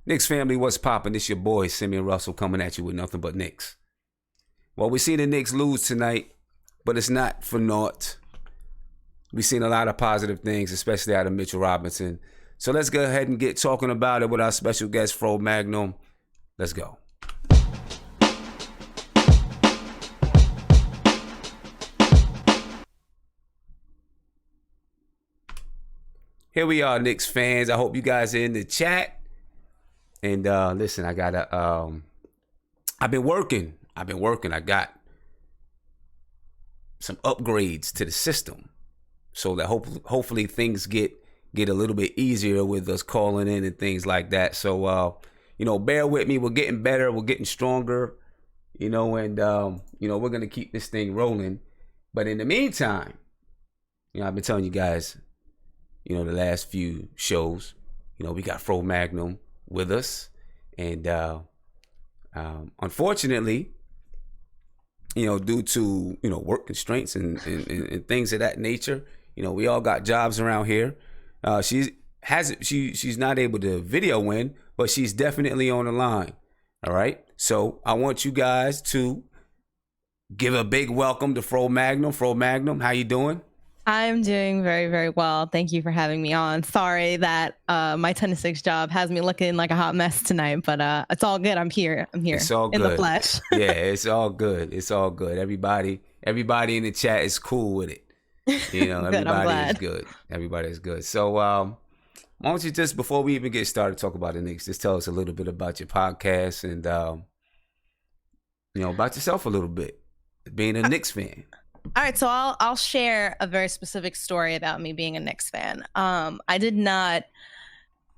Knicks family, what's poppin'? This your boy, Simeon Russell, coming at you with nothing but Knicks. Well, we seen the Knicks lose tonight, but it's not for naught. We've seen a lot of positive things, especially out of Mitchell Robinson. So let's go ahead and get talking about it with our special guest, Fro Magnum. Let's go. Here we are, Knicks fans. I hope you guys are in the chat. And listen, I gotta. I've been working. I got some upgrades to the system, so that hopefully things get a little bit easier with us calling in and things like that. So bear with me. We're getting better. We're getting stronger. And we're gonna keep this thing rolling. But in the meantime, I've been telling you guys, the last few shows, we got Fro Magnum with us, and unfortunately, due to work constraints and things of that nature, we all got jobs around here. She's not able to video in, but she's definitely on the line. All right, so I want you guys to give a big welcome to Fro Magnum. Fro Magnum, how you doing? I'm doing very, very well. Thank you for having me on. Sorry that my 10 to 6 job has me looking like a hot mess tonight, but it's all good. I'm here. It's all good. In the flesh. Yeah, it's all good. It's all good. Everybody in the chat is cool with it. Good, everybody is good. Everybody is good. So why don't you just, before we even get started, talk about the Knicks, just tell us a little bit about your podcast and about yourself a little bit, being a Knicks fan. All right, so I'll share a very specific story about me being a Knicks fan. I did not,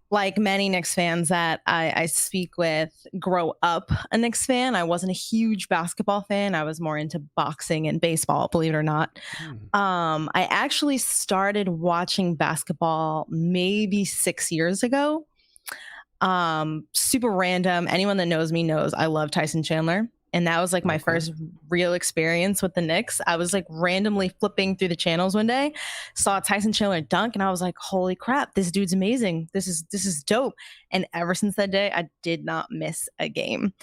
like many Knicks fans that I speak with, grow up a Knicks fan. I wasn't a huge basketball fan. I was more into boxing and baseball, believe it or not. I actually started watching basketball maybe 6 years ago. Super random. Anyone that knows me knows I love Tyson Chandler. And that was like my first real experience with the Knicks. I was like randomly flipping through the channels one day, saw Tyson Chandler dunk, and I was like, holy crap, this dude's amazing. This is dope. And ever since that day, I did not miss a game.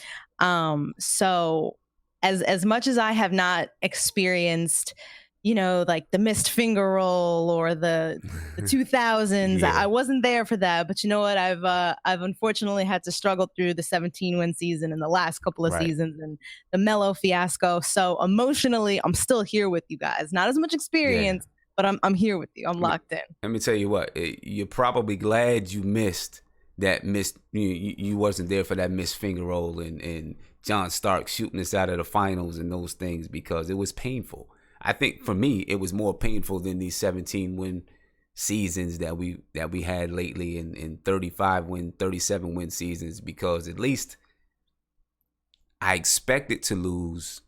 So as much as I have not experienced, like the missed finger roll or the 2000s, yeah. I wasn't there for that. But you know what? I've unfortunately had to struggle through the 17-win season and the last couple of seasons and the Melo fiasco. So emotionally, I'm still here with you guys. Not as much experience, but I'm here with you. I'm locked in. Let me tell you what, you're probably glad you missed that you wasn't there for that missed finger roll and John Stark shooting us out of the finals and those things, because it was painful. I think for me, it was more painful than these 17-win seasons that we had lately and 35-win, 37-win seasons, because at least I expected to lose.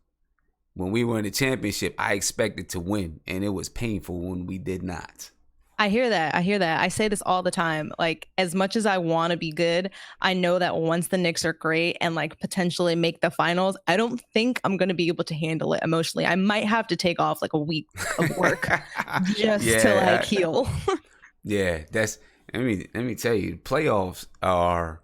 When we were in the championship, I expected to win, and it was painful when we did not. I hear that. I say this all the time. Like, as much as I want to be good, I know that once the Knicks are great and like potentially make the finals, I don't think I'm going to be able to handle it emotionally. I might have to take off like a week of work just to like heal. Yeah, let me tell you, playoffs are.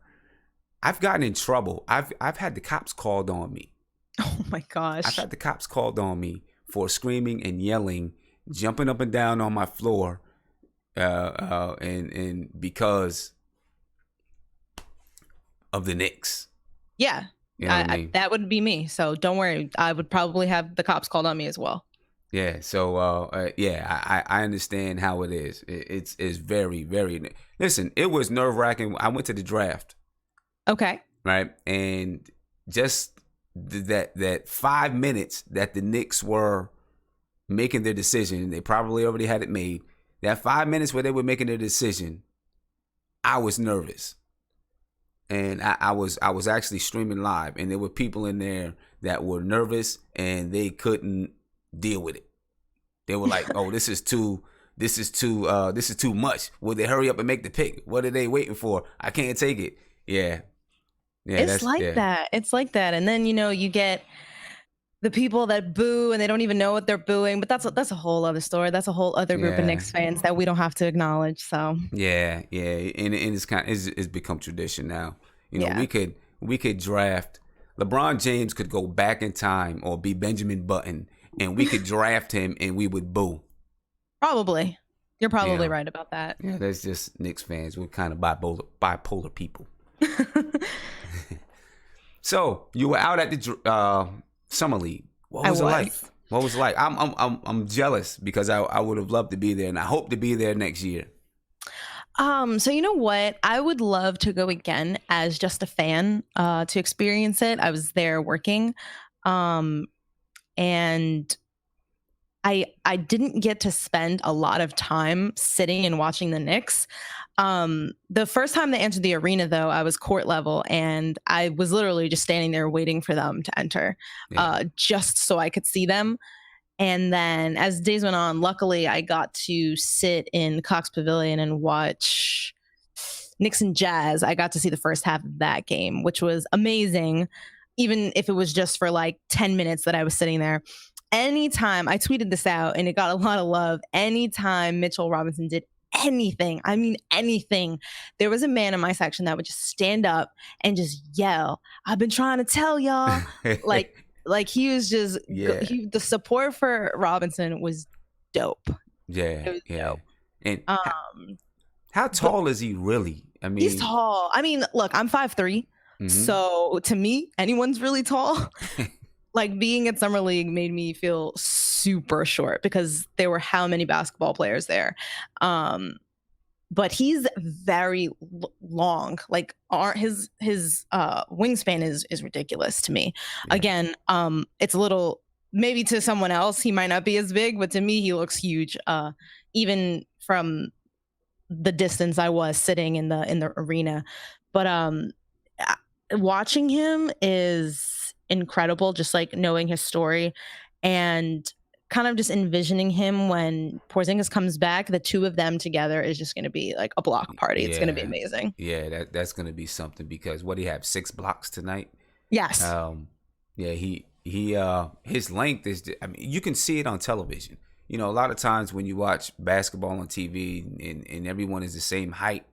I've gotten in trouble. I've had the cops called on me. Oh my gosh! I've had the cops called on me for screaming and yelling, jumping up and down on my floor. And because of the Knicks. Yeah, I mean? That would be me. So don't worry. I would probably have the cops called on me as well. Yeah. So, I understand how it is. It's very, very. Listen, it was nerve wracking. I went to the draft. Okay. Right. And just that 5 minutes that the Knicks were making their decision, they probably already had it made. That 5 minutes where they were making their decision, I was nervous. And I was actually streaming live, and there were people in there that were nervous and they couldn't deal with it. They were like, "Oh, this is too much. Will they hurry up and make the pick? What are they waiting for? I can't take it." Yeah. It's like that. It's like that. And then you get the people that boo and they don't even know what they're booing, but that's a whole other story. That's a whole other group of Knicks fans that we don't have to acknowledge. So and it's become tradition now. You know, Yeah. we could draft LeBron James could go back in time or be Benjamin Button, and we could draft him and we would boo. Probably. You're probably Yeah. right about that. Yeah, that's just Knicks fans. We're kind of bipolar people. So you were out at the summer league. What was it like? What was it like? I'm jealous because I would have loved to be there, and I hope to be there next year. So you know what? I would love to go again as just a fan to experience it. I was there working, and I didn't get to spend a lot of time sitting and watching the Knicks. The first time they entered the arena, though, I was court level, and I was literally just standing there waiting for them to enter, just so I could see them. And then as days went on, luckily I got to sit in Cox Pavilion and watch Knicks and Jazz. I got to see the first half of that game, which was amazing, even if it was just for like 10 minutes that I was sitting there. Anytime, I tweeted this out and it got a lot of love. Anytime Mitchell Robinson did anything, I mean anything, there was a man in my section that would just stand up and just yell, "I've been trying to tell y'all." Like he was just, the support for Robinson was dope. Yeah, Dope. And how tall is he really? I mean, he's tall. I mean, look, I'm 5'3", so to me, anyone's really tall. Like being at Summer League made me feel super short because there were how many basketball players there. But he's very long. Like his wingspan is ridiculous to me. Yeah. Again, it's a little, maybe to someone else he might not be as big, but to me he looks huge. Even from the distance I was sitting in the arena. But watching him is incredible, just like knowing his story and kind of just envisioning him when Porzingis comes back. The two of them together is just going to be like a block party. It's going to be amazing. Yeah, that's going to be something because what, he have 6 blocks tonight? Yes. Yeah, he his length is, I mean, you can see it on television. You know, a lot of times when you watch basketball on TV and everyone is the same height,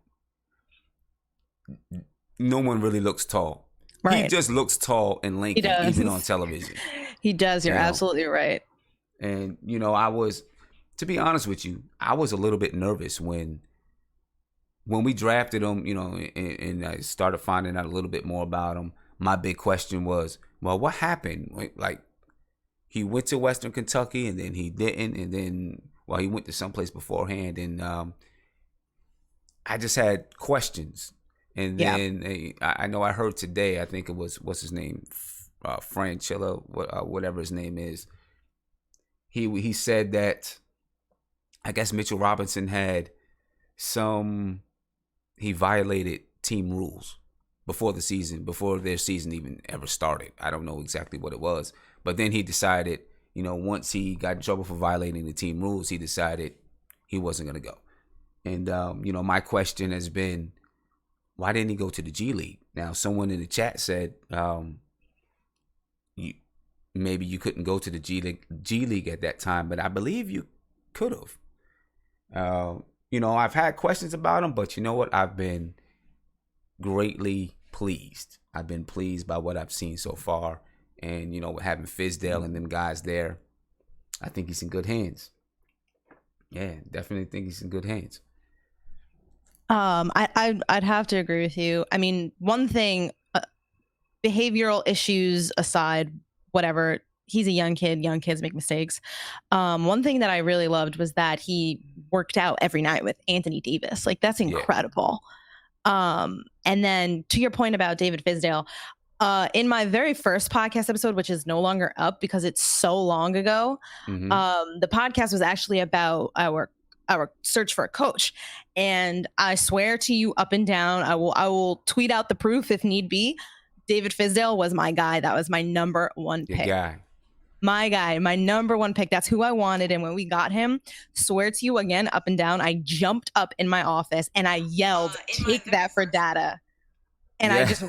no one really looks tall. Right. He just looks tall and lanky even on television. He does. You're absolutely right. And, you know, to be honest with you, I was a little bit nervous when we drafted him, you know, and I started finding out a little bit more about him. My big question was, well, what happened? Like, he went to Western Kentucky and then he didn't. And then, well, he went to someplace beforehand. And I just had questions. And then I know I heard today, I think it was, what's his name? Franchilla, whatever his name is. He said that, I guess Mitchell Robinson he violated team rules before their season even ever started. I don't know exactly what it was. But then he decided, you know, once he got in trouble for violating the team rules, he decided he wasn't going to go. And, you know, my question has been, why didn't he go to the G League? Now, someone in the chat said, maybe you couldn't go to the G League at that time, but I believe you could have. You know, I've had questions about him, but you know what? I've been greatly pleased. I've been pleased by what I've seen so far. And, you know, having Fizdale and them guys there, I think he's in good hands. Yeah, definitely think he's in good hands. I'd have to agree with you. I mean, one thing, behavioral issues aside, whatever, he's a young kid. Young kids make mistakes. One thing that I really loved was that he worked out every night with Anthony Davis. Like, that's incredible. Yeah. And then to your point about David Fizdale, in my very first podcast episode, which is no longer up because it's so long ago, the podcast was actually about our search for a coach. And I swear to you up and down, I will tweet out the proof if need be. David Fizdale was my guy. That was my number one pick. My guy, my number one pick. That's who I wanted. And when we got him, swear to you again, up and down, I jumped up in my office and I yelled, "Take that for data." And I just,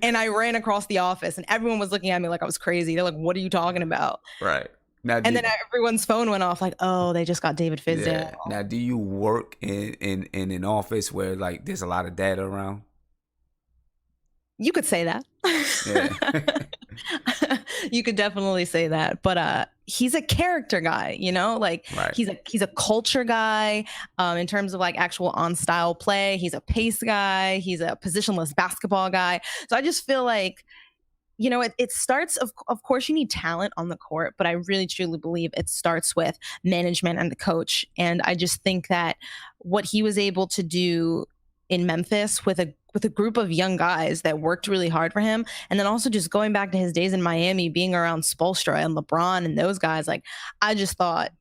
and I ran across the office and everyone was looking at me like I was crazy. They're like, "What are you talking about?" Right. Now, and then everyone's phone went off like, "Oh, they just got David Fizdale." Yeah. Now, do you work in an office where like there's a lot of data around? You could say that. Yeah. You could definitely say that. But he's a character guy, like Right. he's a culture guy, in terms of like actual on style play. He's a pace guy, he's a positionless basketball guy. So I just feel like, it starts, of course, you need talent on the court, but I really truly believe it starts with management and the coach. And I just think that what he was able to do in Memphis with a group of young guys that worked really hard for him, and then also just going back to his days in Miami, being around Spoelstra and LeBron and those guys, like I just thought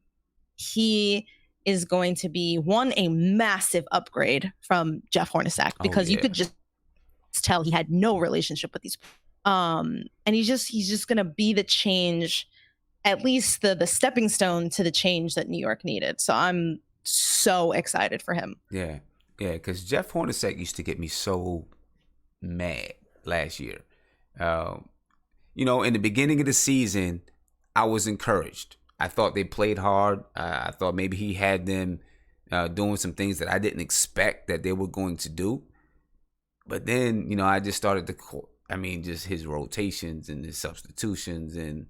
he is going to be a massive upgrade from Jeff Hornacek, Oh because you yeah. could just tell he had no relationship with these. And he's just gonna be the change, at least the stepping stone to the change that New York needed. So I'm so excited for him. Yeah. Yeah. Because Jeff Hornacek used to get me so mad last year. Um, in the beginning of the season, I was encouraged. I thought they played hard. I thought maybe he had them doing some things that I didn't expect that they were going to do. But then, I just started to, just his rotations and his substitutions and,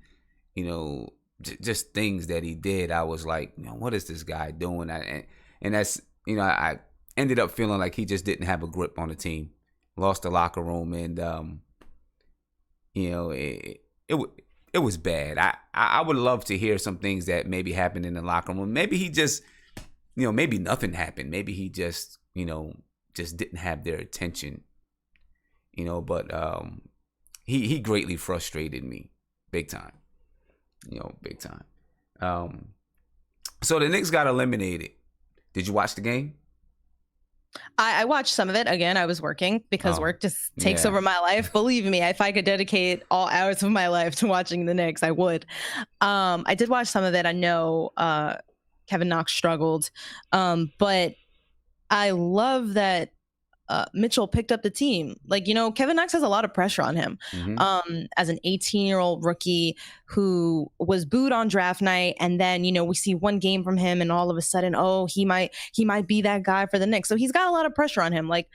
just things that he did. I was like, what is this guy doing? And that's, I ended up feeling like he just didn't have a grip on the team. Lost the locker room, and it was bad. I would love to hear some things that maybe happened in the locker room. Maybe he just, maybe nothing happened. Maybe he just, just didn't have their attention. But he greatly frustrated me, big time. Big time. So the Knicks got eliminated. Did you watch the game? I watched some of it. Again, I was working because work just takes over my life. Believe me, if I could dedicate all hours of my life to watching the Knicks, I would. I did watch some of it. I know Kevin Knox struggled, but I love that Mitchell picked up the team. Like, Kevin Knox has a lot of pressure on him, as an 18-year-old rookie who was booed on draft night. And then, we see one game from him and all of a sudden, he might be that guy for the Knicks. So he's got a lot of pressure on him. Like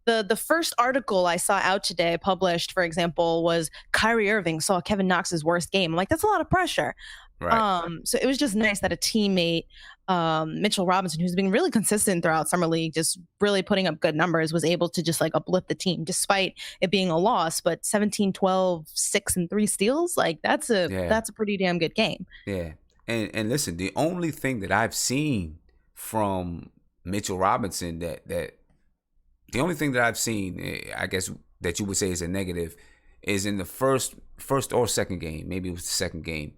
the first article I saw out today published, for example, was Kyrie Irving saw Kevin Knox's worst game. I'm like, that's a lot of pressure. Right. So it was just nice that a teammate, Mitchell Robinson, who's been really consistent throughout summer league, just really putting up good numbers, was able to just like uplift the team despite it being a loss. But 17, 12, 6 and 3 steals, like that's a pretty damn good game. Yeah. And listen, the only thing that I've seen from Mitchell Robinson the only thing that I've seen, I guess that you would say is a negative, is in the first or second game. Maybe it was the second game.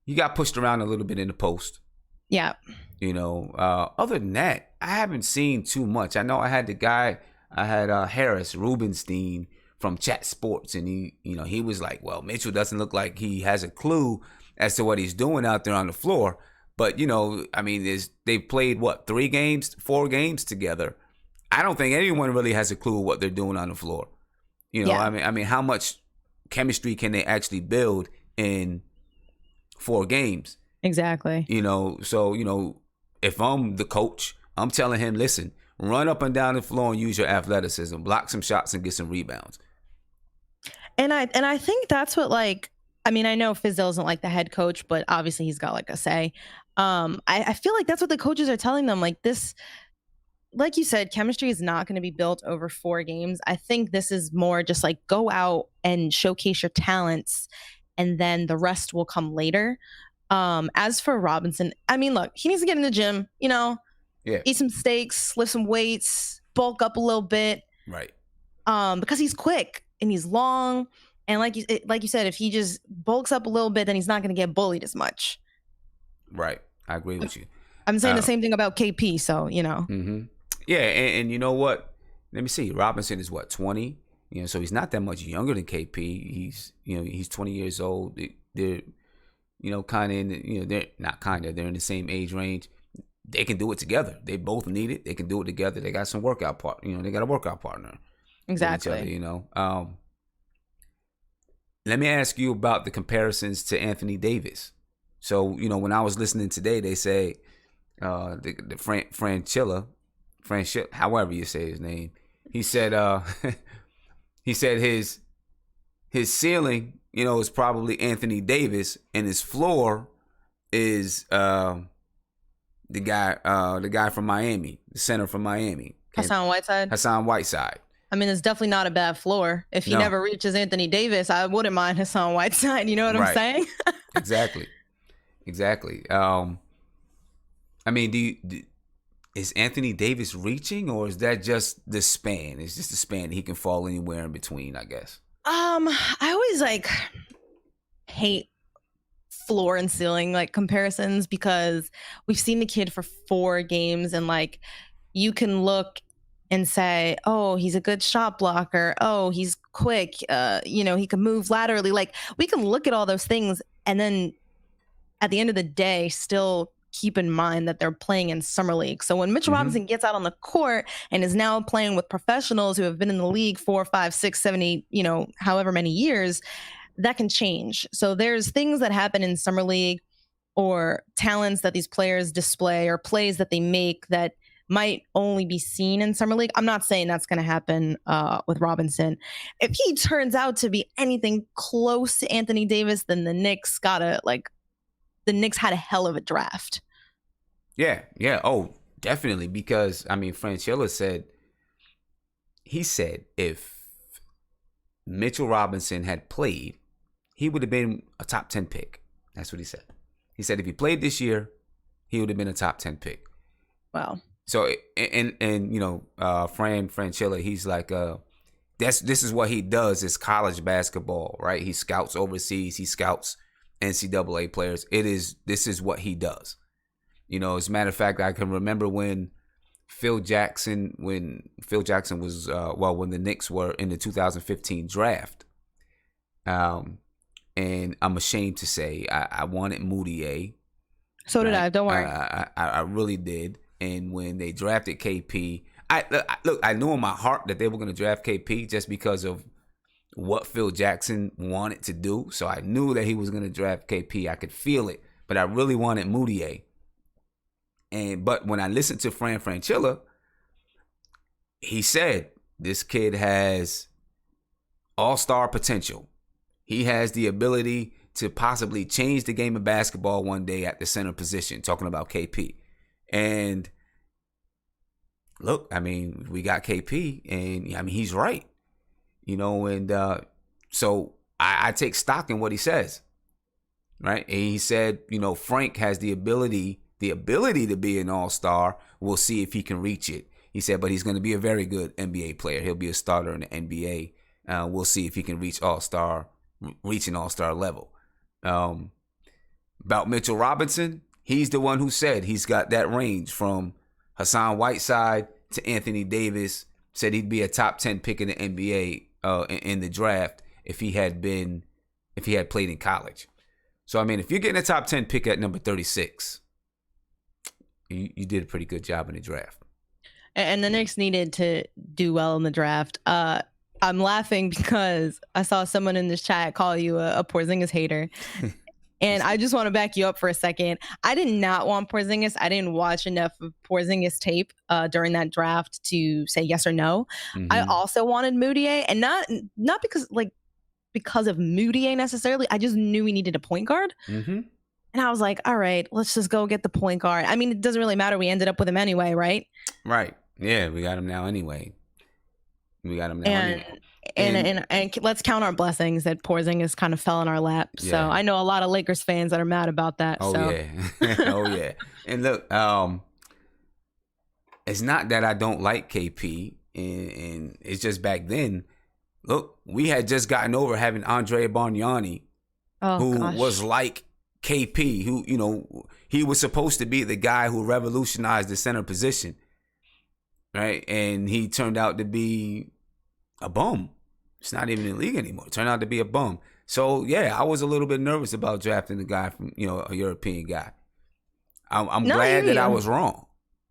He got pushed around a little bit in the post. Yeah. Other than that, I haven't seen too much. I know I had Harris Rubenstein from Chat Sports, and he was like, well, Mitchell doesn't look like he has a clue as to what he's doing out there on the floor. But, they've played, 4 games together. I don't think anyone really has a clue what they're doing on the floor. How much chemistry can they actually build in 4 games? Exactly. So, if I'm the coach, I'm telling him, listen, run up and down the floor and use your athleticism, block some shots and get some rebounds. And I think that's what, I know Fizdale isn't like the head coach, but obviously he's got like a say. I feel like that's what the coaches are telling them. Like this, like you said, chemistry is not going to be built over 4 games. I think this is more just like go out and showcase your talents, and then the rest will come later. As for Robinson, look, he needs to get in the gym, eat some steaks, lift some weights, bulk up a little bit. Right. Because he's quick and he's long. And like you said, if he just bulks up a little bit, then he's not going to get bullied as much. Right. I agree with you. I'm saying the same thing about KP. So, Mm-hmm. Yeah. And you know what? Let me see. Robinson is 20? So he's not that much younger than KP. He's 20 years old. They're kind of in, they're not kind of, they're in the same age range. They can do it together. They both need it. They can do it together. They got some workout they got a workout partner. Exactly. Let me ask you about the comparisons to Anthony Davis. So, when I was listening today, they say, the Franchilla, however you say his name, he said, he said his ceiling, is probably Anthony Davis, and his floor is the guy from Miami, the center from Miami. Hassan Whiteside. Hassan Whiteside. I mean, it's definitely not a bad floor. If he No. never reaches Anthony Davis, I wouldn't mind Hassan Whiteside. You know what I'm saying? Exactly. I mean, is Anthony Davis reaching, or is that just the span? It's just the span. He can fall anywhere in between, I guess. I always hate floor and ceiling comparisons, because we've seen the kid for 4 games, and you can look and say, oh, he's a good shot blocker. Oh, he's quick. He can move laterally. We can look at all those things, and then at the end of the day, still keep in mind that they're playing in summer league. So when Mitchell Robinson gets out on the court and is now playing with professionals who have been in the league 4, 5, 6, 7, 8, however many years, that can change. So there's things that happen in summer league, or talents that these players display, or plays that they make that might only be seen in summer league. I'm not saying that's going to happen with Robinson. If he turns out to be anything close to Anthony Davis, then the Knicks had a hell of a draft. Yeah. Oh, definitely. Because Franchella said if Mitchell Robinson had played, he would have been a top 10 pick. That's what he said. He said if he played this year, he would have been a top 10 pick. Wow. So Franchella, he's like, this is what he does is college basketball, right? He scouts overseas, he scouts NCAA players. This is what he does. As a matter of fact, I can remember when Phil Jackson was when the Knicks were in the 2015 draft. And I'm ashamed to say I wanted Moutier. So did I. Don't worry. I really did. And when they drafted KP, I knew in my heart that they were going to draft KP just because of what Phil Jackson wanted to do. So I knew that he was going to draft KP. I could feel it, but I really wanted Moutier. But when I listened to Franchella, he said this kid has all-star potential. He has the ability to possibly change the game of basketball one day at the center position, talking about KP. And look, we got KP, and he's right. So I take stock in what he says, right? And he said, Frank has the ability to be an all-star. We'll see if he can reach it. He said, but he's going to be a very good NBA player. He'll be a starter in the NBA. We'll see if he can reach an all-star level. About Mitchell Robinson, he's the one who said he's got that range from Hassan Whiteside to Anthony Davis. Said he'd be a top 10 pick in the NBA in the draft if he had played in college. So if you're getting a top 10 pick at number 36, you did a pretty good job in the draft. And the Knicks needed to do well in the draft. I'm laughing because I saw someone in this chat call you a Porzingis hater. And I just want to back you up for a second. I did not want Porzingis. I didn't watch enough of Porzingis tape during that draft to say yes or no. Mm-hmm. I also wanted Moutier, and not because of Moutier necessarily. I just knew we needed a point guard. Mm-hmm. And I was like, all right, let's just go get the point guard. It doesn't really matter. We ended up with him anyway, right? Right. Yeah, we got him now anyway. And let's count our blessings that Porzingis kind of fell in our lap. Yeah. So I know a lot of Lakers fans that are mad about that. Yeah. Oh yeah. And look, it's not that I don't like KP, and it's just back then. Look, we had just gotten over having Andre Bargnani, who was like KP, who he was supposed to be the guy who revolutionized the center position, right? And he turned out to be a bum. It's not even in the league anymore. It turned out to be a bum. So yeah, I was a little bit nervous about drafting a guy from a European guy. I'm glad that I was wrong.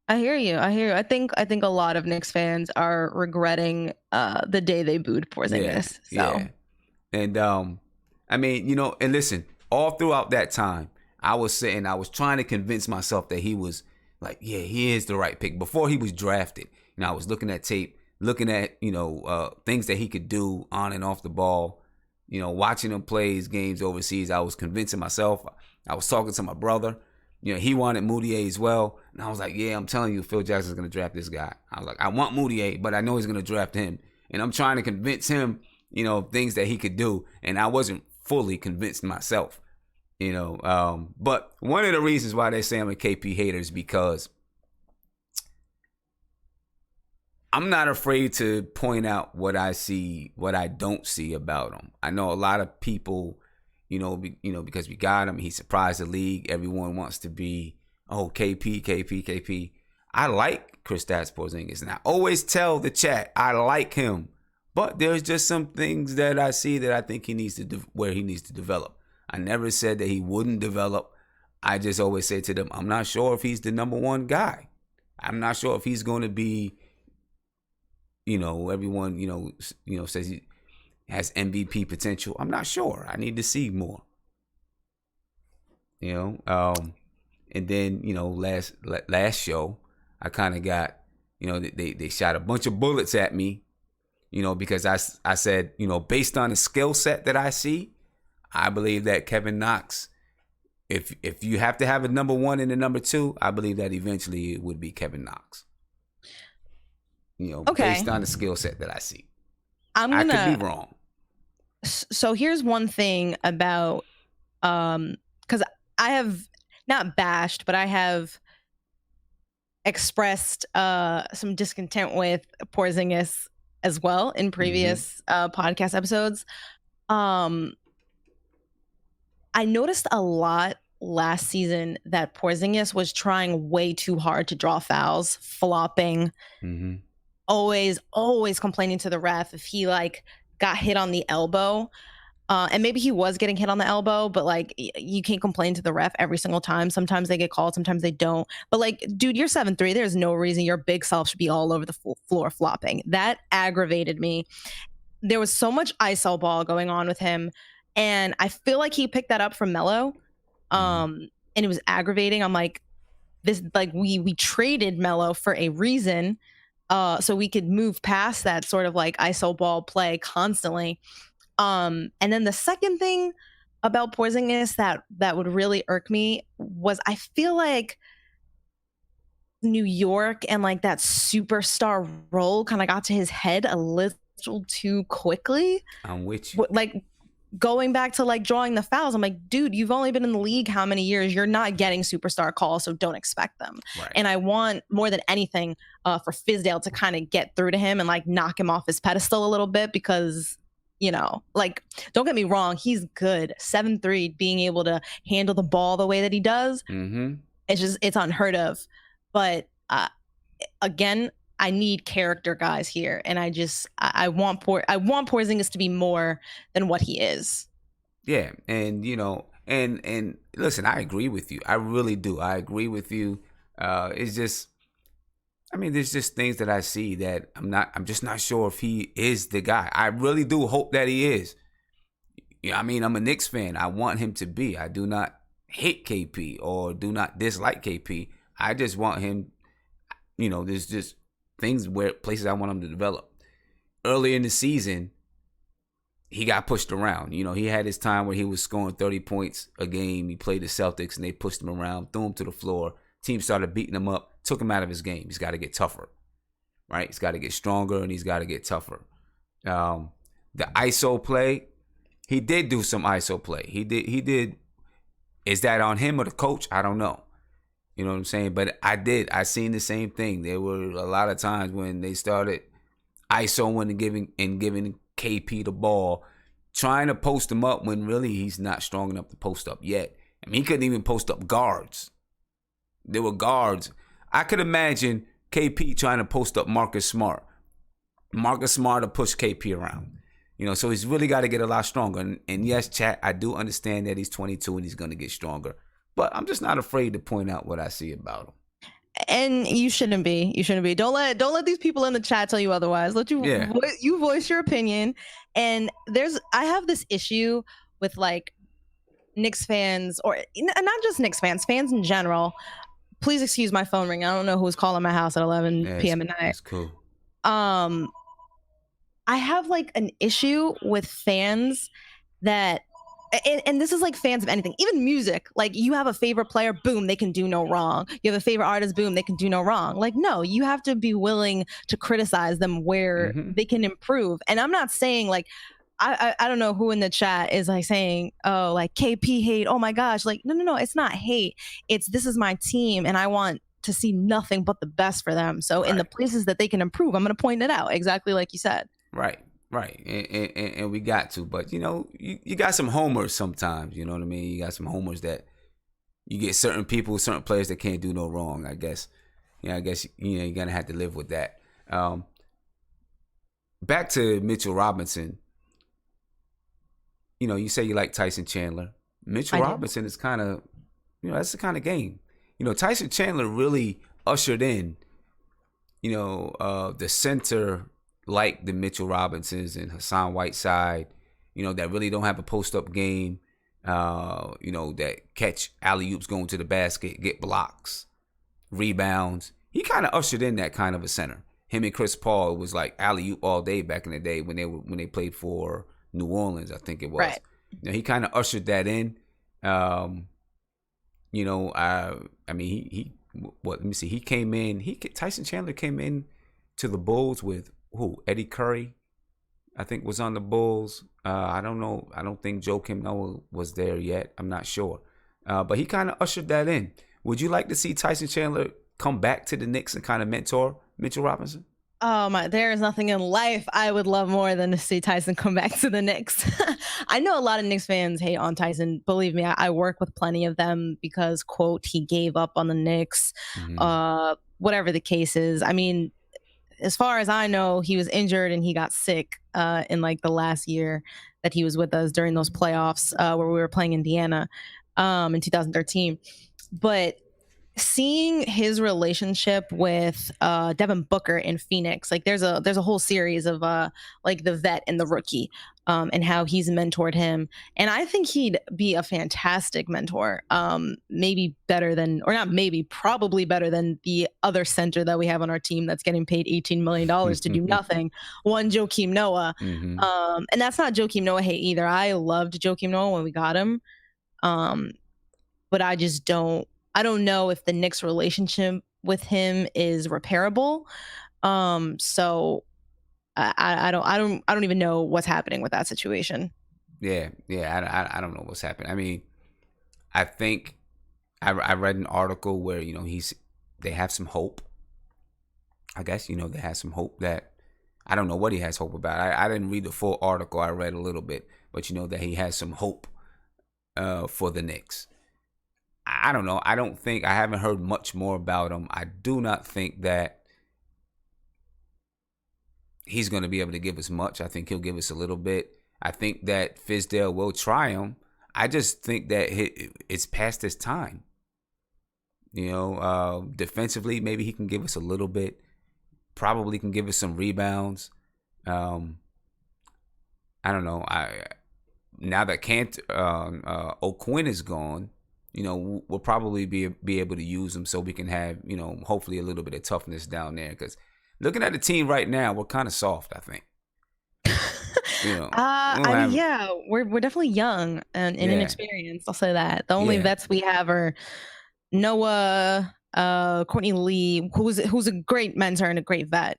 I hear you. I think a lot of Knicks fans are regretting the day they booed Porzingis. Yeah. And and listen, all throughout that time, I was trying to convince myself that he was he is the right pick. Before he was drafted, I was looking at tape. looking at, things that he could do on and off the ball, watching him play his games overseas. I was convincing myself. I was talking to my brother. He wanted Moutier as well. And I was like, yeah, I'm telling you, Phil Jackson's going to draft this guy. I was like, I want Moutier, but I know he's going to draft him. And I'm trying to convince him, things that he could do. And I wasn't fully convinced myself, But one of the reasons why they say I'm a KP hater is because I'm not afraid to point out what I see, what I don't see about him. I know a lot of people, because we got him, he surprised the league. Everyone wants to be, KP, KP, KP. I like Kristaps Porzingis, and I always tell the chat I like him, but there's just some things that I see that I think he needs to where he needs to develop. I never said that he wouldn't develop. I just always say to them, I'm not sure if he's the number one guy. I'm not sure if he's going to be, everyone, says he has MVP potential. I'm not sure. I need to see more. And then, last show, I kind of got, they shot a bunch of bullets at me, because I said, based on the skill set that I see, I believe that Kevin Knox, if you have to have a number one and a number two, I believe that eventually it would be Kevin Knox. Based on the skill set that I see. I could be wrong. So here's one thing about, because I have not bashed, but I have expressed some discontent with Porzingis as well in previous podcast episodes. I noticed a lot last season that Porzingis was trying way too hard to draw fouls, flopping, always complaining to the ref if he got hit on the elbow. And maybe he was getting hit on the elbow, but you can't complain to the ref every single time. Sometimes they get called, sometimes they don't. But dude, you're 7'3". There's no reason your big self should be all over the floor flopping. That aggravated me. There was so much iso ball going on with him, and I feel like he picked that up from Melo. And it was aggravating. I'm like, this, we traded Melo for a reason, so we could move past that sort of iso ball play constantly. And then the second thing about Porzingis that would really irk me was I feel like New York and that superstar role kind of got to his head a little too quickly. I'm with you. Going back to drawing the fouls, I'm like, dude, you've only been in the league how many years? You're not getting superstar calls, so don't expect them. Right. And I want more than anything for Fizdale to kind of get through to him and knock him off his pedestal a little bit, because don't get me wrong, he's good. 7'3", being able to handle the ball the way that he does, it's unheard of. But again, I need character guys here, and I want Porzingis to be more than what he is. Yeah, and and listen, I agree with you. I really do. I agree with you. It's just, there's just things that I see that I'm just not sure if he is the guy. I really do hope that he is. I'm a Knicks fan. I want him to be. I do not hate KP or do not dislike KP. I just want him, there's just places I want him to develop. Early in the season, he got pushed around. He had his time where he was scoring 30 points a game. He played the Celtics and they pushed him around, threw him to the floor. Team started beating him up, took him out of his game. He's got to get tougher, right? He's got to get stronger and he's got to get tougher. The ISO play, he did do some ISO play. He did. Is that on him or the coach? I don't know. You know what I'm saying? But I seen the same thing. There were a lot of times when they started ISOing and giving KP the ball, trying to post him up when really he's not strong enough to post up yet. He couldn't even post up guards. There were guards. I could imagine KP trying to post up Marcus Smart. Marcus Smart to push KP around. So he's really got to get a lot stronger. And yes, chat, I do understand that he's 22 and he's going to get stronger. But I'm just not afraid to point out what I see about him. And you shouldn't be. Don't let these people in the chat tell you otherwise. Let you you voice your opinion. And I have this issue with Knicks fans, or not just Knicks fans in general. Please excuse my phone ring. I don't know who's calling my house at 11 p.m. at night. That's cool. I have like an issue with fans that, and this is like fans of anything, even music. Like, you have a favorite player, boom, they can do no wrong. You have a favorite artist, boom, they can do no wrong. Like, no, you have to be willing to criticize them where Mm-hmm. they can improve. And I'm not saying like, I don't know who in the chat is like saying, oh, like KP hate, oh my gosh. Like, no, it's not hate. It's, this is my team and I want to see nothing but the best for them. So in the Right. places that they can improve, I'm going to point it out, exactly like you said. Right. Right. And we got to, but you got some homers sometimes. You know what I mean? You got some homers that you get certain people, certain players that can't do no wrong. I guess. I guess you're gonna have to live with that. Back to Mitchell Robinson. You say you like Tyson Chandler. Mitchell Robinson is kind of, that's the kind of game. Tyson Chandler really ushered in, the center like the Mitchell Robinsons and Hassan Whiteside, that really don't have a post-up game, that catch alley-oops going to the basket, get blocks, rebounds. He kind of ushered in that kind of a center. Him and Chris Paul was like alley-oop all day back in the day when they played for New Orleans, I think it was. Right. He kind of ushered that in. Let me see. He came in. Tyson Chandler came in to the Bulls with who? Eddie Curry, I think, was on the Bulls. I don't know. I don't think Joakim Noah was there yet. I'm not sure. But he kind of ushered that in. Would you like to see Tyson Chandler come back to the Knicks and kind of mentor Mitchell Robinson? Oh my, there is nothing in life I would love more than to see Tyson come back to the Knicks. I know a lot of Knicks fans hate on Tyson. Believe me, I work with plenty of them because, quote, he gave up on the Knicks, whatever the case is. I mean, as far as I know, he was injured and he got sick in like the last year that he was with us during those playoffs where we were playing Indiana in 2013. But seeing his relationship with Devin Booker in Phoenix, like there's a whole series of like the vet and the rookie, and how he's mentored him, and I think he'd be a fantastic mentor. Maybe better than, or not maybe, probably better than the other center that we have on our team that's getting paid $18 million to do nothing. One, Joakim Noah, and that's not Joakim Noah hate either. I loved Joakim Noah when we got him, but I just don't. I don't know if the Knicks' relationship with him is repairable. So I don't even know what's happening with that situation. Yeah. I don't know what's happening. I mean, I think I read an article where they have some hope. I guess they have some hope that I don't know what he has hope about. I didn't read the full article. I read a little bit, but that he has some hope for the Knicks. I don't know. I haven't heard much more about him. I do not think that he's going to be able to give us much. I think he'll give us a little bit. I think that Fizdale will try him. I just think that it's past his time. Defensively, maybe he can give us a little bit. Probably can give us some rebounds. I don't know. Now that O'Quinn is gone, we'll probably be able to use them so we can have, hopefully a little bit of toughness down there. Because looking at the team right now, we're kind of soft, I think. Yeah, we're definitely young and inexperienced. I'll say that. The only vets we have are Noah, Courtney Lee, who's a great mentor and a great vet.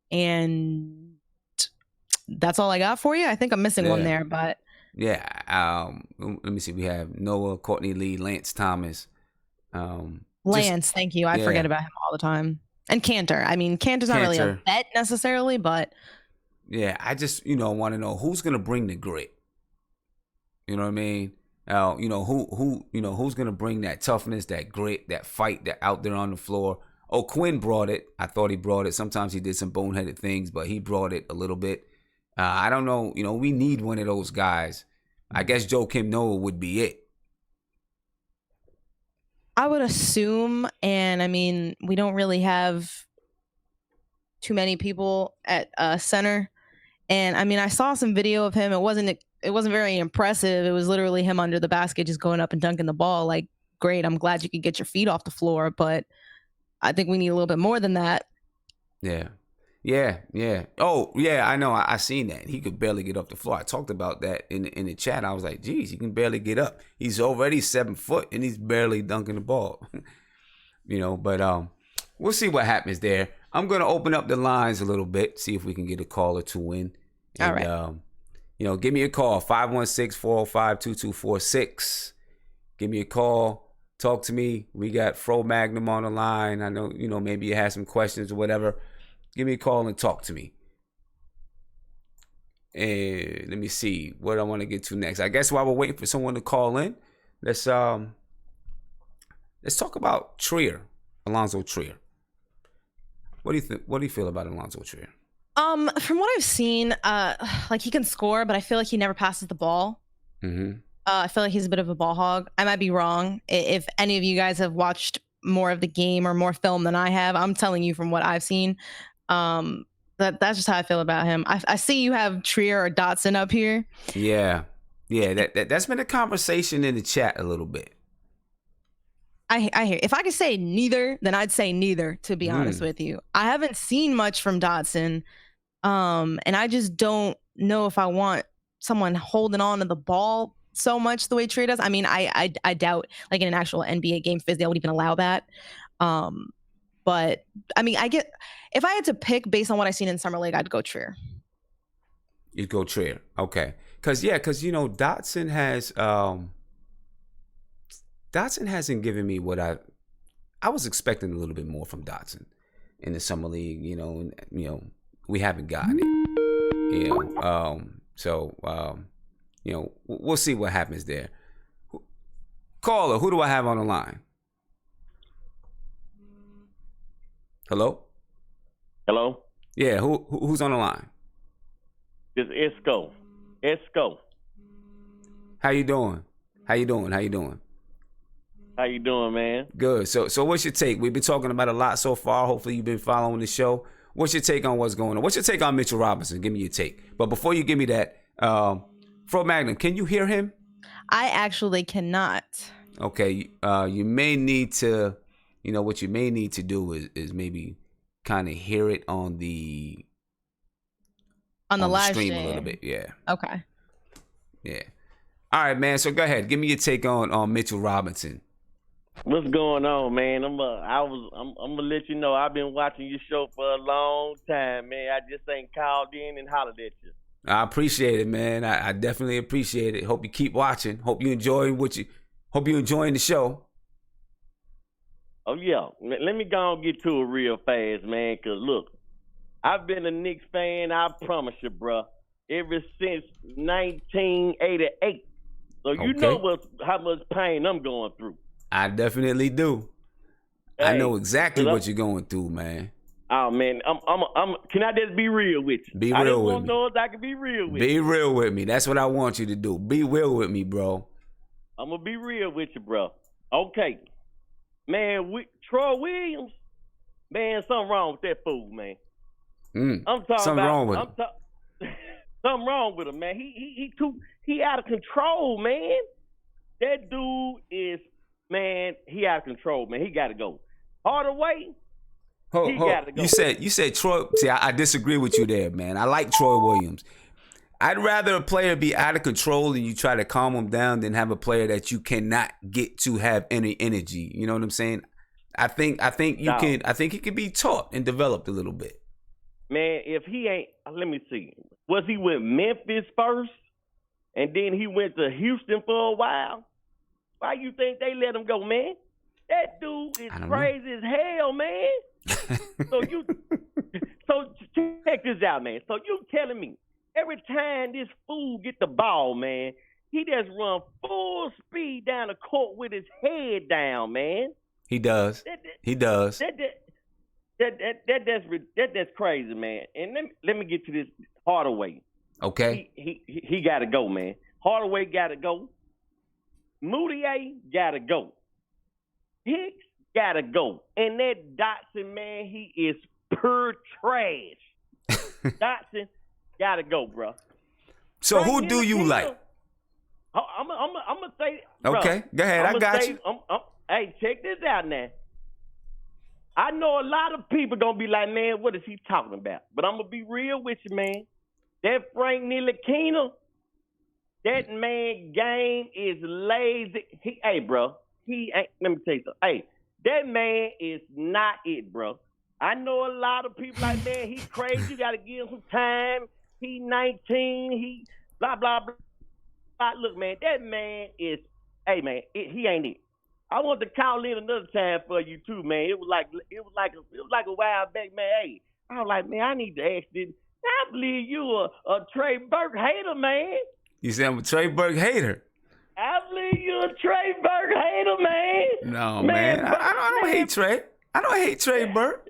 And that's all I got for you. I think I'm missing one there, but. Yeah, let me see. We have Noah, Courtney Lee, Lance Thomas. Lance, thank you. I forget about him all the time. And Cantor. I mean, Cantor's not really a vet necessarily, but. Yeah, I just, want to know who's going to bring the grit. You know what I mean? Who's going to bring that toughness, that grit, that fight that out there on the floor. Quinn brought it. I thought he brought it. Sometimes he did some boneheaded things, but he brought it a little bit. I don't know. We need one of those guys. I guess Joakim Noah would be it. I would assume, and I mean, we don't really have too many people at center. And I mean, I saw some video of him. It wasn't very impressive. It was literally him under the basket, just going up and dunking the ball. Like, great. I'm glad you could get your feet off the floor, but I think we need a little bit more than that. Yeah. Yeah, yeah. Oh, yeah, I know. I seen that. He could barely get off the floor. I talked about that in the chat. I was like, geez, he can barely get up. He's already 7 foot and he's barely dunking the ball. But we'll see what happens there. I'm gonna open up the lines a little bit, see if we can get a call or two in. And All right. give me a call, 516-405-2246. Give me a call. Talk to me. We got Fro Magnum on the line. I know, maybe you have some questions or whatever. Give me a call and talk to me. And let me see what I want to get to next. I guess while we're waiting for someone to call in, let's talk about Trier, Allonzo Trier. What do you think? What do you feel about Allonzo Trier? From what I've seen, like he can score, but I feel like he never passes the ball. Mm-hmm. I feel like he's a bit of a ball hog. I might be wrong. If any of you guys have watched more of the game or more film than I have, I'm telling you from what I've seen. That's just how I feel about him. I see you have Trier or Dotson up here. Yeah. That's been a conversation in the chat a little bit. I hear. If I could say neither, then I'd say neither. To be honest with you, I haven't seen much from Dotson, and I just don't know if I want someone holding on to the ball so much the way Trier does. I mean, I doubt like in an actual NBA game, Fizdale would even allow that. But I mean, if I had to pick based on what I've seen in Summer League, I'd go Trier. You'd go Trier, okay? Because Dotson hasn't given me what I was expecting a little bit more from Dotson in the Summer League. We haven't gotten it. We'll see what happens there. Caller, who do I have on the line? Hello? Hello? Yeah, who's on the line? It's Isco. Isco. How you doing? How you doing, man? Good. So what's your take? We've been talking about a lot so far. Hopefully you've been following the show. What's your take on what's going on? What's your take on Mitchell Robinson? Give me your take. But before you give me that, Fro Magnum, can you hear him? I actually cannot. Okay. You may need to, what you may need to do is maybe kind of hear it on the live stream a little bit. Yeah. Okay. Yeah. All right, man. So go ahead. Give me your take on Mitchell Robinson. What's going on, man? I'm gonna let you know I've been watching your show for a long time, man. I just ain't called in and hollered at you. I appreciate it, man. I definitely appreciate it. Hope you keep watching. Hope you enjoying the show. Oh yeah. Let me go and get to it real fast, man. Cause look, I've been a Knicks fan. I promise you, bro. Ever since 1988. So you know how much pain I'm going through. I definitely do. Hey, I know exactly what you're going through, man. Oh man, can I just be real with you? Be real with me. I just want to know if I can be real with you. Be real with me. That's what I want you to do. Be real with me, bro. I'm gonna be real with you, bro. Okay, man. Troy Williams, man, something wrong with that fool, man. I'm talking something wrong with him. Something wrong with him, man. He out of control, man. That dude is, man, he out of control, man. He got to go. Hardaway, he got to go. You said Troy. See, I disagree with you there, man. I like Troy Williams. I'd rather a player be out of control and you try to calm him down than have a player that you cannot get to have any energy. You know what I'm saying? I think you can. I think he can be taught and developed a little bit. Man, if he ain't, let me see. Was he with Memphis first, and then he went to Houston for a while? Why you think they let him go, man? That dude is crazy as hell, man. So check this out, man. So you telling me every time this fool get the ball, man, he just run full speed down the court with his head down, man. He does. He does. That's crazy, man. And let me get to this Hardaway. Okay. He got to go, man. Hardaway got to go. Moutier got to go. Hicks got to go. And that Dotson, man, he is pure trash. Dotson got to go, bro. So who do you like? I'm gonna say. Bro, okay, go ahead. I got you. Hey, check this out now. I know a lot of people gonna be like, man, what is he talking about? But I'm gonna be real with you, man. That Frank Ntilikina, that man game is lazy. Hey, bro, he ain't. Let me tell you something. Hey, that man is not it, bro. I know a lot of people like, man, he crazy. You got to give him some time. He 19. He blah, blah, blah. Look, man, that man is, hey, man, he ain't it. I want to call in another time for you, too, man. It was like a while back, man. Hey, I was like, man, I need to ask this. I believe you a Trey Burke hater, man. You say I'm a Trey Burke hater? I believe you a Trey Burke hater, man. No, man. I don't hate Trey. I don't hate Trey Burke.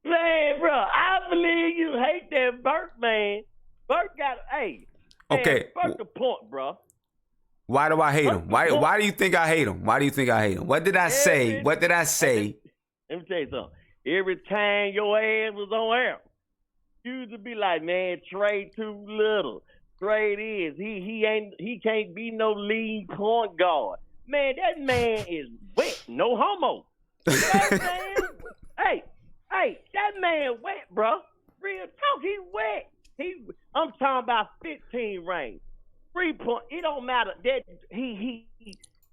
Man, bro, I believe you hate that Burke, man. Burke got, hey. Man, Okay. Burke the point, bro. Why do I hate him? Why do you think I hate him? Why do you think I hate him? What did I say? What did I say? Let me tell you something. Every time your ass was on air, you used to be like, man, Trey too little. Trey is. He can't be no lead point guard. Man, that man is wet. No homo. That man, hey, that man wet, bro. Real talk, he wet. I'm talking about 15 range. 3 point. It don't matter that he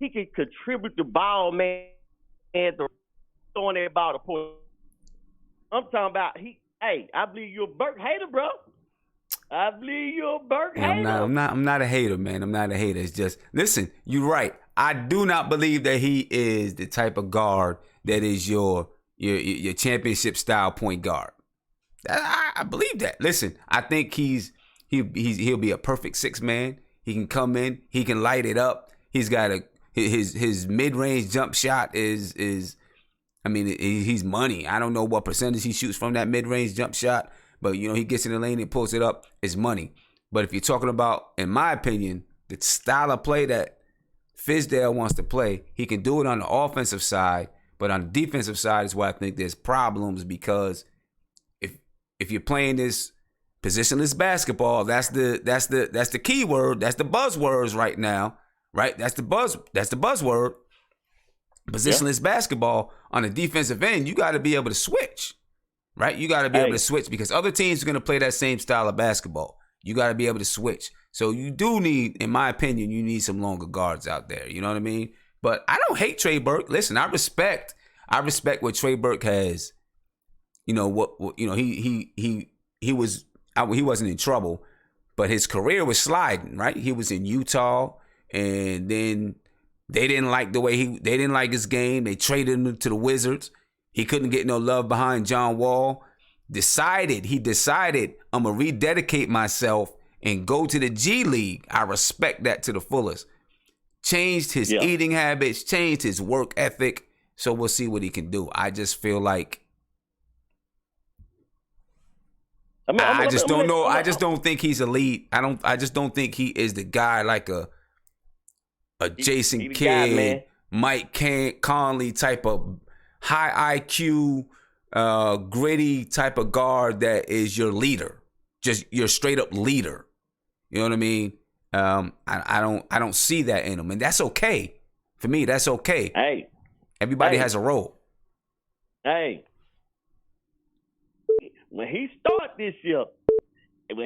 can contribute the ball, man, and throwing that ball to point. I'm talking about I believe you're a Burke hater, bro. I believe you're a Burke hater. I'm not a hater, man. I'm not a hater. It's just, listen, you're right. I do not believe that he is the type of guard that is your championship style point guard. I believe that. Listen, I think he'll be a perfect six man. He can come in, he can light it up. He's got his mid-range jump shot is he's money. I don't know what percentage he shoots from that mid-range jump shot, but he gets in the lane and pulls it up. It's money. But if you're talking about, in my opinion, the style of play that Fizdale wants to play, he can do it on the offensive side, but on the defensive side is where I think there's problems, because if you're playing this positionless basketball, that's the key word, that's the buzzwords right now, right? That's the buzzword. Positionless basketball on the defensive end, you got to be able to switch, right? You got to be able to switch, because other teams are going to play that same style of basketball. You got to be able to switch. So you do need, in my opinion, you need some longer guards out there. You know what I mean? But I don't hate Trey Burke. Listen, I respect what Trey Burke has. He wasn't in trouble, but his career was sliding, right? He was in Utah, and then they didn't like they didn't like his game. They traded him to the Wizards. He couldn't get no love behind John Wall. He decided, I'm going to rededicate myself and go to the G League. I respect that to the fullest. Changed his eating habits, changed his work ethic. So we'll see what he can do. I just feel like, I just don't know. I just don't think he's elite. I just don't think he is the guy like a Jason Kidd, Mike Conley type of high IQ, gritty type of guard that is your leader, just your straight up leader. You know what I mean? I don't see that in him, and that's okay. For me, that's okay. Hey, everybody has a role. Hey, when he start this year, and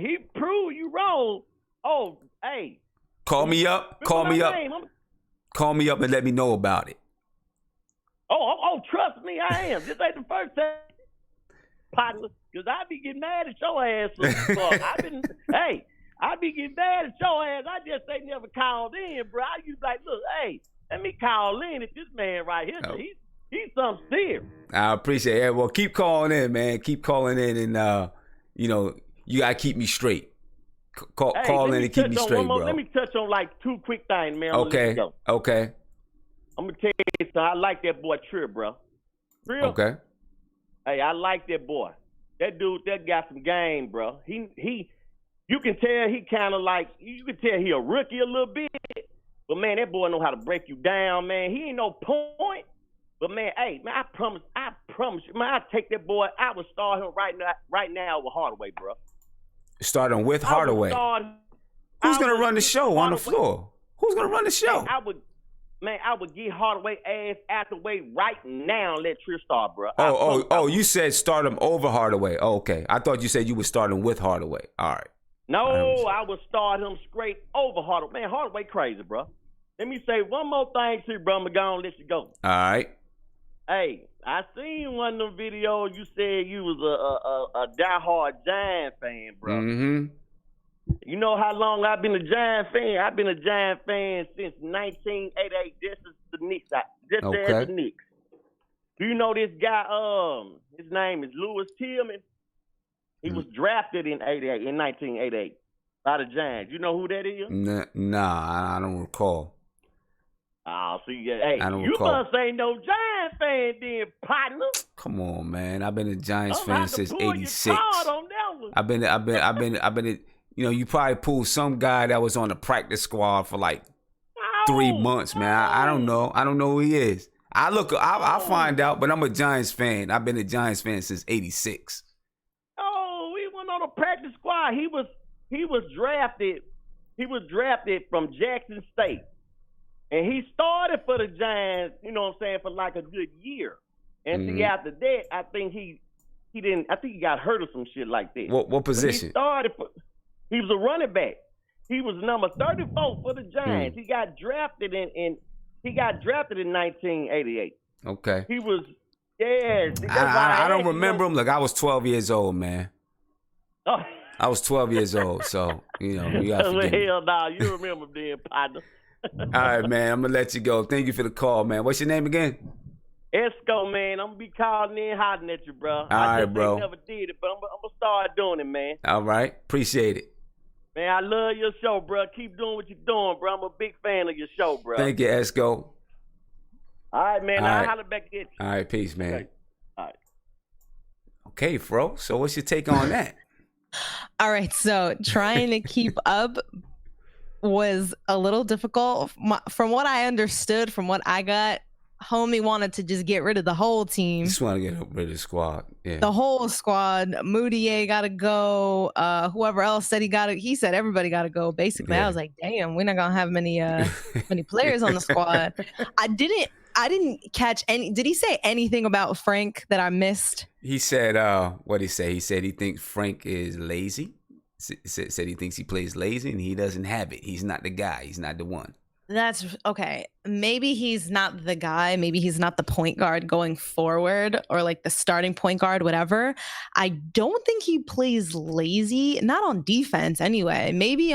he prove you wrong, call me up and let me know about it. Oh, trust me, I am. This ain't the first time, partner, because I be getting mad at your ass. I be getting mad at your ass. I just ain't never called in, bro. I used to like, look, let me call in at this man right here. Oh. He's something serious. I appreciate it. Well, keep calling in, man. Keep calling in, and you gotta keep me straight. Call in and keep me straight, bro. Let me touch on like two quick things, man. Okay. I'm gonna tell you something. I like that boy Trier, bro. Trier. Okay. Hey, I like that boy. That dude, that got some game, bro. He. You can tell he kind of like. You can tell he a rookie a little bit, but man, that boy know how to break you down, man. He ain't no point, but man, I promise you, man, I take that boy. I would start him right now with Hardaway, bro. Starting with Hardaway. Who's gonna run the show on the floor? Who's gonna run the show? Man, I would get Hardaway ass out the way right now and let Trier start, bro. You said start him over Hardaway. Oh, okay. I thought you said you were starting with Hardaway. All right. No, I would start him straight over Hardaway. Man, Hardaway crazy, bro. Let me say one more thing to you, bro. I'm going to let you go. All right. Hey, I seen one of them videos. You said you was a diehard Giant fan, bro. Mm-hmm. You know how long I've been a Giant fan? I've been a Giant fan since 1988, just as the Knicks. As the Knicks. Do you know this guy? His name is Lewis Tillman. He was drafted in 1988 by the Giants. You know who that is? Nah, I don't recall. Oh, see, hey, you recall. must ain't no Giant fan then, partner. Come on, man. I've been a Giants fan since '86. I've been. You know, you probably pulled some guy that was on the practice squad for like 3 months, man. I don't know. I don't know who he is. I'll find out, but I'm a Giants fan. I've been a Giants fan since '86. Oh, he went on a practice squad. He was drafted. He was drafted from Jackson State. And he started for the Giants, you know what I'm saying, for like a good year. And see, after that, I think he got hurt or some shit like that. What position? He was a running back. He was number 34 for the Giants. He got drafted in 1988. Okay. He was I don't remember him. Look, I was 12 years old, man. Oh. I was 12 years old, so you know you got to forgive me. Hell no, you remember then, partner. All right, man. I'm gonna let you go. Thank you for the call, man. What's your name again? Esco, man. I'm gonna be calling in, hollering at you, bro. I just bro. never did it, but I'm gonna start doing it, man. All right, appreciate it. Man, I love your show, bro. Keep doing what you're doing, bro. I'm a big fan of your show, bro. Thank you, Esco. All right, man. I'll holler back at you. All right, peace, man. Okay. All right. Okay, Fro. So what's your take on that? All right, so trying to keep up was a little difficult. From what I understood, from what I got, homie wanted to just get rid of the whole team. Just want to get rid of the squad. Yeah. The whole squad. Moutier got to go. Whoever else said he said everybody got to go. Basically, I was like, damn, we're not gonna have many players on the squad. I didn't catch any. Did he say anything about Frank that I missed? He said, what did he say? He said he thinks Frank is lazy. Said he thinks he plays lazy and he doesn't have it. He's not the guy. He's not the one. That's okay. Maybe he's not the guy. Maybe he's not the point guard going forward or like the starting point guard, whatever. I don't think he plays lazy, not on defense anyway. Maybe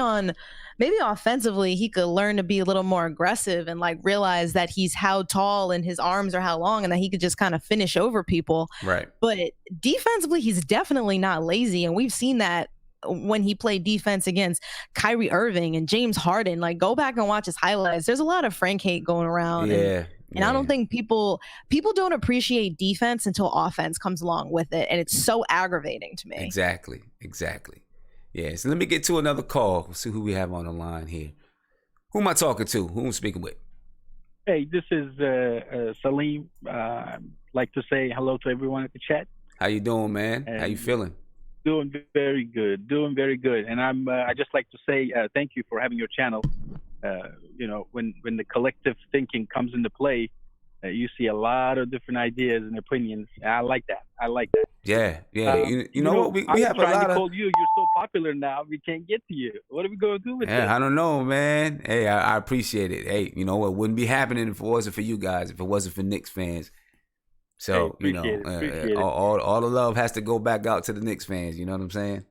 offensively he could learn to be a little more aggressive and like realize that he's how tall and his arms are how long and that he could just kind of finish over people. Right. But defensively, he's definitely not lazy. And we've seen that when he played defense against Kyrie Irving and James Harden. Like, go back and watch his highlights. There's a lot of Frank hate going around. Yeah. And I don't think people don't appreciate defense until offense comes along with it. And it's so aggravating to me. Exactly. Yeah. So let me get to another call. We'll see who we have on the line here. Who am I talking to? Who am I speaking with? Hey, this is Salim. I'd like to say hello to everyone at the chat. How you doing, man? How you feeling? Doing very good. And I just like to say thank you for having your channel. You know, when the collective thinking comes into play, you see a lot of different ideas and opinions. I like that. Yeah. You know what? We have a lot to call you. You're so popular now. We can't get to you. What are we going to do with this? I don't know, man. Hey, I appreciate it. Hey, you know what? Wouldn't be happening if it wasn't for you guys, if it wasn't for Knicks fans. So, hey, appreciate it. All the love has to go back out to the Knicks fans. You know what I'm saying?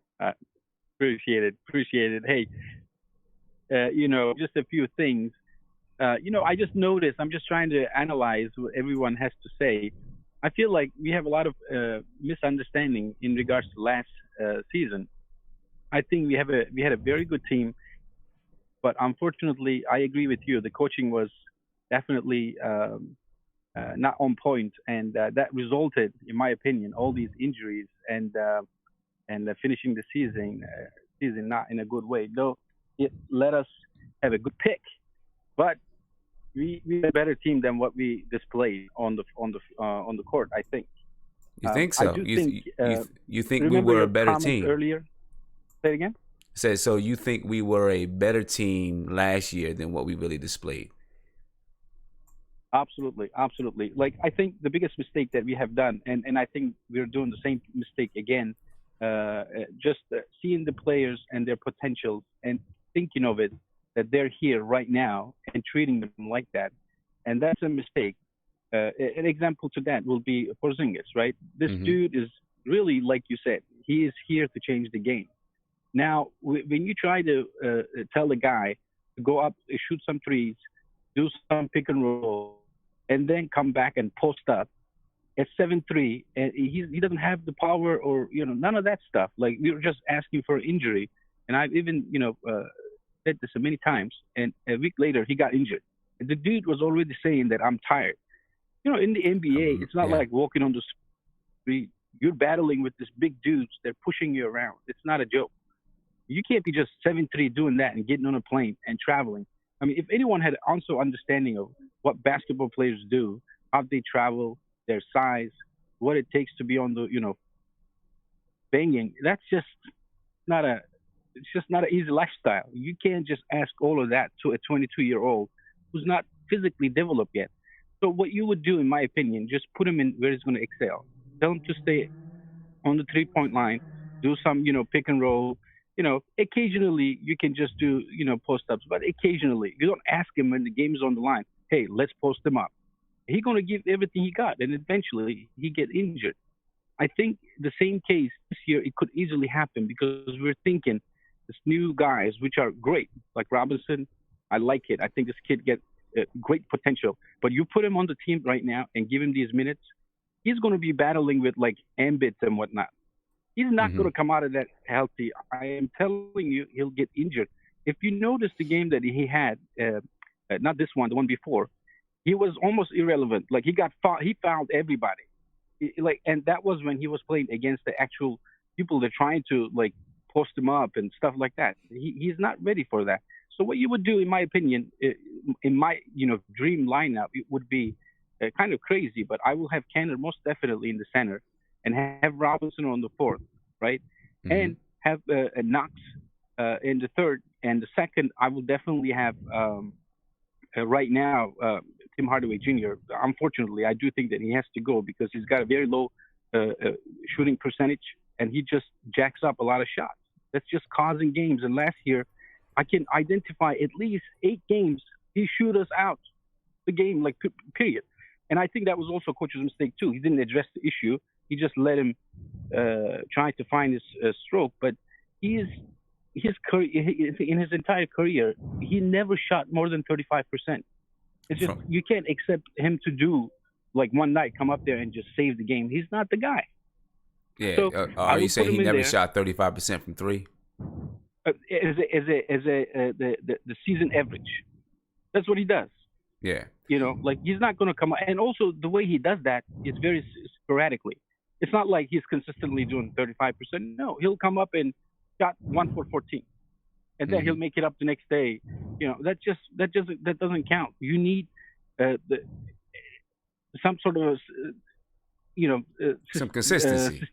Appreciate it. Hey, you know, just a few things. You know, I just noticed, I'm just trying to analyze what everyone has to say. I feel like we have a lot of misunderstanding in regards to last season. I think we had a very good team, but unfortunately, I agree with you. The coaching was definitely not on point, and that resulted, in my opinion, all these injuries and finishing the season not in a good way. Though it let us have a good pick, but we had a better team than what we displayed on the court. I think. You think so? You think we were a better team earlier? Say it again. So you think we were a better team last year than what we really displayed? Absolutely, absolutely. Like I think the biggest mistake that we have done, and I think we're doing the same mistake again, just seeing the players and their potentials and thinking of it that they're here right now and treating them like that, and that's a mistake. An example to that will be Porzingis, right? This dude is really, like you said, he is here to change the game. Now, when you try to tell a guy to go up, shoot some threes, do some pick and roll, and then come back and post up at 7-3, and he doesn't have the power or none of that stuff. Like we were just asking for an injury, and I've even said this many times. And a week later, he got injured. And the dude was already saying that I'm tired. In the NBA, it's not like walking on the street. You're battling with these big dudes. They're pushing you around. It's not a joke. You can't be just 7-3 doing that and getting on a plane and traveling. I mean, if anyone had also understanding of what basketball players do, how they travel, their size, what it takes to be on the, banging, that's just not it's just not an easy lifestyle. You can't just ask all of that to a 22-year-old who's not physically developed yet. So what you would do, in my opinion, just put him in where he's going to excel. Tell him to stay on the 3-point line, do some, pick and roll. Occasionally you can just do, post-ups, but occasionally you don't ask him when the game is on the line, hey, let's post him up. He's going to give everything he got, and eventually he get injured. I think the same case this year, it could easily happen because we're thinking this new guys, which are great, like Robinson. I like it. I think this kid gets great potential. But you put him on the team right now and give him these minutes, he's going to be battling with like ambits and whatnot. He's not going to come out of that healthy. I am telling you, he'll get injured. If you notice the game that he had, not this one, the one before, he was almost irrelevant. Like he fouled everybody. And that was when he was playing against the actual people that are trying to like post him up and stuff like that. He's not ready for that. So what you would do, in my opinion, in my dream lineup, it would be kind of crazy, but I will have Kenner most definitely in the center and have Robinson on the fourth, right? And have Knox in the third. And the second, I will definitely have right now Tim Hardaway Jr. Unfortunately, I do think that he has to go because he's got a very low shooting percentage, and he just jacks up a lot of shots. That's just causing games. And last year, I can identify at least 8 games he shoot us out the game, like period. And I think that was also coach's mistake too. He didn't address the issue. He just let him try to find his stroke. But his career, in his entire career, he never shot more than 35%. It's just you can't accept him to do like one night come up there and just save the game. He's not the guy. Yeah. So are you saying he never shot 35% from three? As the season average, that's what he does. Yeah. Like he's not going to come out. And also the way he does that is very sporadically. It's not like he's consistently doing 35%. No, he'll come up and shot 1 for 14, and then he'll make it up the next day. That doesn't count. You need some sort of some consistency.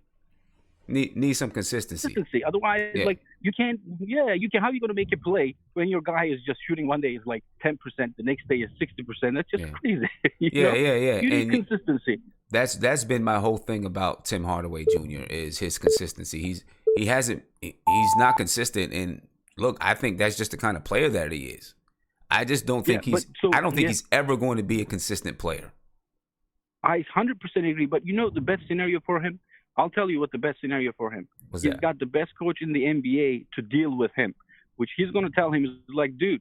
Need some consistency. Otherwise, like you can't. Yeah, you can. How are you going to make a play when your guy is just shooting one day is like 10%, the next day is 60%? That's just crazy. Yeah. You need consistency. That's been my whole thing about Tim Hardaway Jr. is his consistency. He's not consistent, and look, I think that's just the kind of player that he is. I just don't think I don't think he's ever going to be a consistent player. I 100% agree, but the best scenario for him. I'll tell you what the best scenario for him. He's got the best coach in the NBA to deal with him, which he's going to tell him is like, dude,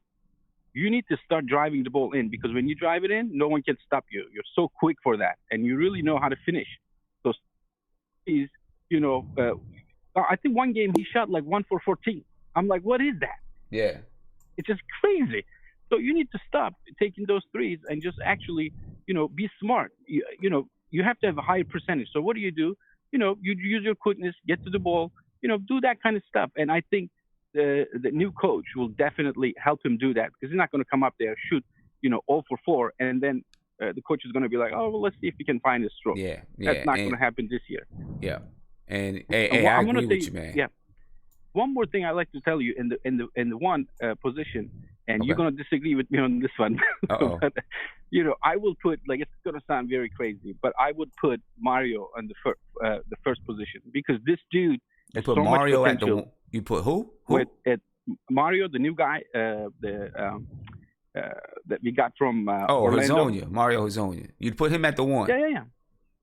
you need to start driving the ball in because when you drive it in, no one can stop you. You're so quick for that, and you really know how to finish. So he's, I think one game he shot like 1 for 14. I'm like, what is that? Yeah. It's just crazy. So you need to stop taking those threes and just actually, be smart. You have to have a higher percentage. So what do? You use your quickness, get to the ball, do that kind of stuff. And I think the new coach will definitely help him do that because he's not going to come up there, shoot, 0 for 4, and then the coach is going to be like, oh, well, let's see if he can find his stroke. Yeah. That's not going to happen this year. Yeah. And I agree with you, man. Yeah. One more thing I'd like to tell you in the one position and you're Okay. going to disagree with me on this one. Uh-oh. But, I will put, like, it's going to sound very crazy, but I would put Mario on the first position, because this dude You has put so Mario much at the. potential. You put who? With Mario, the new guy, that we got from Orlando. Hazonia. Mario Hazonia. You'd put him at the 1.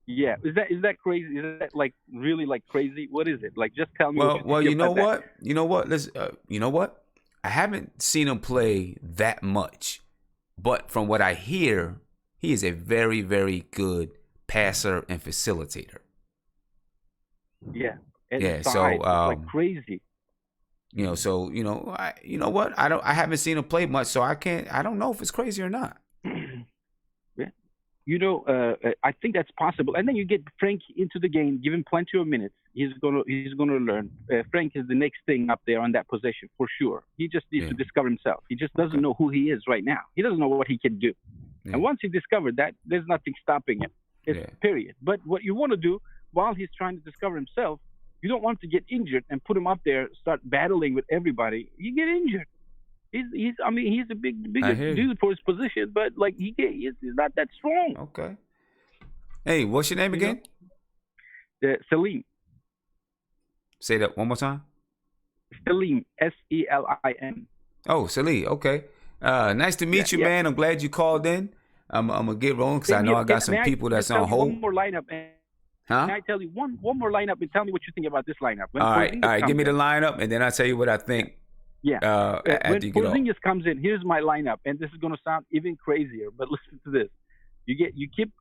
Yeah. Is that crazy? Is that like really like crazy? What is it? Like, just tell me. Well, you you know about what? You know what? Let's. You know what? I haven't seen him play that much, but from what I hear, he is a very, very good passer and facilitator. That. Yeah. Yeah. Size, So, it's like crazy. you know what? I haven't seen him play much, so I don't know if it's crazy or not. I think that's possible. And then you get Frank into the game, give him plenty of minutes. He's gonna learn. Frank is the next thing up there on that position for sure. He just needs to discover himself. He just doesn't know who he is right now. He doesn't know what he can do. Yeah. And once he discovered that, there's nothing stopping him. Period. But what you want to do while he's trying to discover himself, you don't want to get injured and put him up there, start battling with everybody. You get injured. He's a big dude for his position, but like he's not that strong. Okay. Hey, what's your name again? Salim. Say that one more time. Salim, Selim. Oh, Salim. Okay. Nice to meet you, man. I'm glad you called in. I'm gonna get rolling because I know I got some people that's on hold. One more lineup. Huh? Can I tell you one more lineup and tell me what you think about this lineup? All right. Give me the lineup, and then I'll tell you what I think. Yeah. After When you get Porzingis comes in, here's my lineup, and this is going to sound even crazier, but listen to this. You keep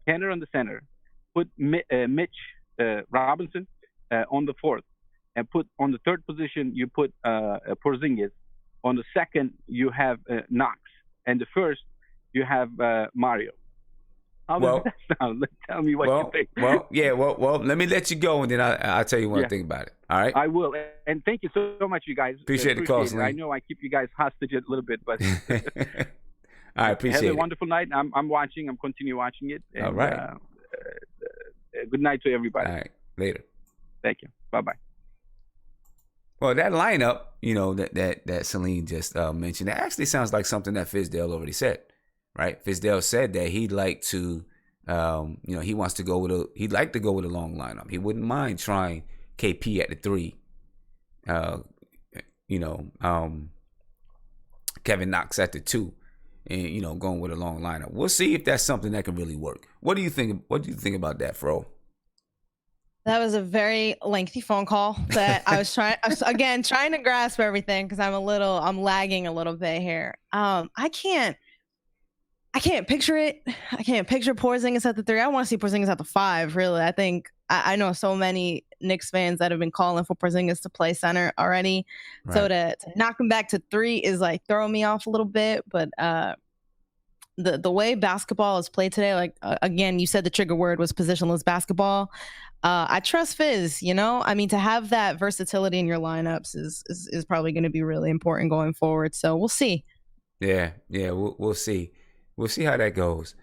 Kenner on the center, put Mitch Robinson on the 4th, and put on the 3rd position you put Porzingis. On the 2nd you have Knox, and the 1st you have Mario. How does that sound? Tell me what you think. Well, let me let you go, and then I'll tell you what I think about it. All right? I will. And thank you so much, you guys. Appreciate the call, Salim. I know I keep you guys hostage a little bit, but I appreciate it. Have a wonderful night. I'm watching. I'm continue watching it. And, all right. Good night to everybody. All right. Later. Thank you. Bye-bye. Well, that lineup, that Salim just mentioned, that actually sounds like something that Fizdale already said. Right, Fizdale said that he'd like to, he wants to go he'd like to go with a long lineup. He wouldn't mind trying KP at the 3. Kevin Knox at the 2, and going with a long lineup. We'll see if that's something that can really work. What do you think? What do you think about that, Fro? That was a very lengthy phone call that I was trying to grasp everything because I'm lagging a little bit here. I can't picture it. I can't picture Porzingis at the 3. I want to see Porzingis at the 5, really. I think I know so many Knicks fans that have been calling for Porzingis to play center already. Right. So to knock him back to 3 is like throwing me off a little bit. But the way basketball is played today, like, again, you said the trigger word was positionless basketball. I trust Fizz, to have that versatility in your lineups is probably going to be really important going forward. So we'll see. Yeah, we'll see. We'll see how that goes.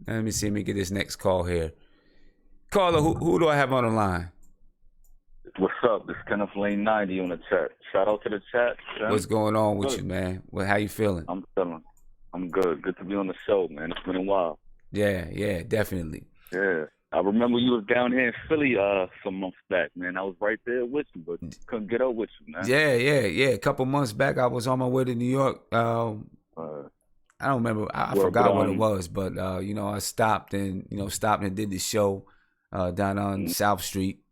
Let me get this next call here. Caller, who do I have on the line? What's up? This is Kenneth Lane 90 on the chat. Shout out to the chat. Jen. What's going on with you, man? How you feeling? I'm feeling. I'm good. Good to be on the show, man. It's been a while. Yeah, definitely. Yeah. I remember you was down here in Philly some months back, man. I was right there with you, but couldn't get up with you, man. Yeah. A couple months back, I was on my way to New York. I don't remember. I forgot what it was, but I stopped and did the show down on South Street.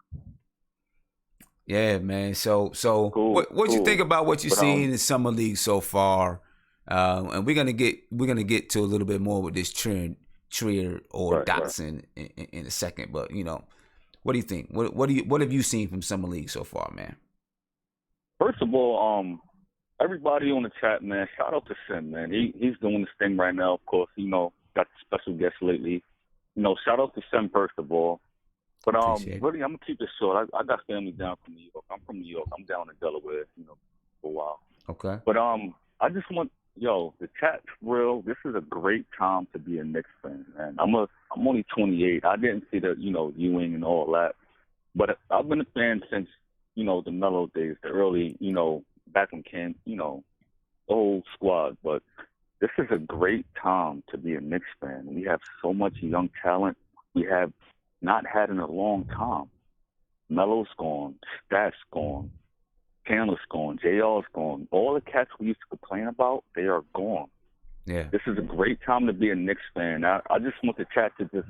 Yeah, man. So cool, what you think about what you're seeing in summer league so far? And we're gonna get to a little bit more with this Trier or Dotson in a second. But what do you think? What have you seen from summer league so far, man? First of all, everybody on the chat, man, shout out to Sim, man. He's doing this thing right now, of course, got the special guest lately. Shout out to Sim, first of all. But really, I'm going to keep it short. I got family down from New York. I'm from New York. I'm down in Delaware, for a while. Okay. But I just want, the chat, real, this is a great time to be a Knicks fan, man. I'm only 28. I didn't see the, Ewing and all that. But I've been a fan since, the Melo days, the early, back when Cam, whole squad, but this is a great time to be a Knicks fan. We have so much young talent we have not had in a long time. Melo's gone, Stat's gone, Chandler's gone, JR's gone. All the cats we used to complain about, they are gone. Yeah. This is a great time to be a Knicks fan. I just want the chat to just,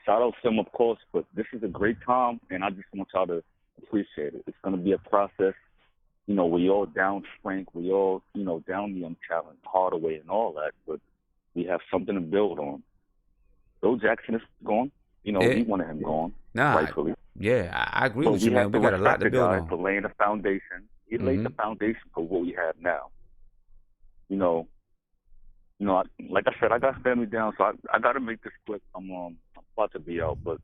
shout out to them, of course, but this is a great time, and I just want y'all to appreciate it. It's going to be a process. We all down Frank, we all, down the young talent, Hardaway and all that, but we have something to build on. Bill Jackson is gone. We wanted him gone, rightfully. I agree with you, man. We got a lot to build on. For laying the foundation. He laid the foundation for what we have now. Like I said, I got family down, so I got to make this quick. I'm about to be out, but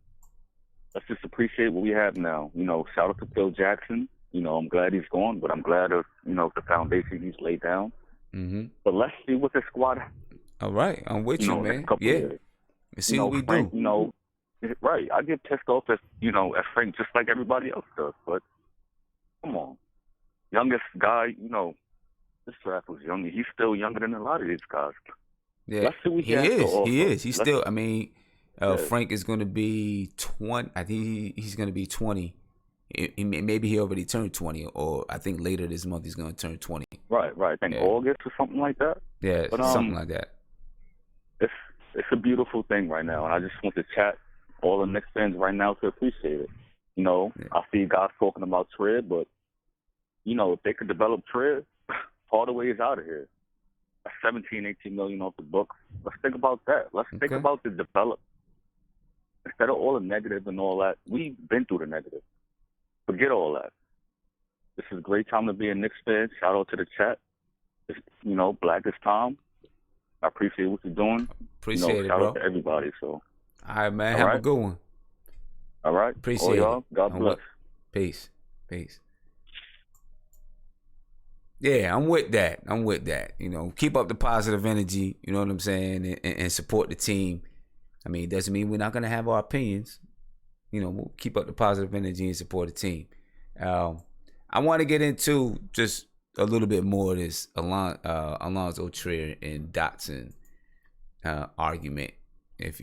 let's just appreciate what we have now. Shout out to Bill Jackson. I'm glad he's gone, but I'm glad of the foundation he's laid down. Mm-hmm. But let's see what the squad. All right, I'm with you, man. Yeah, let's see what we Frank, do. Right, I get pissed off at Frank just like everybody else does. But come on, youngest guy. This draft was young. He's still younger than a lot of these guys. Yeah, let's see what he is. He is. He's still. Frank is going to be 20. I think he's going to be 20. Maybe he already turned 20, or I think later this month he's going to turn 20. Right. I think August or something like that. Yeah, but, something like that. It's a beautiful thing right now, and I just want to chat all the Knicks fans right now to appreciate it. I see guys talking about Trier, but if they could develop Trier, Hardaway is out of here. That's 17, 18 million off the books. Let's think about that. Let's think about the develop. Instead of all the negative and all that, we've been through the negative. Forget all that. This is a great time to be a Knicks fan. Shout out to the chat. It's, Black is Tom. I appreciate what you're doing. Appreciate it, shout bro. Out to everybody. So. All right, man. Have a good one. All right. Appreciate y'all. it. God bless. Peace. Yeah, I'm with that. Keep up the positive energy, you know what I'm saying, and support the team. It doesn't mean we're not going to have our opinions. We'll keep up the positive energy and support the team. I want to get into just a little bit more of this Allonzo Trier and Dotson argument, if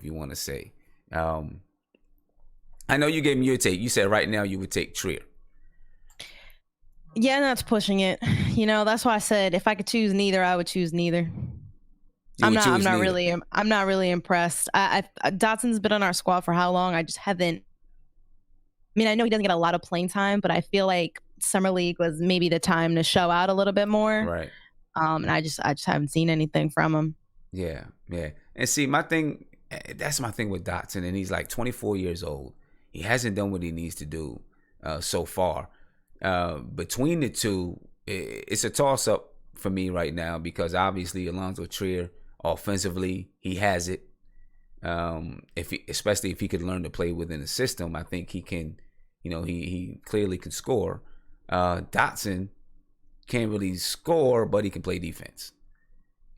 you want to say. I know you gave me your take. You said right now you would take Trier. Yeah, that's pushing it. That's why I said if I could choose neither, I would choose neither. I'm not really impressed. Dotson's been on our squad for how long? I just haven't. I know he doesn't get a lot of playing time, but I feel like Summer League was maybe the time to show out a little bit more. Right. And I just haven't seen anything from him. Yeah. And see, that's my thing with Dotson, and he's like 24 years old. He hasn't done what he needs to do so far. Between the two, it's a toss-up for me right now because obviously Allonzo Trier, offensively, he has it. Especially if he could learn to play within the system, I think he can. He clearly can score. Dotson can't really score, but he can play defense.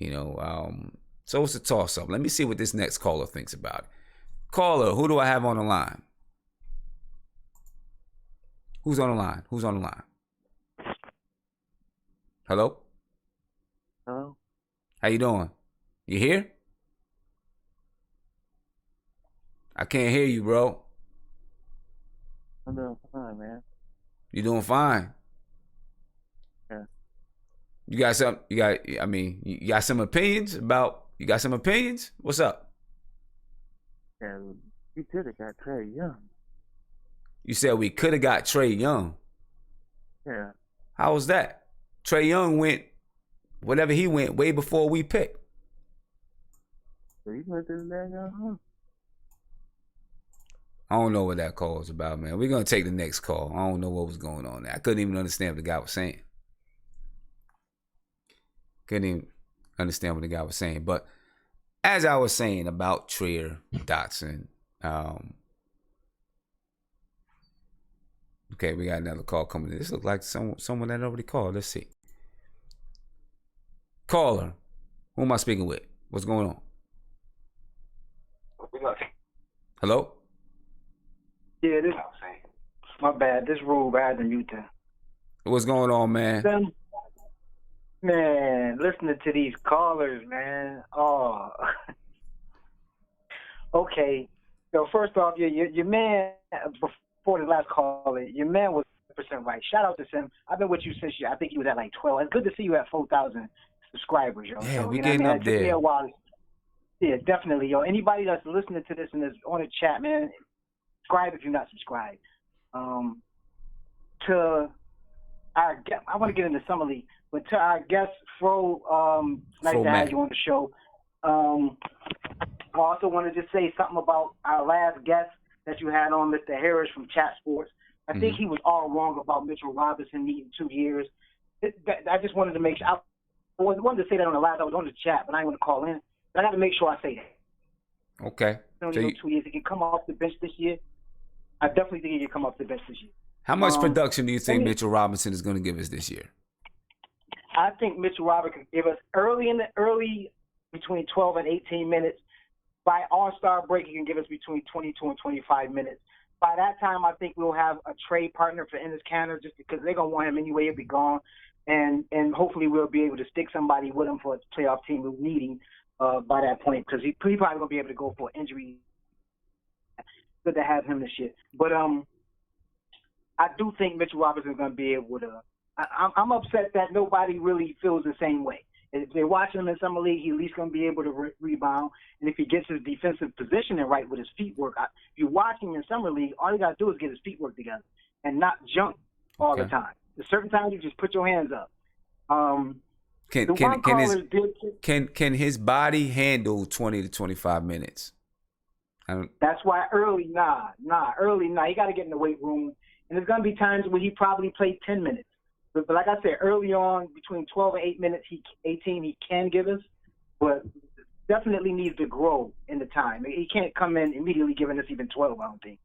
So it's a toss-up. Let me see what this next caller thinks about it. Caller, who do I have on the line? Who's on the line? Hello? Hello? How you doing? You here? I can't hear you, bro. I'm doing fine, man. You doing fine? Yeah. You got some opinions about, What's up? Yeah, you could have got Trae Young. You said we could have got Trae Young. Yeah. How was that? Trae Young went, whatever he went, way before we picked. So you went to the dang I don't know what that call is about, man. We're going to take the next call. I don't know what was going on there. I couldn't even understand what the guy was saying. But as I was saying about Trier, Dotson, okay, we got another call coming in. This looks like someone that already called. Let's see. Caller, who am I speaking with? What's going on? Hello? Yeah, this. My bad. This rule bad in Utah. What's going on, man? Man, listening to these callers, man. Oh, okay. So first off, your man before the last caller, your man was 100% right. Shout out to Sim. I've been with you since I think he was at like 12. It's good to see you at 4,000 subscribers, yo. Yeah, so, we you know what I getting mean? up It took me there. a while. Yeah, definitely, yo. Anybody that's listening to this and is on the chat, man, subscribe if you're not subscribed. To our guest, I want to get into Summer League, but to our guest, Fro, nice Fro to Mac. have you on the show. I also wanted to say something about our last guest that you had on, Mr. Harris from Chat Sports. I think he was all wrong about Mitchell Robinson needing 2 years. I just wanted to make sure. I wanted to say that on the live. I was on the chat, but I didn't want to call in. But I got to make sure I say that. Okay. Don't So need no 2 years. He can come off the bench this year. I definitely think he can come off the bench this year. how much production do you think let me- Mitchell Robinson is going to give us this year? I think Mitchell Robinson can give us early between 12 and 18 minutes. By All-Star break, he can give us between 22 and 25 minutes. By that time, I think we'll have a trade partner for Enes Kanter just because they're going to want him anyway. He'll be gone. And hopefully we'll be able to stick somebody with him for a playoff team who's needing by that point because he's probably going to be able to go for injury. Good to have him this year. But I do think Mitchell Robinson is going to be able to I'm upset that nobody really feels the same way. If they're watching him in Summer League, he's at least going to be able to rebound. And if he gets his defensive positioning right with his feet work, if you're watching him in Summer League, all you got to do is get his feet work together and not jump all the time. There's certain times you just put your hands up. Can his body handle 20 to 25 minutes? That's why early, you got to get in the weight room. And there's going to be times where he probably played 10 minutes. But like I said, early on, between 12 and 18, he can give us, but definitely needs to grow in the time. He can't come in immediately giving us even 12, I don't think.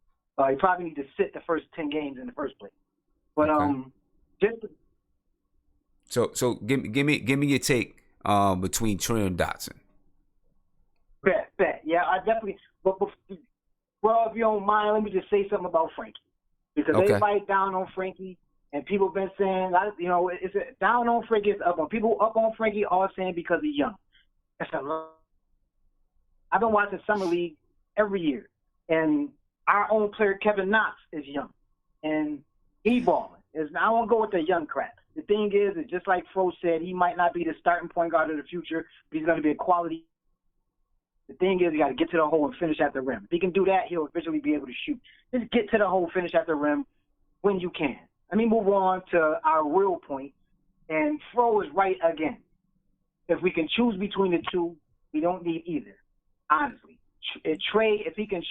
He probably needs to sit the first 10 games in the first place. But So give me your take between Trier and Dotson. Bet. Yeah, I definitely. But well, if you don't mind, let me just say something about Frankie because they fight down on Frankie. And people have been saying, is it down on Frankie? It's up on people up on Frankie, all saying because he's young. I've been watching Summer League every year, and our own player Kevin Knox is young, and he balling. I won't go with the young crap. The thing is, it's just like Fro said, he might not be the starting point guard of the future, but he's going to be a quality. The thing is, you got to get to the hole and finish at the rim. If he can do that, he'll eventually be able to shoot. Just get to the hole, finish at the rim when you can. Let me move on to our real point, and Fro is right again. If we can choose between the two, we don't need either, honestly. If he can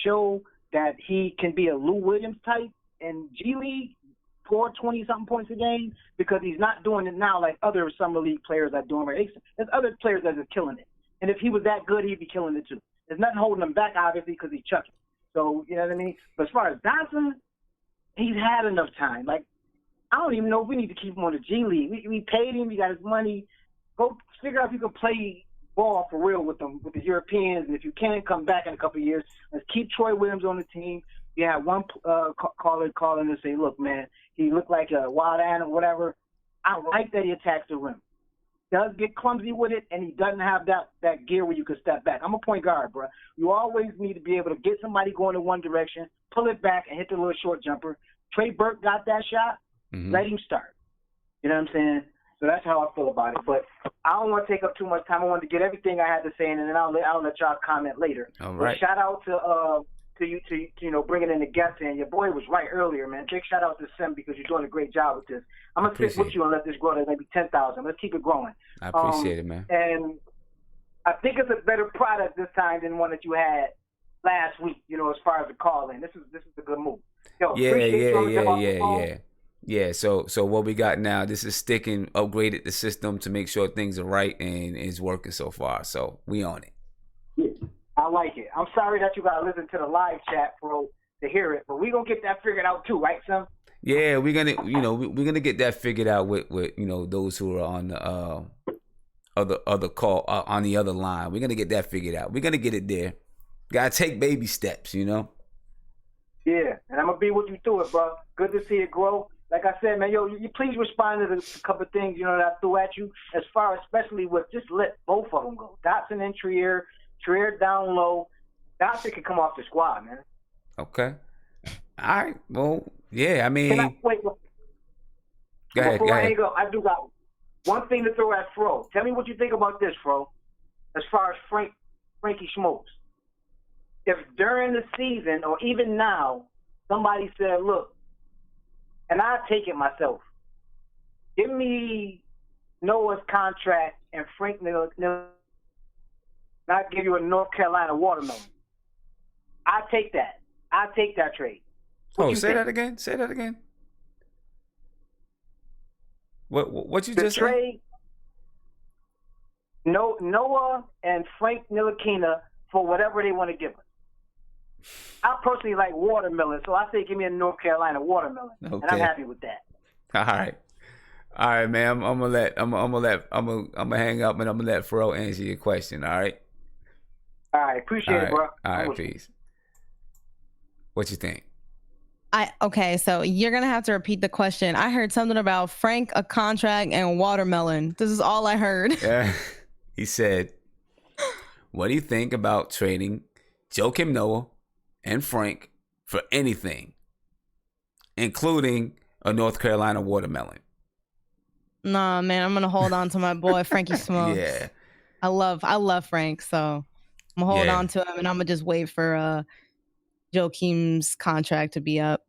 show that he can be a Lou Williams type in G League, score 20-something points a game, because he's not doing it now like other Summer League players are doing. There's other players that are killing it. And if he was that good, he'd be killing it too. There's nothing holding him back, obviously, because he's chucking. So, you know what I mean? But as far as Dotson, he's had enough time. Like, I don't even know if we need to keep him on the G League. We paid him. He got his money. Go figure out if you can play ball for real with them, with the Europeans. And if you can, come back in a couple of years. Let's keep Troy Williams on the team. You had one caller calling and say, look, man, he looked like a wild animal, whatever. I like that he attacks the rim. Does get clumsy with it, and he doesn't have that gear where you can step back. I'm a point guard, bro. You always need to be able to get somebody going in one direction, pull it back, and hit the little short jumper. Trey Burke got that shot. Let him start. You know what I'm saying? So that's how I feel about it. But I don't want to take up too much time. I wanted to get everything I had to say, and then I'll let y'all comment later. All right. But shout out to you bringing in the guests, and your boy was right earlier, man. Big shout out to Sim because you're doing a great job with this. I'm gonna stick with you and let this grow to maybe 10,000. Let's keep it growing. I appreciate it, man. And I think it's a better product this time than one that you had last week. You know, as far as the call in, this is a good move. Yo, Yeah. So what we got now? This is sticking. Upgraded the system to make sure things are right, and it's working so far. So we on it. Yeah, I like it. I'm sorry that you gotta listen to the live chat, bro, to hear it, but we gonna get that figured out too, right, Sam? Yeah, we're gonna get that figured out with those who are on the other call on the other line. We're gonna get that figured out. We're gonna get it there. Gotta take baby steps, Yeah, and I'm gonna be with you through it, bro. Good to see it grow. like I said, man, you please respond to the couple of things, that I threw at you, as far especially with just let both of them go. Dotson and Trier down low. Dotson can come off the squad, man. Okay. All right. Well, yeah, I mean. Can I, wait, go ahead. Before I go, I do got one thing to throw at Fro. Tell me what you think about this, Fro, as far as Frankie Smokes. If during the season or even now, somebody said, look, and I take it myself, give me Noah's contract and Frank Miller, not give you a North Carolina watermelon. I take that. I take that trade. Say that again. Say that again. What you just trade? Noah and Frank Ntilikina for whatever they want to give us. I personally like watermelon, so I say give me a North Carolina watermelon, and I'm happy with that. All right, man. I'm gonna hang up and I'm gonna let Pharrell answer your question. All right. All right, appreciate it, bro. All right, peace. What you think? Okay, so you're gonna have to repeat the question. I heard something about Frank, a contract, and watermelon. This is all I heard. Yeah, he said, "What do you think about trading Joakim Noah and Frank for anything, including a North Carolina watermelon?" Nah, man, I'm gonna hold on to my boy Frankie Smokes. Yeah, I love Frank, so I'm gonna hold on to him, and I'm gonna just wait for Joakim's contract to be up.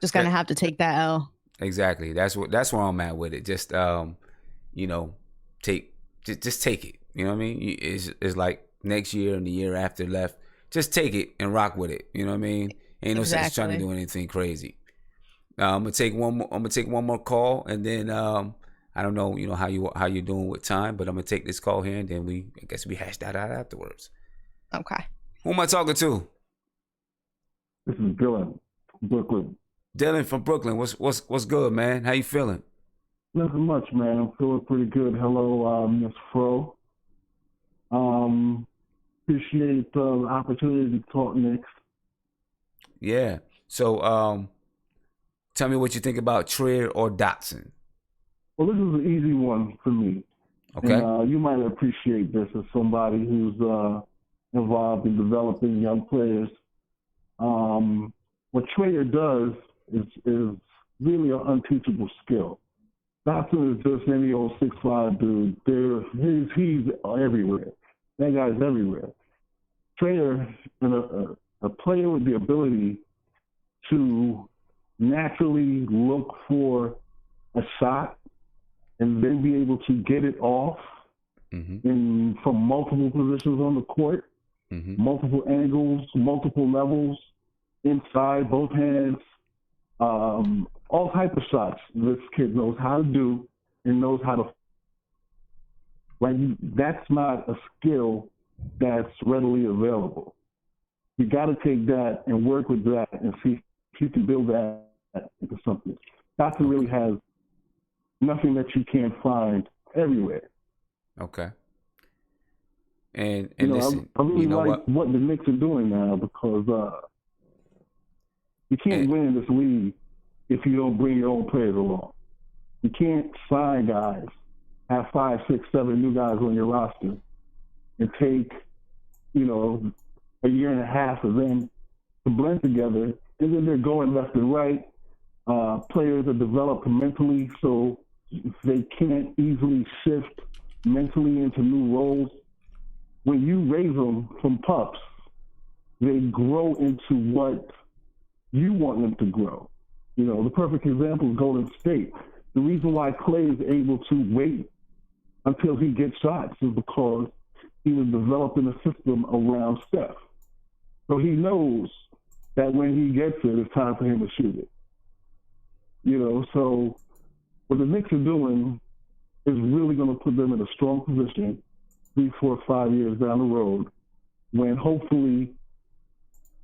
Just gonna have to take that L. Exactly. That's where I'm at with it. Just take it. You know what I mean? It's like next year and the year after left. Just take it and rock with it. You know what I mean? Ain't no sense trying to do anything crazy. I'm gonna take one more call, and then I don't know, how you're doing with time, but I'm gonna take this call here, and then I guess we hash that out afterwards. Okay. Who am I talking to? This is Dylan from Brooklyn. Dylan from Brooklyn. What's good, man? How you feeling? Nothing much, man. I'm feeling pretty good. Hello, Miss Fro. Appreciate the opportunity to talk Knicks. Yeah. So, tell me what you think about Trier or Dotson. Well, this is an easy one for me. Okay. And, you might appreciate this as somebody who's involved in developing young players. What Trier does is really an unteachable skill. Dotson is just any old 6'5" dude. He's everywhere. That guy's everywhere. Trier, a player with the ability to naturally look for a shot and then be able to get it off from multiple positions on the court, multiple angles, multiple levels, inside, both hands, all type of shots this kid knows how to do and knows how to. Like, that's not a skill that's readily available. You got to take that and work with that and see if you can build that into something. Dotson really has nothing that you can't find everywhere. Okay. And listen, I really like what the Knicks are doing now, because you can't win in this league if you don't bring your own players along. You can't sign guys, have 5, 6, 7 new guys on your roster, and take, a year and a half of them to blend together, and then they're going left and right. Players are developed mentally, so they can't easily shift mentally into new roles. When you raise them from pups, they grow into what you want them to grow. The perfect example is Golden State. The reason why Clay is able to wait until he gets shots is because he was developing a system around Steph. So he knows that when he gets it, it's time for him to shoot it. So what the Knicks are doing is really going to put them in a strong position 3, 4, 5 years down the road, when hopefully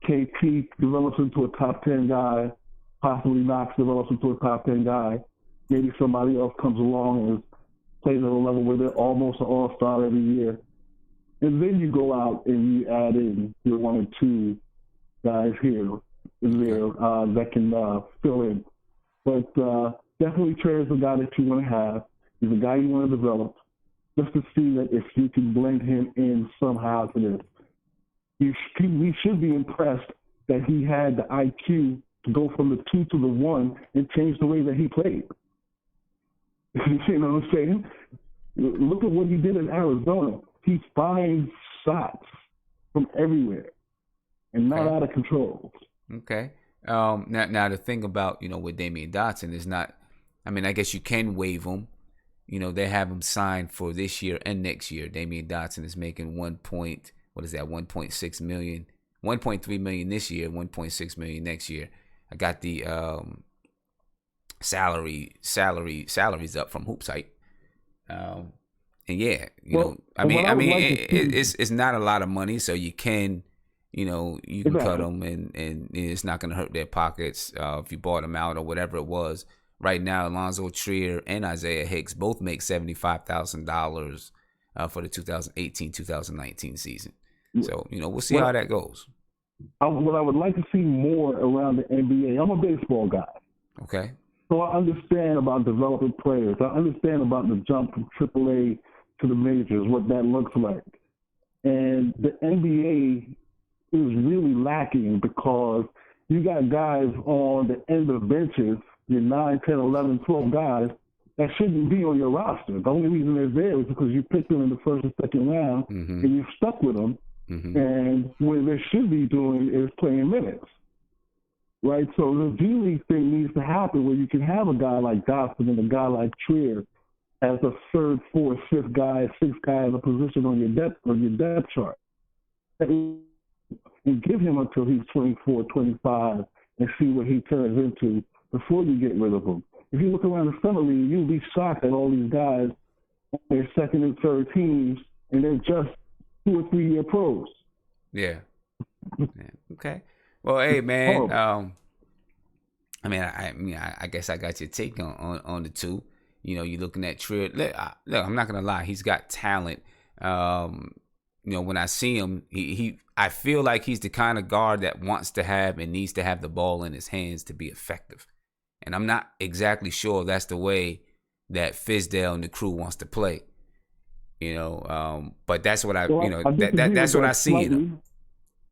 KP develops into a top 10 guy, possibly Knox develops into a top 10 guy, maybe somebody else comes along and plays at a level where they're almost an all-star every year. And then you go out and you add in your 1 or 2 guys here and there that can fill in. But definitely Trier is a guy that you want to have. He's a guy you want to develop, just to see that if you can blend him in somehow to this. We should be impressed that he had the IQ to go from the 2 to the 1 and change the way that he played. You know what I'm saying? Look at what he did in Arizona. He finds shots from everywhere and not out of control. Okay. Now the thing about, with Damyeon Dotson is not, I guess you can waive him. They have him signed for this year and next year. Damyeon Dotson is making 1.6 million, 1.3 million this year, 1.6 million next year. I got the salaries up from Hoopsite. And yeah, it's not a lot of money, so you can, you can cut them, and it's not going to hurt their pockets if you bought them out or whatever it was. Right now, Allonzo Trier and Isaiah Hicks both make $75,000 for the 2018-2019 season. So, we'll see how that goes. What I would like to see more around the NBA, I'm a baseball guy. Okay. So I understand about developing players. I understand about the jump from AAA to the majors, what that looks like. And the NBA is really lacking because you got guys on the end of benches, your 9, 10, 11, 12 guys that shouldn't be on your roster. The only reason they're there is because you picked them in the first or second round, and you've stuck with them. And what they should be doing is playing minutes. Right? So the G-League thing needs to happen where you can have a guy like Dotson and a guy like Trier as a third, fourth, fifth guy, sixth guy in a position on your depth chart. And give him until he's 24, 25 and see what he turns into before you get rid of him. If you look around the summer league, you'll be shocked at all these guys on their second and third teams, and they're just 2 or 3 year pros. Yeah. Okay. Well, hey man, I guess I got your take on the two. You're looking at Trier. Look, I'm not gonna lie, he's got talent. When I see him, I feel like he's the kind of guard that wants to have and needs to have the ball in his hands to be effective. And I'm not exactly sure that's the way that Fizdale and the crew wants to play. But that's what that's what I see in him.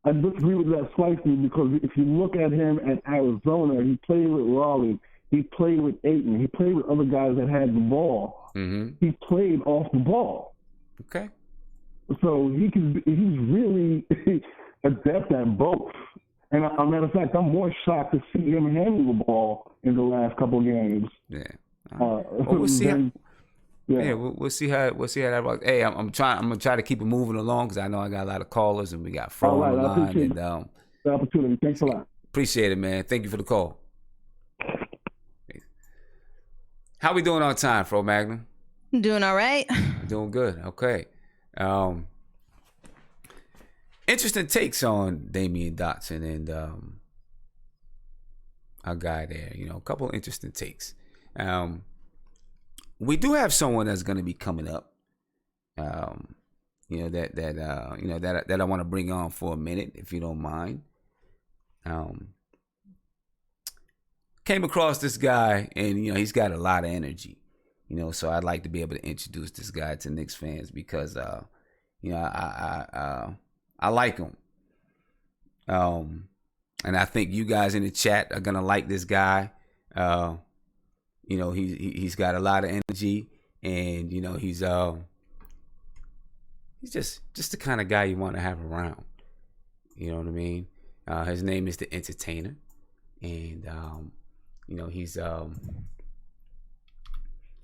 I disagree with that slightly because if you look at him at Arizona, he played with Raleigh, he played with Ayton, he played with other guys that had the ball. He played off the ball. Okay. So he's really adept at both. And as a matter of fact, I'm more shocked to see him handle the ball in the last couple of games. Yeah. We'll see. We'll see how that works. Hey, I'm gonna try to keep it moving along because I know I got a lot of callers and we got Fro on the line. Appreciate the opportunity. Thanks a lot. Appreciate it, man. Thank you for the call. How we doing on time, Fro Magnum? Doing all right. Doing good. Okay. Interesting takes on Damyeon Dotson and our guy there. A couple of interesting takes. We do have someone that's going to be coming up, that I want to bring on for a minute, if you don't mind. Came across this guy, and he's got a lot of energy, so I'd like to be able to introduce this guy to Knicks fans because, I like him, and I think you guys in the chat are gonna like this guy. He's got a lot of energy, and he's just the kind of guy you want to have around. You know what I mean? His name is The Entertainer, and he's I'm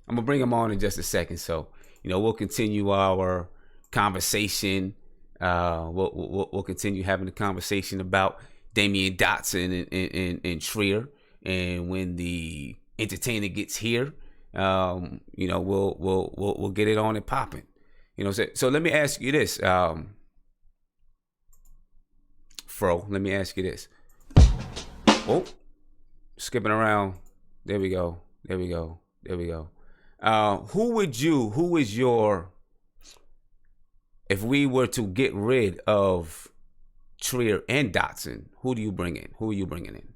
gonna bring him on in just a second. So we'll continue our conversation. We'll continue having the conversation about Damyeon Dotson and Trier, and when the Entertainer gets here, we'll get it on and popping. So let me ask you this, Fro. Let me ask you this. Oh, skipping around. There we go. Who is your? If we were to get rid of Trier and Dotson, who do you bring in? Who are you bringing in?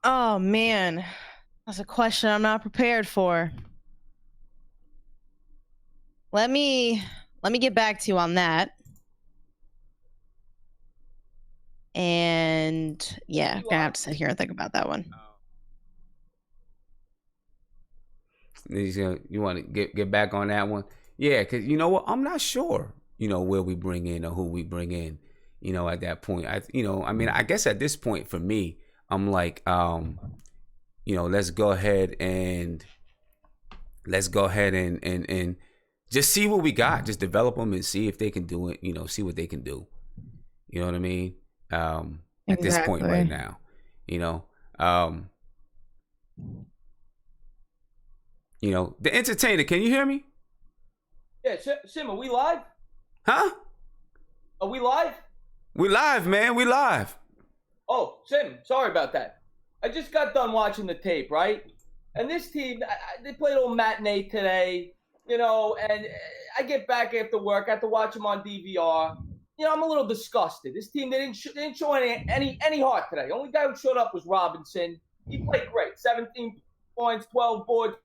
Oh man, that's a question I'm not prepared for. Let me get back to you on that. And yeah, gonna have to sit here and think about that one. You want to get back on that one? Yeah, because you know what? I'm not sure, where we bring in or who we bring in, at that point. I guess at this point for me, I'm like, let's go ahead and just see what we got. Just develop them and see if they can do it, see what they can do. You know what I mean? At this point right now, the entertainer, can you hear me? Yeah, Sim, are we live? Huh? Are we live? We live, man. We live. Oh, Sim, sorry about that. I just got done watching the tape, right? And this team, they played a little matinee today, and I get back after work. I have to watch them on DVR. I'm a little disgusted. This team, they didn't show any heart today. The only guy who showed up was Robinson. He played great. 17 points, 12 boards.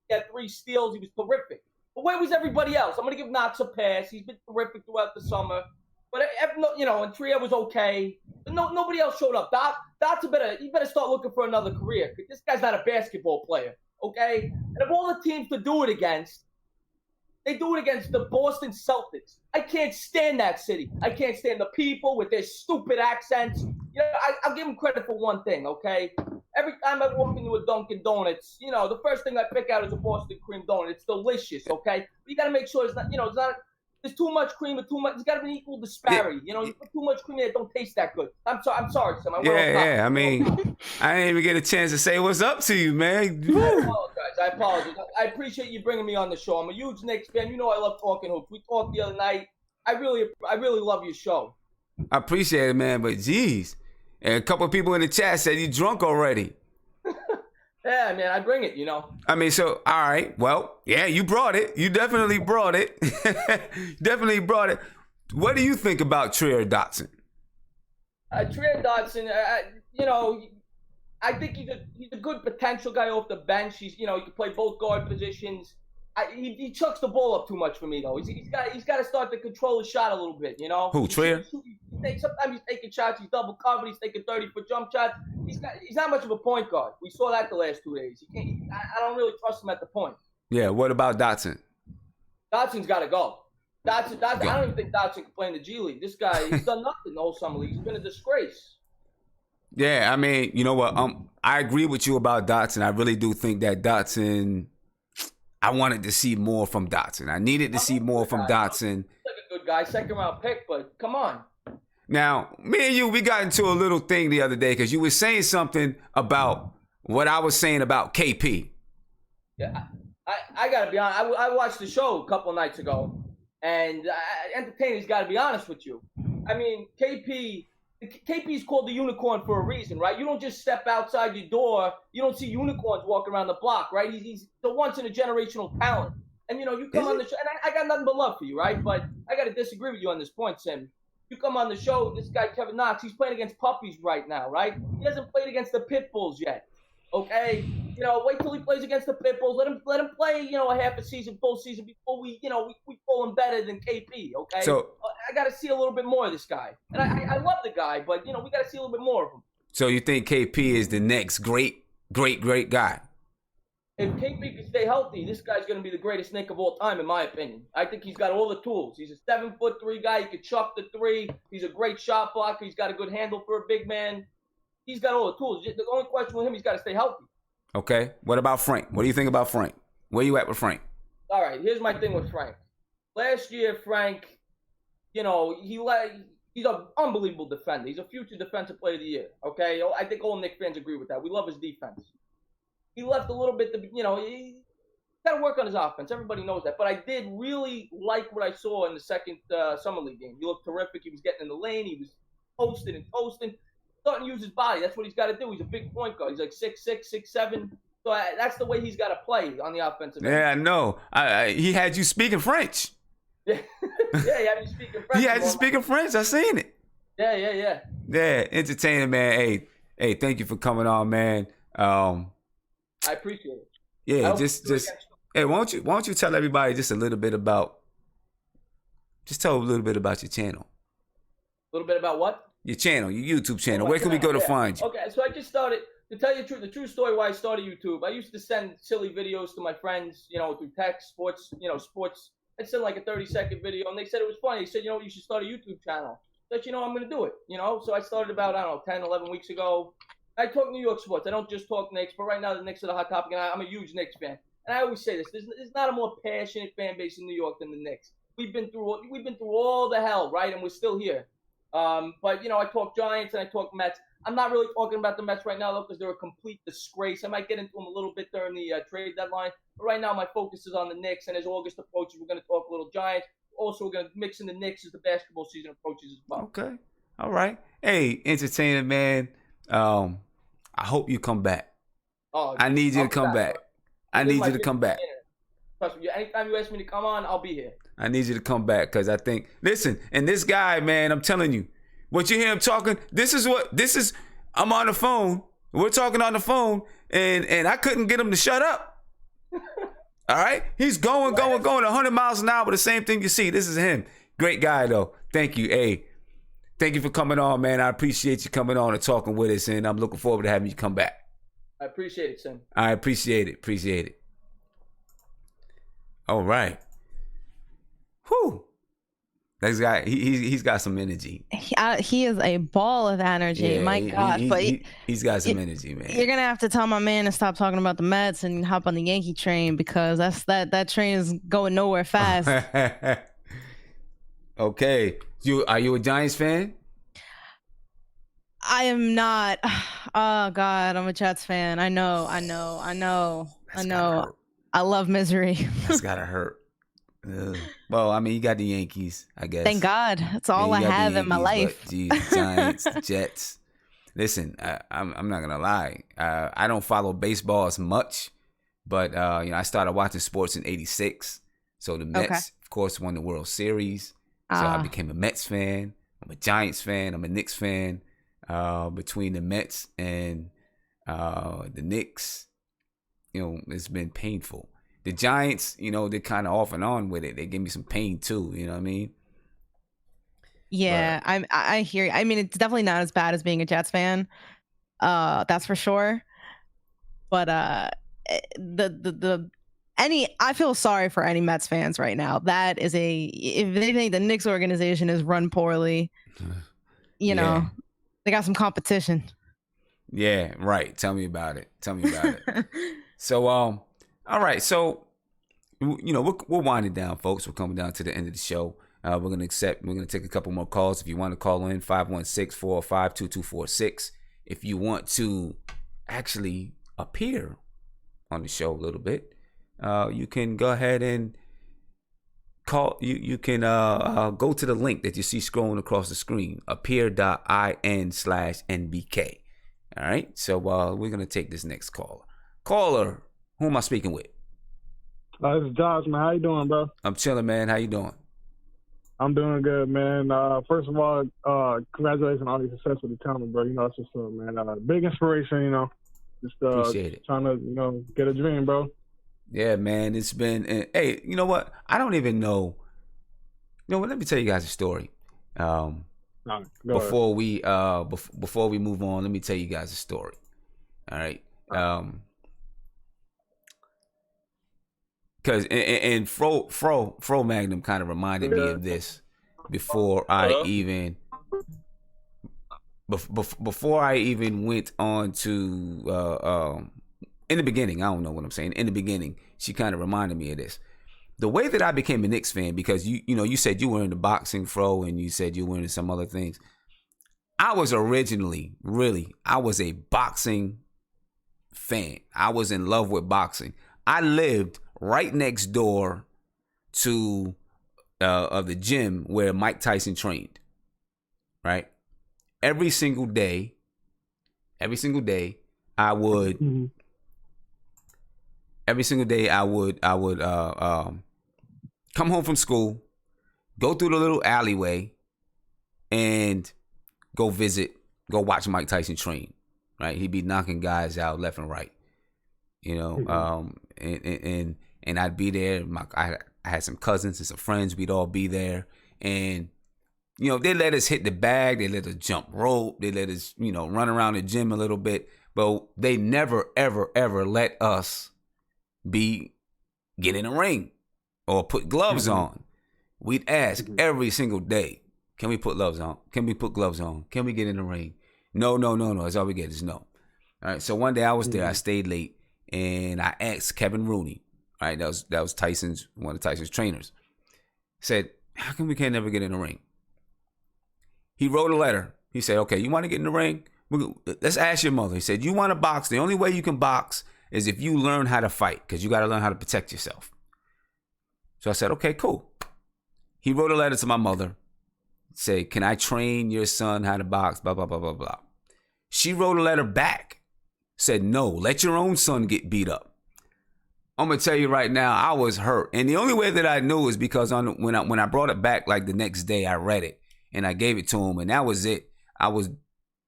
He had 3 steals. He was terrific. But where was everybody else? I'm going to give Knox a pass. He's been terrific throughout the summer. But, and Trier was okay. But nobody else showed up. Dotson better start looking for another career. Because this guy's not a basketball player, okay? And of all the teams to do it against, they do it against the Boston Celtics. I can't stand that city. I can't stand the people with their stupid accents. I'll give them credit for one thing, okay? Every time I walk into a Dunkin' Donuts, the first thing I pick out is a Boston cream donut. It's delicious, okay? But you got to make sure it's not, there's too much cream or too much. There's got to be an equal disparity. You put too much cream in it, don't taste that good. I'm sorry, Sam. I mean, I didn't even get a chance to say what's up to you, man. I apologize. I appreciate you bringing me on the show. I'm a huge Knicks fan. I love talking hoops. We talked the other night. I really love your show. I appreciate it, man. But geez, and a couple of people in the chat said you drunk already. Yeah, man, I bring it, I mean, so, all right. Well, yeah, you brought it. You definitely brought it. Definitely brought it. What do you think about Trier Dotson? Trier Dotson, I think he's a good potential guy off the bench. He can play both guard positions. He chucks the ball up too much for me, though. He's got to start to control his shot a little bit, Who, Trier? Sometimes he's taking shots. He's double covered. He's taking 30-foot jump shots. He's not much of a point guard. We saw that the last 2 days. I don't really trust him at the point. Yeah. What about Dotson? Dotson's got to go. Dotson. I don't even think Dotson can play in the G League. This guy, he's done nothing the whole summer league. He's been a disgrace. Yeah, I mean, you know what? I agree with you about Dotson. I really do think that Dotson. I wanted to see more from Dotson. I needed to see more from Dotson. He's like a good guy, 2nd round pick, but come on. Now, me and you, we got into a little thing the other day because you were saying something about what I was saying about KP. Yeah, I got to be honest. I watched the show a couple of nights ago, and entertaining's got to be honest with you. I mean, KP's called the unicorn for a reason, right? You don't just step outside your door. You don't see unicorns walking around the block, right? He's the once-in-a-generational talent. And, you come on the show, and I got nothing but love for you, right? But I got to disagree with you on this point, Sim. You come on the show, this guy, Kevin Knox, he's playing against puppies right now, right? He hasn't played against the pit bulls yet, okay? Wait till he plays against the pit bulls. Let him play, a half a season, full season before we call him better than KP, okay? So I got to see a little bit more of this guy. And I love the guy, but, we got to see a little bit more of him. So you think KP is the next great guy? If KP can stay healthy, this guy's going to be the greatest Knick of all time, in my opinion. I think he's got all the tools. He's a 7'3" guy. He can chuck the 3. He's a great shot blocker. He's got a good handle for a big man. He's got all the tools. The only question with him, he's got to stay healthy. Okay. What about Frank? What do you think about Frank? Where you at with Frank? All right. Here's my thing with Frank. Last year, Frank, he's an unbelievable defender. He's a future defensive player of the year. Okay. I think all Knicks fans agree with that. We love his defense. He left a little bit he got to work on his offense. Everybody knows that. But I did really like what I saw in the second Summer League game. He looked terrific. He was getting in the lane. He was posting and toasting. Starting to use his body. That's what he's got to do. He's a big point guard. He's like 6'6", 6'7". So that's the way he's got to play on the offensive end. Yeah, I know. He had you speaking French. Yeah, he had me speaking French. He had you speaking French. I seen it. Yeah. Yeah, entertaining, man. Hey, Hey, thank you for coming on, man. I appreciate it. Yeah, just hey, why don't you tell everybody just a little bit about tell a little bit about your channel. A little bit about what? Your channel, your YouTube channel. Oh, Where can we go to find you? Okay, so I just started, to tell you the true story why I started YouTube. I used to send silly videos to my friends, through text, sports. I'd send like a 30-second video, and they said it was funny. They said, you should start a YouTube channel. I said, I'm going to do it, So I started about, 10, 11 weeks ago. I talk New York sports. I don't just talk Knicks, but right now the Knicks are the hot topic, and I'm a huge Knicks fan. And I always say this: there's not a more passionate fan base in New York than the Knicks. We've been through all the hell, right? And we're still here. But I talk Giants and I talk Mets. I'm not really talking about the Mets right now though, because they're a complete disgrace. I might get into them a little bit during the trade deadline, but right now my focus is on the Knicks. And as August approaches, we're going to talk a little Giants. Also, we're going to mix in the Knicks as the basketball season approaches as well. Okay, all right. Hey, entertainer man. I hope you come back. Oh, I need you to come back. I need you to come back. Trust me, anytime you ask me to come on, I'll be here. I need you to come back because I think, listen, and this guy, man, I'm telling you, what you hear him talking, I'm on the phone. We're talking on the phone, and I couldn't get him to shut up. All right? He's going 100 miles an hour, the same thing you see. This is him. Great guy, though. Thank you. Hey, thank you for coming on, man. I appreciate you coming on and talking with us, and I'm looking forward to having you come back. I appreciate it, Sim. I appreciate it. All right. Whew. Next guy, he's got some energy. He is a ball of energy. Yeah, My God. He's got some energy, man. You're going to have to tell my man to stop talking about the Mets and hop on the Yankee train because that train is going nowhere fast. Okay. Are you a Giants fan? I am not. Oh God, I'm a Jets fan. I know. I love misery. That's gotta hurt. Well, I mean, you got the Yankees, I guess. Thank God. That's all I have in my life. Geez, the Giants, the Jets. Listen, I'm not gonna lie. I don't follow baseball as much, but I started watching sports in '86. So the Mets, of course, won the World Series. So I became a Mets fan. I'm a Giants fan. I'm a Knicks fan. Between the Mets and the Knicks, it's been painful. The Giants, they're kind of off and on with it. They give me some pain too. You know what I mean? Yeah, I hear you. I mean, it's definitely not as bad as being a Jets fan. That's for sure. But I feel sorry for any Mets fans right now. That is if they think the Knicks organization is run poorly, they got some competition. Yeah, right. Tell me about it. So, all right. So, we're winding down, folks. We're coming down to the end of the show. We're going to take a couple more calls. If you want to call in, 516-405-2246. If you want to actually appear on the show a little bit, you can go ahead and call. You can go to the link that you see scrolling across the screen, appear.in/NBK. All right. So we're going to take this next caller. Who am I speaking with? This is Josh, man. How you doing, bro? I'm chilling, man. How you doing? I'm doing good, man. First of all, congratulations on all your success with the channel, bro. It's just man. Big inspiration, Just appreciate it. Trying to, get a dream, bro. Yeah, man. It's been. Hey, you know what? I don't even know. Let me tell you guys a story. Before we move on, let me tell you guys a story. All right. Because and Fro Magnum kind of reminded me of this before I even went on to in the beginning. I don't know what I'm saying. In the beginning, she kind of reminded me of this. The way that I became a Knicks fan, because you said you were into boxing, Fro, and you said you were into some other things. I was originally, I was a boxing fan. I was in love with boxing. I lived right next door to of the gym where Mike Tyson trained. Right? Every single day, I would. Mm-hmm. Every single day, I would come home from school, go through the little alleyway, and go watch Mike Tyson train. right? He'd be knocking guys out left and right, you know. And I'd be there. I had some cousins and some friends. We'd all be there, and you know, they let us hit the bag. They let us jump rope. They let us, you know, run around the gym a little bit. But they never, ever, ever let us get in a ring or put gloves on. We'd ask every single day, can we put gloves on? Can we put gloves on? Can we get in the ring? No. That's all we get is no. All right. So one day I was there. I stayed late, and I asked Kevin Rooney. All right, that was one of Tyson's trainers. Said, how come we can't never get in the ring? He wrote a letter. He said, okay, you want to get in the ring? Let's ask your mother. He said, you want to box? The only way you can box is if you learn how to fight, because you got to learn how to protect yourself. So I said, okay, cool. He wrote a letter to my mother. Say, can I train your son how to box? Blah, blah, blah, blah, blah. She wrote a letter back. Said, no, let your own son get beat up. I'm going to tell you right now, I was hurt. And the only way that I knew is because when I brought it back, like the next day, I read it and I gave it to him, and that was it. I was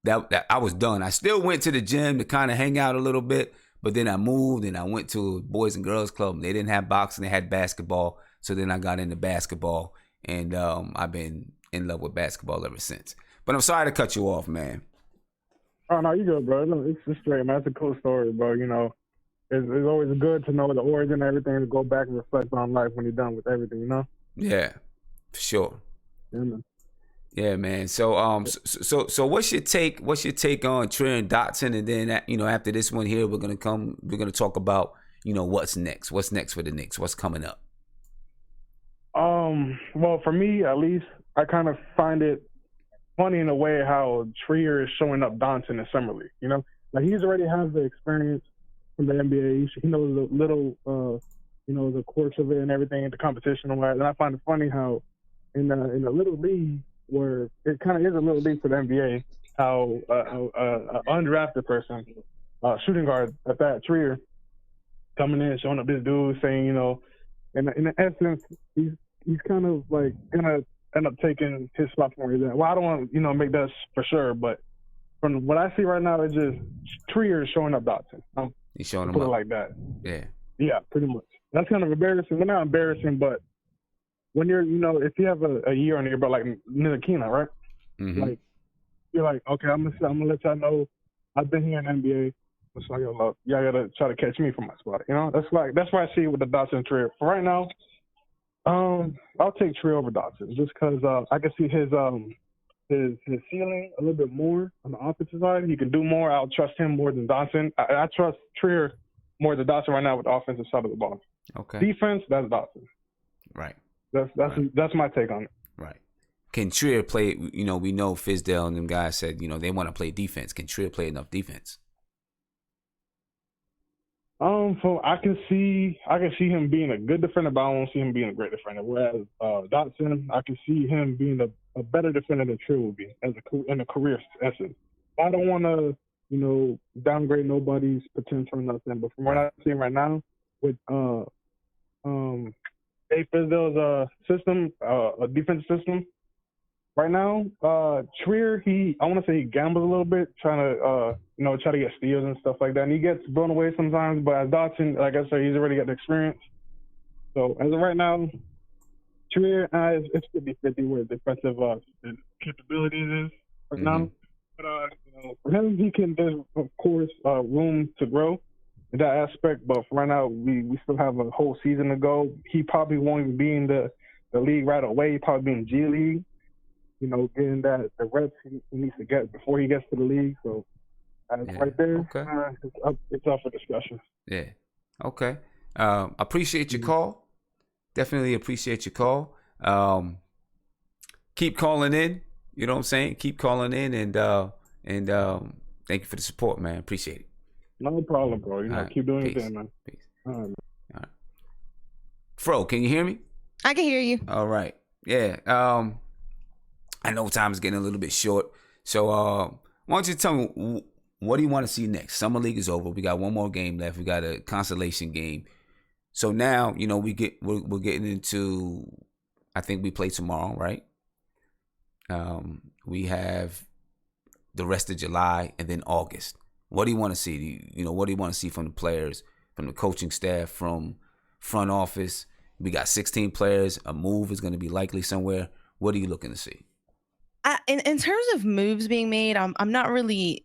done. I still went to the gym to kind of hang out a little bit, but then I moved and I went to a Boys and Girls Club. They didn't have boxing, they had basketball. So then I got into basketball, and I've been in love with basketball ever since. But I'm sorry to cut you off, man. Oh, no, you good, bro. It's straight, man. It's a cool story, bro. You know, it's always good to know the origin and everything, to go back and reflect on life when you're done with everything, you know? Yeah, for sure. Yeah, man. Yeah, man. So so what's your take? What's your take on Trier and Dotson? And then after this one here, we're gonna talk about what's next. What's next for the Knicks? What's coming up? Well, for me at least, I kind of find it funny in a way how Trier is showing up Dotson in Summer League. You know, like he's already has the experience from the NBA. He knows the little, the quirks of it and everything, the competition and all that. And I find it funny how in the little league, where it kind of is a little league for the NBA, how an undrafted person, shooting guard at that, Trier, coming in, showing up this dude, saying, in essence, he's kind of like gonna end up taking his spot from where he's at. Well, I don't want to, make that for sure, but from what I see right now, it's just Trier is showing up Dotson. He's showing him put up it like that. Yeah, pretty much. That's kind of embarrassing. Well, not embarrassing, but when you're, if you have a year on your belt, like Ntilikina, right? Mm-hmm. Like you're like, okay, I'm gonna let y'all know I've been here in NBA. So y'all gotta try to catch me from my spot. That's why I see it with the Dotson Trier. For right now, I'll take Trier over Dotson just because I can see his ceiling a little bit more on the offensive side. He can do more. I'll trust him more than Dotson. I trust Trier more than Dotson right now with the offensive side of the ball. Okay. Defense, that's Dotson. Right. That's my take on it. Right. Can Trier play? We know Fizdale and them guys said they want to play defense. Can Trier play enough defense? So I can see him being a good defender, but I don't see him being a great defender. Whereas Dotson, I can see him being a better defender than Trier will be in a career essence. I don't want to, downgrade nobody's potential or nothing, but from what I'm seeing right now with Fizdale's system, a defense system, right now, Trier, I want to say he gambles a little bit, trying to, try to get steals and stuff like that. And he gets blown away sometimes, but as Dotson, like I said, he's already got the experience. So as of right now, Trier, it's 50-50 where defensive capabilities is right now. But, for him, there's, of course, room to grow in that aspect. But for right now, we still have a whole season to go. He probably won't even be in the league right away. He'll probably be in G League. Getting the reps he needs to get before he gets to the league. So right there, okay. It's up for discussion. Yeah. Okay. Appreciate your call. Definitely appreciate your call. Keep calling in. You know what I'm saying? Keep calling in and thank you for the support, man. Appreciate it. No problem, bro. Right. Keep doing your Peace. thing, man. Peace. All right. Fro, can you hear me? I can hear you. All right. Yeah. I know time is getting a little bit short. So why don't you tell me, what do you want to see next? Summer League is over. We got one more game left. We got a consolation game. So now, we're getting into, I think we play tomorrow, right? We have the rest of July and then August. What do you want to see? What do you want to see from the players, from the coaching staff, from front office? We got 16 players. A move is going to be likely somewhere. What are you looking to see? In terms of moves being made, I'm not really.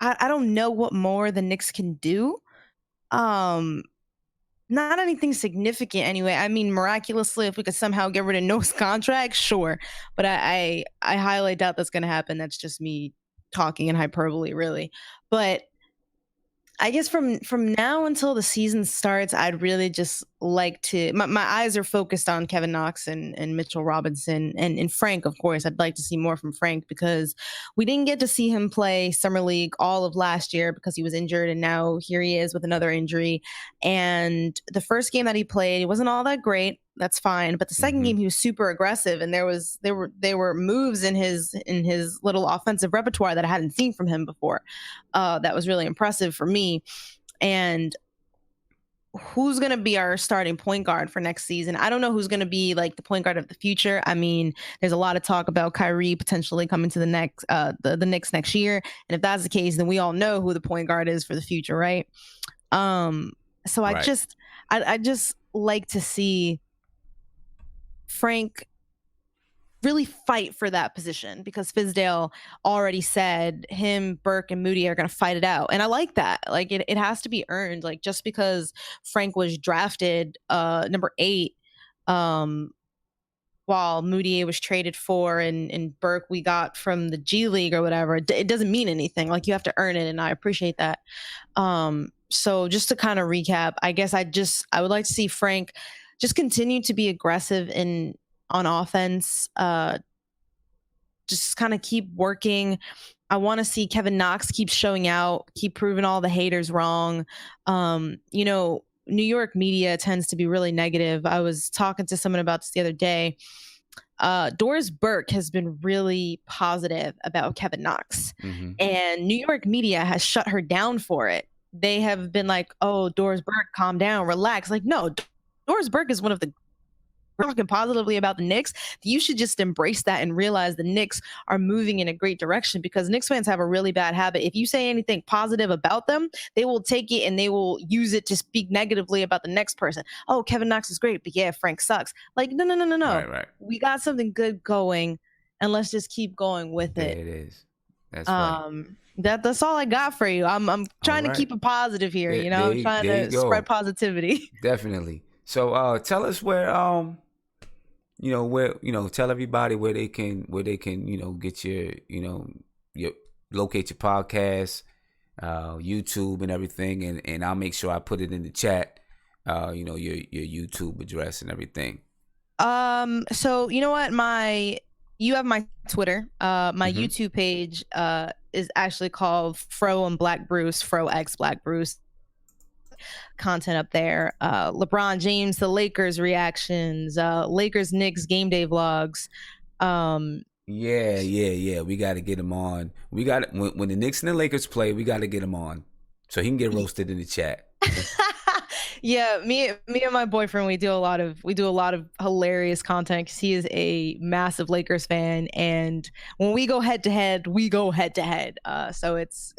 I don't know what more the Knicks can do. Not anything significant anyway. I mean, miraculously, if we could somehow get rid of Noah's contract, sure. But I highly doubt that's going to happen. That's just me talking in hyperbole, really. But I guess from now until the season starts, I'd really just like to. My eyes are focused on Kevin Knox and Mitchell Robinson and Frank, of course. I'd like to see more from Frank because we didn't get to see him play Summer League all of last year because he was injured, and now here he is with another injury. And the first game that he played, he wasn't all that great. That's fine, but the second game he was super aggressive, and there were moves in his little offensive repertoire that I hadn't seen from him before. That was really impressive for me. And who's going to be our starting point guard for next season? I don't know who's going to be like the point guard of the future. I mean, there's a lot of talk about Kyrie potentially coming to the Knicks next year, and if that's the case, then we all know who the point guard is for the future, right? So right. I just like to see Frank really fight for that position because Fizdale already said him, Burke, and Moody are going to fight it out. And I like that. Like it has to be earned. Like just because Frank was drafted number 8 while Moody was traded for and Burke we got from the G League or whatever, it doesn't mean anything. Like you have to earn it. And I appreciate that. So just to kind of recap, I guess I would like to see Frank just continue to be aggressive on offense, just kind of keep working. I want to see Kevin Knox keep showing out, keep proving all the haters wrong. New York media tends to be really negative. I was talking to someone about this the other day. Doris Burke has been really positive about Kevin Knox, and New York media has shut her down for it. They have been like, oh, Doris Burke, calm down, relax. Like, no, Doris Burke is one of the talking positively about the Knicks. You should just embrace that and realize the Knicks are moving in a great direction because Knicks fans have a really bad habit. If you say anything positive about them, they will take it and they will use it to speak negatively about the next person. Oh, Kevin Knox is great, but yeah, Frank sucks. Like, no. Right. We got something good going, and let's just keep going with it. It is. That's right. That's all I got for you. I'm trying to keep it positive here, I'm trying to spread positivity. Definitely. So tell us where tell everybody where they can get your locate your podcast, YouTube and everything, and I'll make sure I put it in the chat, your YouTube address and everything. So you know what, you have my Twitter. My YouTube page is actually called Fro and Black Bruce, Fro X Black Bruce. Content up there. LeBron James, the Lakers reactions, Lakers Knicks game day vlogs. Yeah. We got to get him on. We got when the Knicks and the Lakers play, we got to get him on so he can get roasted in the chat. Yeah, me and my boyfriend, we do a lot of hilarious content because he is a massive Lakers fan, and when we go head to head, we go head to head. So it's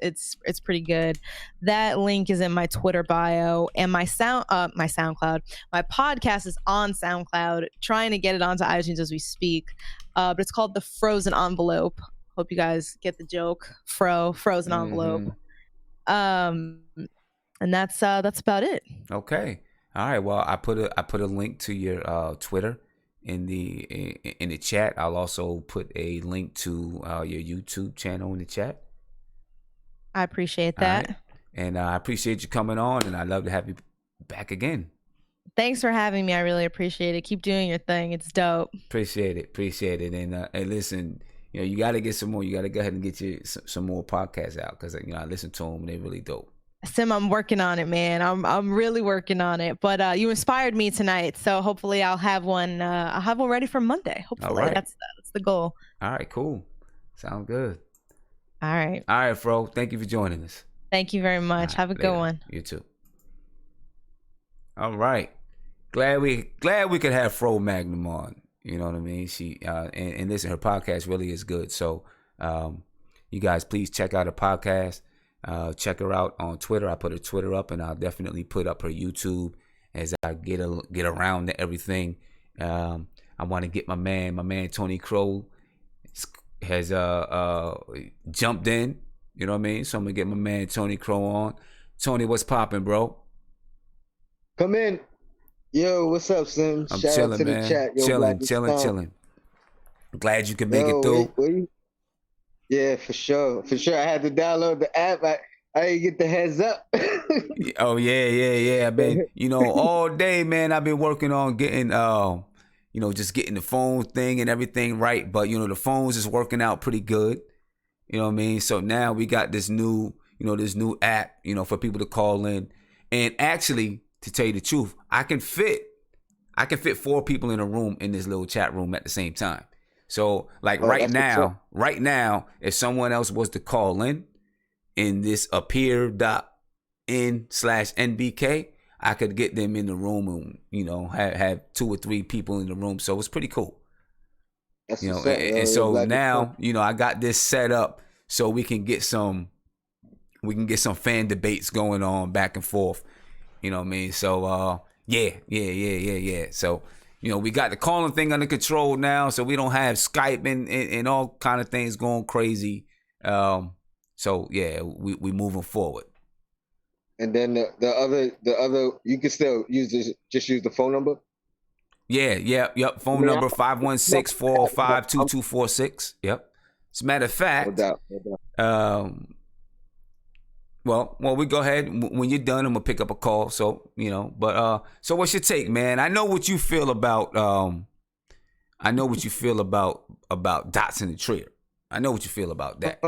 pretty good. That link is in my Twitter bio, and my SoundCloud. My podcast is on SoundCloud. Trying to get it onto iTunes as we speak, but it's called The Frozen Envelope. Hope you guys get the joke. Frozen Envelope. And that's about it. Okay. All right. Well, I put a link to your Twitter in the chat. I'll also put a link to your YouTube channel in the chat. I appreciate that. Right. And I appreciate you coming on, and I'd love to have you back again. Thanks for having me. I really appreciate it. Keep doing your thing. It's dope. Appreciate it. And listen, you got to get some more. You got to go ahead and get you some more podcasts out because I listen to them and they're really dope. Sim, I'm working on it, man. I'm really working on it. But you inspired me tonight, so hopefully I'll have one. I'll have one ready for Monday. Hopefully, that's the goal. All right, cool. Sound good. All right, Fro. Thank you for joining us. Thank you very much. Have a good one. You too. All right. Glad we could have Fro Magnum on. You know what I mean? She and listen, her podcast really is good. So you guys please check out her podcast. Check her out on Twitter. I put her Twitter up, and I'll definitely put up her YouTube as I get around to everything. I want to get my man Tony Crow has jumped in. You know what I mean? So I'm gonna get my man Tony Crow on. Tony, what's popping, bro? Come in. Yo, what's up, Sim? I'm Shout chilling, out to man. the chat. Yo, Chilling. Glad you can make it through. Yeah, for sure. I had to download the app. I didn't get the heads up. Oh yeah. I've been, all day, man. I've been working on getting, just getting the phone thing and everything right. But the phones is working out pretty good. You know what I mean? So now we got this new app, for people to call in. And actually, to tell you the truth, I can fit 4 people in a room in this little chat room at the same time. So right now, if someone else was to call in this appear.in/NBK, I could get them in the room and, have 2 or 3 people in the room. So it's pretty cool. And so now, I got this set up so we can get some fan debates going on back and forth. You know what I mean? So yeah. So, we got the calling thing under control now, so we don't have Skype and all kind of things going crazy. So yeah, we moving forward. And then the other you can still use the phone number. Yep. Phone number 516-405-2246. Yep. As a matter of fact, No doubt. Well, we go ahead. When you're done, I'm gonna pick up a call. So but so what's your take, man? I know what you feel about Dotson and Trier. I know what you feel about that.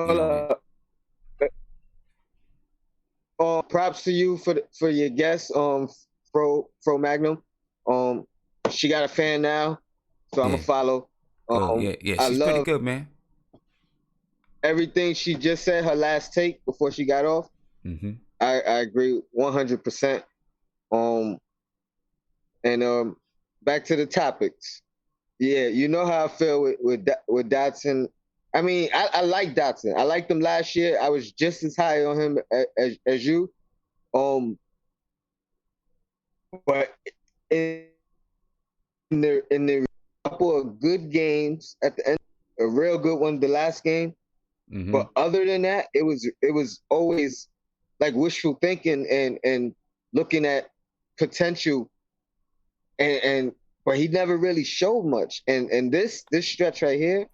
Props to you for your guest, Fro Magnum. She got a fan now, so I'm gonna follow. She's pretty good, man. Everything she just said, her last take before she got off. Mm-hmm. I agree 100%. And back to the topics. Yeah, you know how I feel with Dotson. I mean, I like Dotson. I liked him last year. I was just as high on him as you. But in the couple of good games at the end, a real good one, the last game. Mm-hmm. But other than that, it was always like wishful thinking and looking at potential, but he never really showed much. And this stretch right here,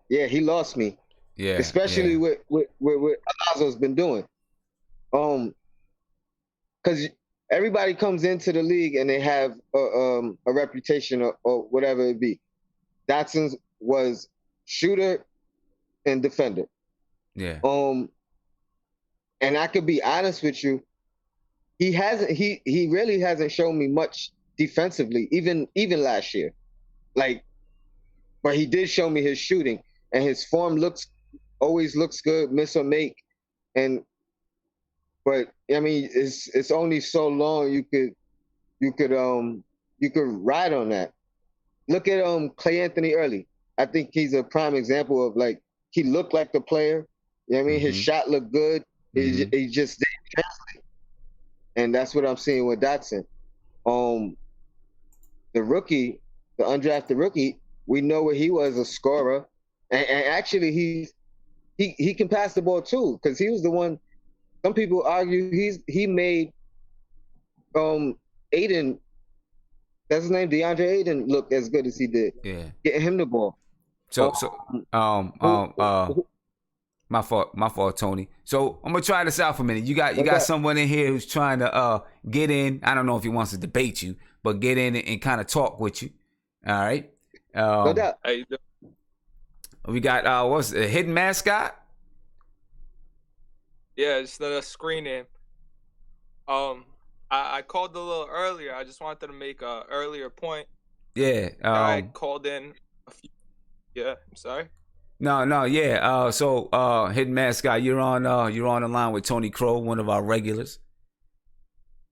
he lost me. Yeah, especially with what Allonzo's been doing. Because everybody comes into the league and they have a reputation or whatever it be. Dotson was shooter and defender. Yeah. And I could be honest with you, he really hasn't shown me much defensively, even last year. But he did show me his shooting, and his form always looks good, miss or make. But I mean, it's only so long you could ride on that. Look at Clay Anthony early. I think he's a prime example of he looked like the player. You know what I mean? Mm-hmm. His shot looked good. Mm-hmm. He just didn't translate. And that's what I'm seeing with Dotson. The rookie, the undrafted rookie, we know what he was, a scorer. And actually he can pass the ball too, because he was the one. Some people argue he made Aiden, that's his name, DeAndre Aiden, look as good as he did. Yeah. Getting him the ball. My fault, Tony. So I'm gonna try this out for a minute. You got someone in here who's trying to get in. I don't know if he wants to debate you, but get in and kind of talk with you. All right. No doubt. We got what's the hidden mascot? Yeah, it's the screen name. I called a little earlier. I just wanted to make a earlier point. Yeah. I called in a few. Yeah, I'm sorry. No, yeah. So hidden mascot, you're on the line with Tony Crow, one of our regulars.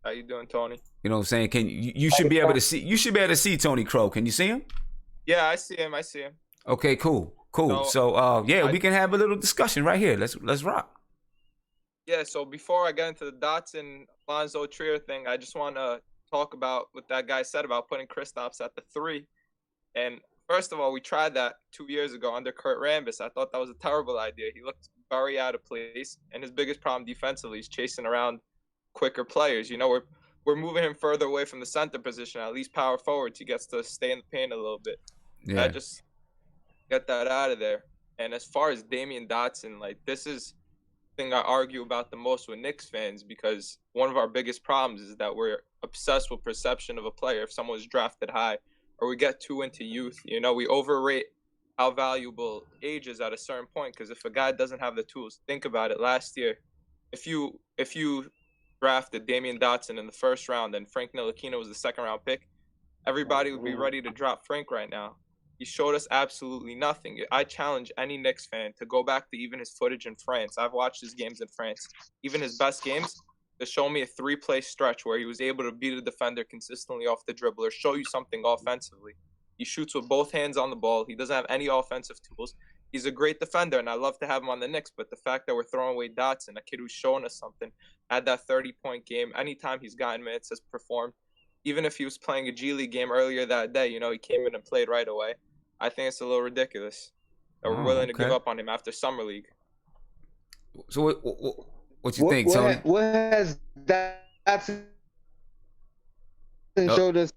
How you doing, Tony? You know what I'm saying? You should be able to see Tony Crow. Can you see him? Yeah, I see him. Okay, cool. Cool. So we can have a little discussion right here. Let's rock. Yeah, so before I get into the Dotson Allonzo Trier thing, I just want to talk about what that guy said about putting Kristaps at the 3. And first of all, we tried that 2 years ago under Kurt Rambis. I thought that was a terrible idea. He looked very out of place, and his biggest problem defensively is chasing around quicker players. You know, we're moving him further away from the center position, at least power forwards. He gets to stay in the paint a little bit. Yeah. I just get that out of there. And as far as Damyeon Dotson, like, this is thing I argue about the most with Knicks fans, because one of our biggest problems is that we're obsessed with perception of a player if someone's drafted high, or we get too into youth. You know, we overrate how valuable age is at a certain point, because if a guy doesn't have the tools, think about it. Last year, if you drafted Damyeon Dotson in the first round and Frank Ntilikina was the second round pick, everybody would be ready to drop Frank right now. He showed us absolutely nothing. I challenge any Knicks fan to go back to even his footage in France. I've watched his games in France. Even his best games, to show me a 3-play stretch where he was able to beat a defender consistently off the dribble or show you something offensively. He shoots with both hands on the ball. He doesn't have any offensive tools. He's a great defender, and I love to have him on the Knicks, but the fact that we're throwing away Dotson, a kid who's showing us something, had that 30-point game, anytime he's gotten minutes, has performed. Even if he was playing a G League game earlier that day, you know, he came in and played right away. I think it's a little ridiculous that we're willing to give up on him after Summer League. So what you think, Tony? What has Dotson showed us?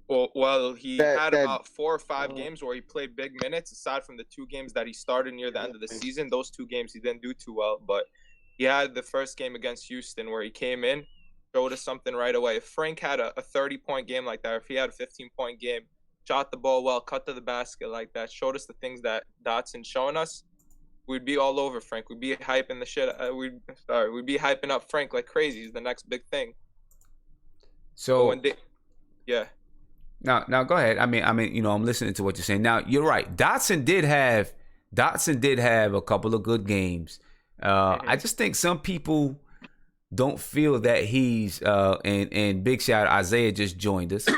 Well, he had about 4 or 5 games where he played big minutes, aside from the 2 games that he started near the end of the season. Those 2 games he didn't do too well, but he had the first game against Houston where he came in, showed us something right away. If Frank had a 30-point game like that, or if he had a 15-point game, shot the ball well, cut to the basket like that, showed us the things that Dotson's showing us, we'd be all over Frank. We'd be hyping the shit. We'd be hyping up Frank like crazy. He's the next big thing. So yeah. Now go ahead. I mean, you know, I'm listening to what you're saying. Now you're right. Dotson did have a couple of good games. I just think some people don't feel that he's and big shout out, Isaiah just joined us.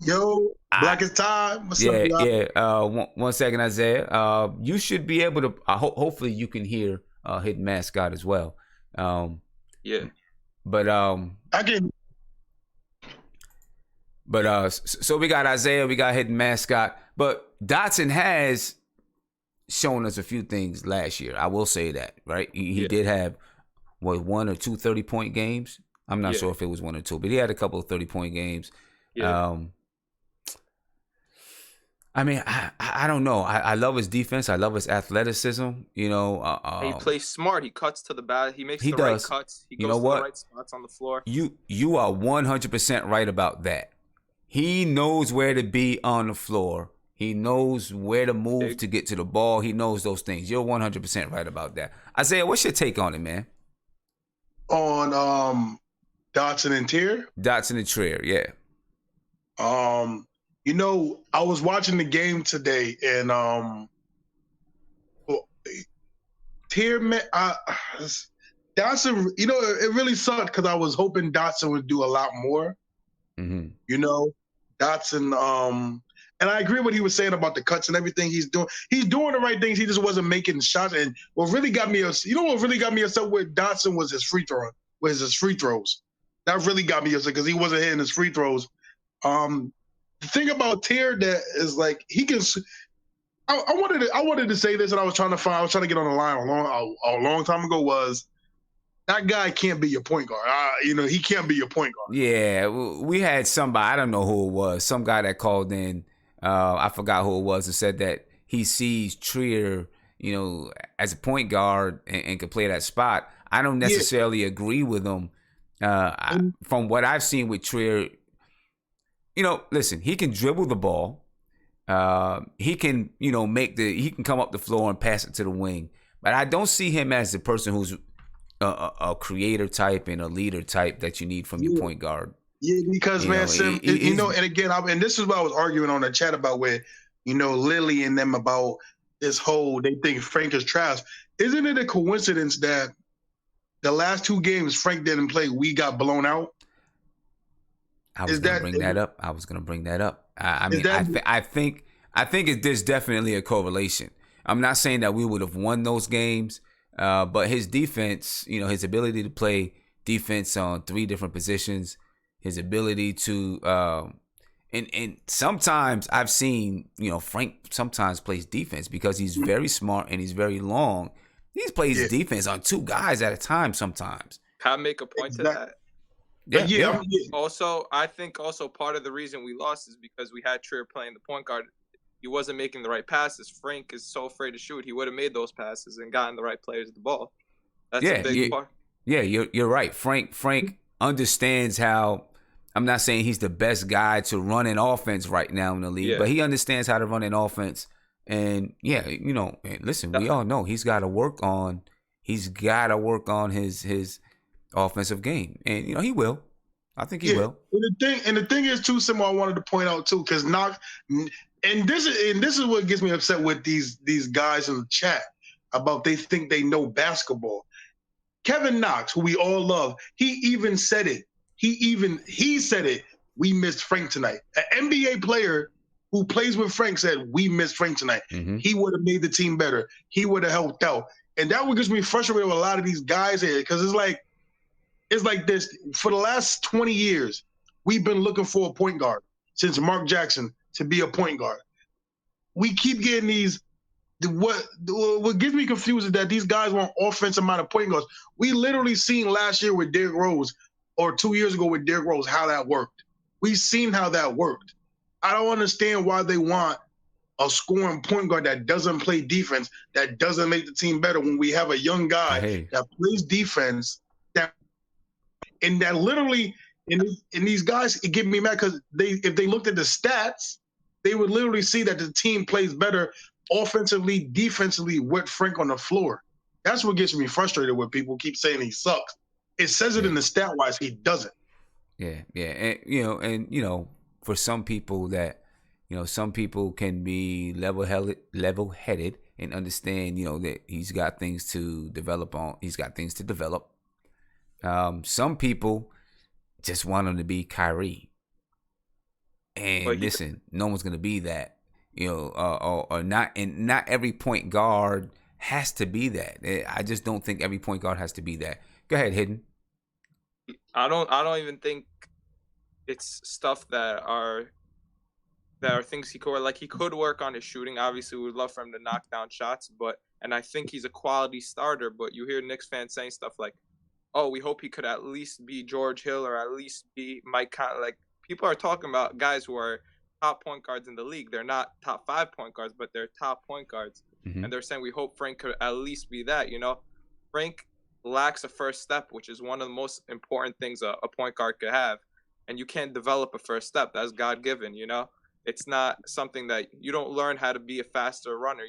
Yo, Black is time. What's up, y'all? Yeah. One second, Isaiah. You should be able to. Hopefully, you can hear Hidden Mascot as well. Yeah. But I can. But so we got Isaiah, we got Hidden Mascot, but Dotson has shown us a few things last year. I will say that, right? He did have 1 or 2 30-point games. I'm not sure if it was 1 or 2, but he had a couple of 30-point games. Yeah. I mean, I don't know. I love his defense. I love his athleticism. You know, he plays smart. He cuts to the bat. He makes the right cuts. He goes to the right spots on the floor. You are 100% right about that. He knows where to be on the floor. He knows where to move to get to the ball. He knows those things. You're 100% right about that. Isaiah, what's your take on it, man? On Dotson and Trier? Dotson and Trier, yeah. You know, I was watching the game today, and Trier, Dotson. You know, it really sucked because I was hoping Dotson would do a lot more. Mm-hmm. You know, Dotson. And I agree with what he was saying about the cuts and everything he's doing. He's doing the right things. He just wasn't making shots. And what really got me, what really got me upset with Dotson was his free throws. That really got me upset because he wasn't hitting his free throws. The thing about Trier that is like he can. I wanted to say this, and I was trying to get on the line a long time ago. Was that guy can't be your point guard? He can't be your point guard. Yeah, we had somebody. I don't know who it was. Some guy that called in. I forgot who it was, and said that he sees Trier, as a point guard and can play that spot. I don't necessarily agree with him. From what I've seen with Trier, listen, he can dribble the ball. He can, he can come up the floor and pass it to the wing. But I don't see him as the person who's a creator type and a leader type that you need from your point guard. Yeah, because Sim, and again, and this is what I was arguing on the chat about with, Lily and them about this whole, they think Frank is trash. Isn't it a coincidence that the last 2 games Frank didn't play, we got blown out? I was going to bring that up. I think I think there's definitely a correlation. I'm not saying that we would have won those games, but his defense, his ability to play defense on 3 different positions, his ability to, and sometimes I've seen, Frank sometimes plays defense because he's very smart and he's very long. He plays defense on 2 guys at a time sometimes. Can I make a point to that? Yeah. Also, I think part of the reason we lost is because we had Trier playing the point guard. He wasn't making the right passes. Frank is so afraid to shoot. He would have made those passes and gotten the right players the ball. That's a big part. Yeah, you're right. Frank understands how. I'm not saying he's the best guy to run an offense right now in the league, but he understands how to run an offense. And listen, we all know he's got to work on his offensive game, and he will. I think he will. And the thing is too, Simo, I wanted to point out too, because this is what gets me upset with these guys in the chat about they think they know basketball. Kevin Knox, who we all love, he even said it. He said it. We missed Frank tonight. An NBA player who plays with Frank said we missed Frank tonight. Mm-hmm. He would have made the team better. He would have helped out. And that what gets me frustrated with a lot of these guys here, because it's like this. For the last 20 years, we've been looking for a point guard since Mark Jackson to be a point guard. We keep getting these. What gets me confused is that these guys want offensive-minded point guards. We literally seen last year with Derrick Rose, or 2 years ago with Derrick Rose, how that worked. We've seen how that worked. I don't understand why they want a scoring point guard that doesn't play defense, that doesn't make the team better, when we have a young guy that plays defense, that literally, and these guys, it get me mad because if they looked at the stats, they would literally see that the team plays better offensively, defensively with Frank on the floor. That's what gets me frustrated when people keep saying he sucks. It says it in the stat wise, he doesn't. Yeah, and for some people that, some people can be level-headed and understand, that he's got things to develop on. He's got things to develop. Some people just want him to be Kyrie. And listen, no one's gonna be that, or not. And not every point guard has to be that. I just don't think every point guard has to be that. Go ahead, Hidden. I don't even think it's stuff that are things he could work on his shooting. Obviously, we would love for him to knock down shots, and I think he's a quality starter. But you hear Knicks fans saying stuff like, "Oh, we hope he could at least be George Hill or at least be Mike Conley." Like, people are talking about guys who are top point guards in the league. They're not top 5 point guards, but they're top point guards. Mm-hmm. And they're saying we hope Frank could at least be that. Frank lacks a first step, which is one of the most important things a point guard could have. And you can't develop a first step. That's God-given, It's not something that you don't learn how to be a faster runner.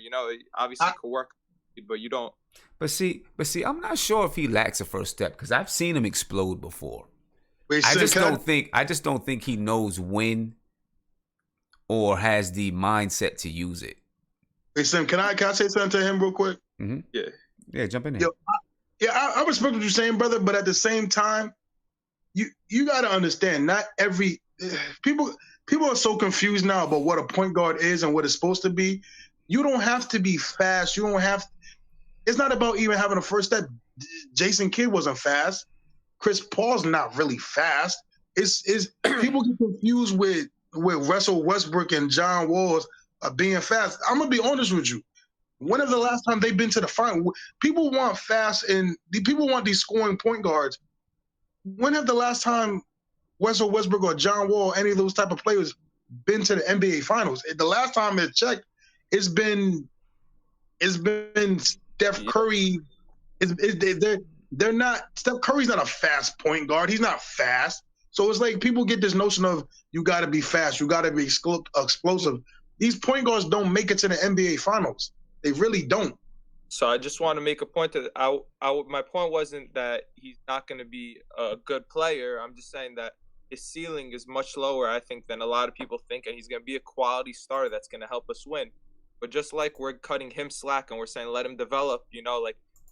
Obviously, you can work, but you don't. But see, I'm not sure if he lacks a first step, because I've seen him explode before. I just don't think he knows when or has the mindset to use it. Hey, Sim, can I say something to him real quick? Mm-hmm. Yeah, jump in there. I respect what you're saying, brother, but at the same time, you got to understand, not every people are so confused now about what a point guard is and what it's supposed to be. You don't have to be fast. It's not about even having a first step. Jason Kidd wasn't fast. Chris Paul's not really fast. It's people get confused with Russell Westbrook and John Wall being fast. I'm gonna be honest with you. When is the last time they've been to the final? People want fast, and people want these scoring point guards. When have the last time Russell Westbrook or John Wall, any of those type of players, been to the NBA Finals? The last time it checked, it's been Steph Curry. They're not. Steph Curry's not a fast point guard. He's not fast. So it's like people get this notion of you got to be fast, you got to be explosive. These point guards don't make it to the NBA Finals. They really don't. So I just want to make a point that my point wasn't that he's not going to be a good player. I'm just saying that his ceiling is much lower, I think, than a lot of people think, and he's going to be a quality starter that's going to help us win. But just like we're cutting him slack and we're saying let him develop,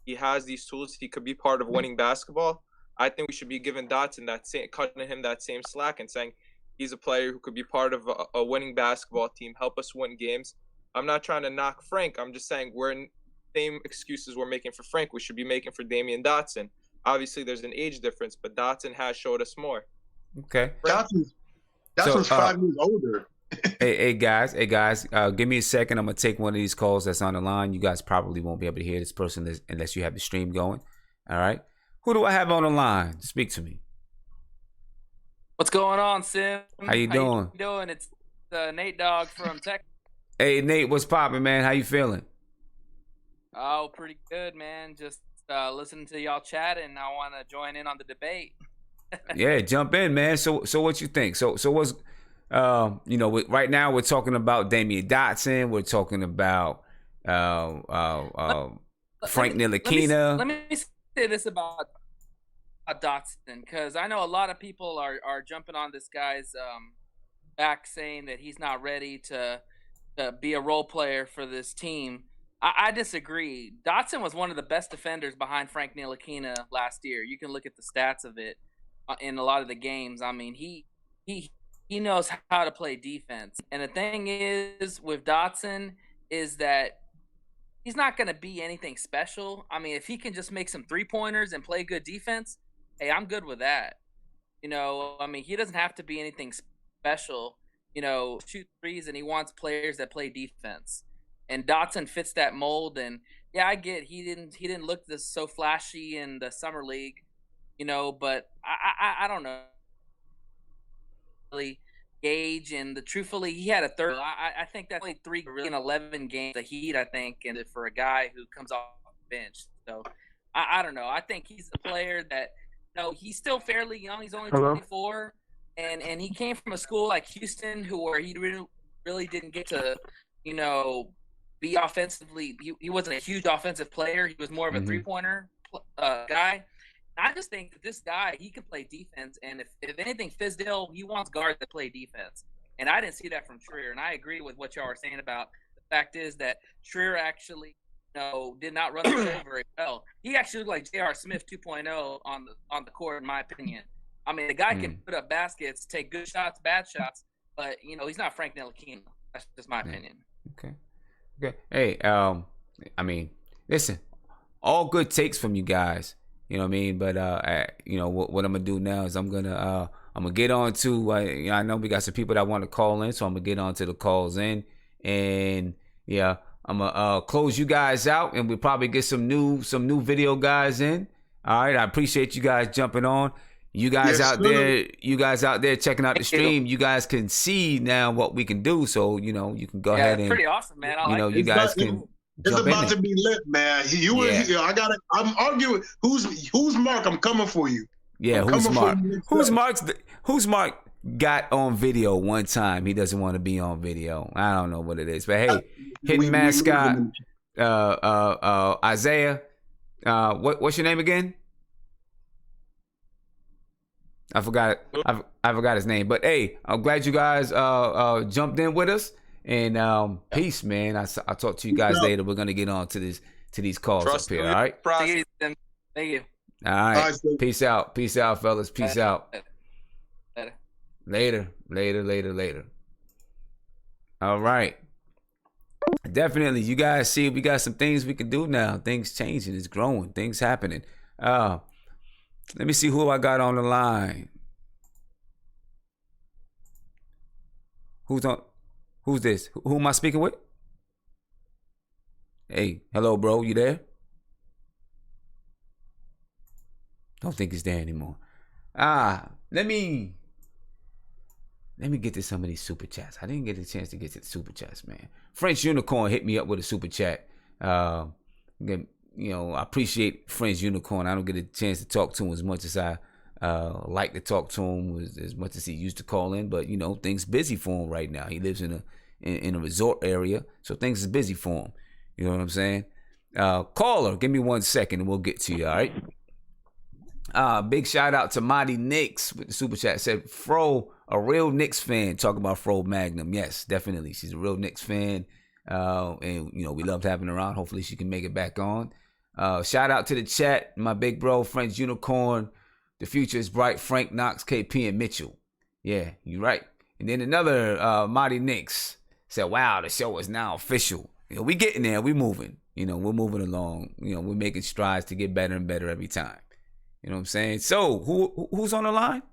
he has these tools, he could be part of winning basketball. I think we should be giving Dotson cutting him that same slack and saying He's a player who could be part of a winning basketball team, help us win games. I'm not trying to knock Frank. I'm just saying we're in same excuses we're making for Frank, we should be making for Damyeon Dotson. Obviously, there's an age difference, but Dotson has showed us more. Okay. Dotson's 5 years older. hey guys, give me a second. I'm gonna take one of these calls that's on the line. You guys probably won't be able to hear this person unless you have the stream going. All right. Who do I have on the line? Speak to me. What's going on, Sim? How you doing? It's Nate Dogg from Texas. Hey Nate, what's poppin', man? How you feeling? Oh, pretty good, man. Just listening to y'all chat, and I want to join in on the debate. Yeah, jump in, man. So what you think? So what's right now we're talking about Damyeon Dotson. We're talking about Frank Ntilikina. Let me say this about Dotson, because I know a lot of people are jumping on this guy's back, saying that he's not ready to be a role player for this team. I disagree. Dotson was one of the best defenders behind Frank Ntilikina last year. You can look at the stats of it in a lot of the games. I mean, he knows how to play defense. And the thing is with Dotson is that he's not going to be anything special. I mean, if he can just make some 3-pointers and play good defense, hey, I'm good with that. I mean, he doesn't have to be anything special, shoot threes, and he wants players that play defense. And Dotson fits that mold. And yeah, I get he didn't look this so flashy in the summer league, but I don't know really gauge. And truthfully, he had a third. I think that's only 3 in 11 games. The Heat, I think, and for a guy who comes off the bench. So I don't know. I think he's a player that he's still fairly young. He's only 24, and he came from a school like Houston, where he really didn't get to be offensively. He wasn't a huge offensive player. He was more of a 3-pointer guy. I just think that this guy, he can play defense, and if anything, Fizdale, he wants guards that play defense. And I didn't see that from Trier, and I agree with what y'all are saying about the fact is that Trier actually did not run the show very well. He actually looked like J.R. Smith 2.0 on the court, in my opinion. I mean, the guy can put up baskets, take good shots, bad shots, but he's not Frank Ntilikina. That's just my opinion. Okay. Hey, I mean, listen, all good takes from you guys. You know what I mean? But what I'm gonna do now is I'm gonna get on to I know we got some people that want to call in, so I'm gonna get on to the calls in, and yeah, I'm gonna close you guys out, and we'll probably get some new video guys in. All right, I appreciate you guys jumping on. You guys out there checking out the stream. You guys can see now what we can do, so you can go ahead and pretty awesome, man. you guys can. It's about to be lit, man. I'm arguing who's Mark. I'm coming for you. Yeah, who's Mark? Who's Mark got on video one time? He doesn't want to be on video. I don't know what it is, but hey, Hidden Mascot, Isaiah. What's your name again? I forgot. I forgot his name. But hey, I'm glad you guys jumped in with us. And peace, man. I'll talk to you guys later. We're gonna get on to these calls up here. All right. Thank you. All right. Peace out, fellas. Peace out. Later. All right. Definitely. You guys see, we got some things we can do now. Things changing. It's growing. Things happening. Let me see who I got on the line. Who's this? Who am I speaking with? Hey, hello, bro. You there? Don't think he's there anymore. Let me get to some of these super chats. I didn't get a chance to get to the super chats, man. French Unicorn hit me up with a super chat. I appreciate French Unicorn. I don't get a chance to talk to him as much as I like to talk to him, as much as he used to call in. But things busy for him right now. He lives in a resort area, so things is busy for him. You know what I'm saying? Caller, give me 1 second and we'll get to you. All right. Big shout out to Mighty Knicks with the super chat. Said Fro, a real Knicks fan. Talk about Fro Magnum. Yes, definitely. She's a real Knicks fan. And we loved having her on. Hopefully she can make it back on. Shout out to the chat, my big bro, French Unicorn. The future is bright. Frank Knox, KP, and Mitchell. Yeah, you're right. And then another Mighty Knicks said, wow, the show is now official. We getting there. We moving. We're moving along. We're making strides to get better and better every time. You know what I'm saying? So, who's on the line?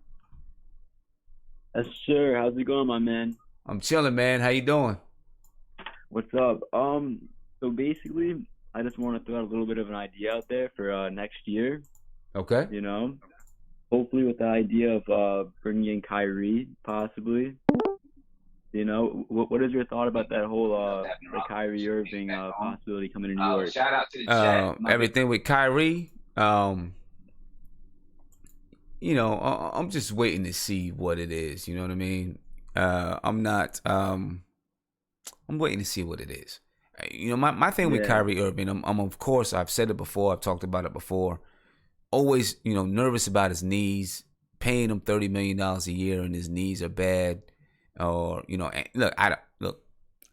Yes, sir. How's it going, my man? I'm chilling, man. How you doing? What's up? So basically, I just want to throw out a little bit of an idea out there for next year. Okay. Hopefully with the idea of bringing in Kyrie, possibly. What is your thought about that whole the Kyrie Irving possibility coming to New York? Shout out to the chat. Everything with Kyrie, I'm just waiting to see what it is. You know what I mean? I'm waiting to see what it is. My thing with Kyrie Irving, I'm of course, I've said it before, I've talked about it before, always, nervous about his knees, paying him $30 million a year and his knees are bad. Or, look, I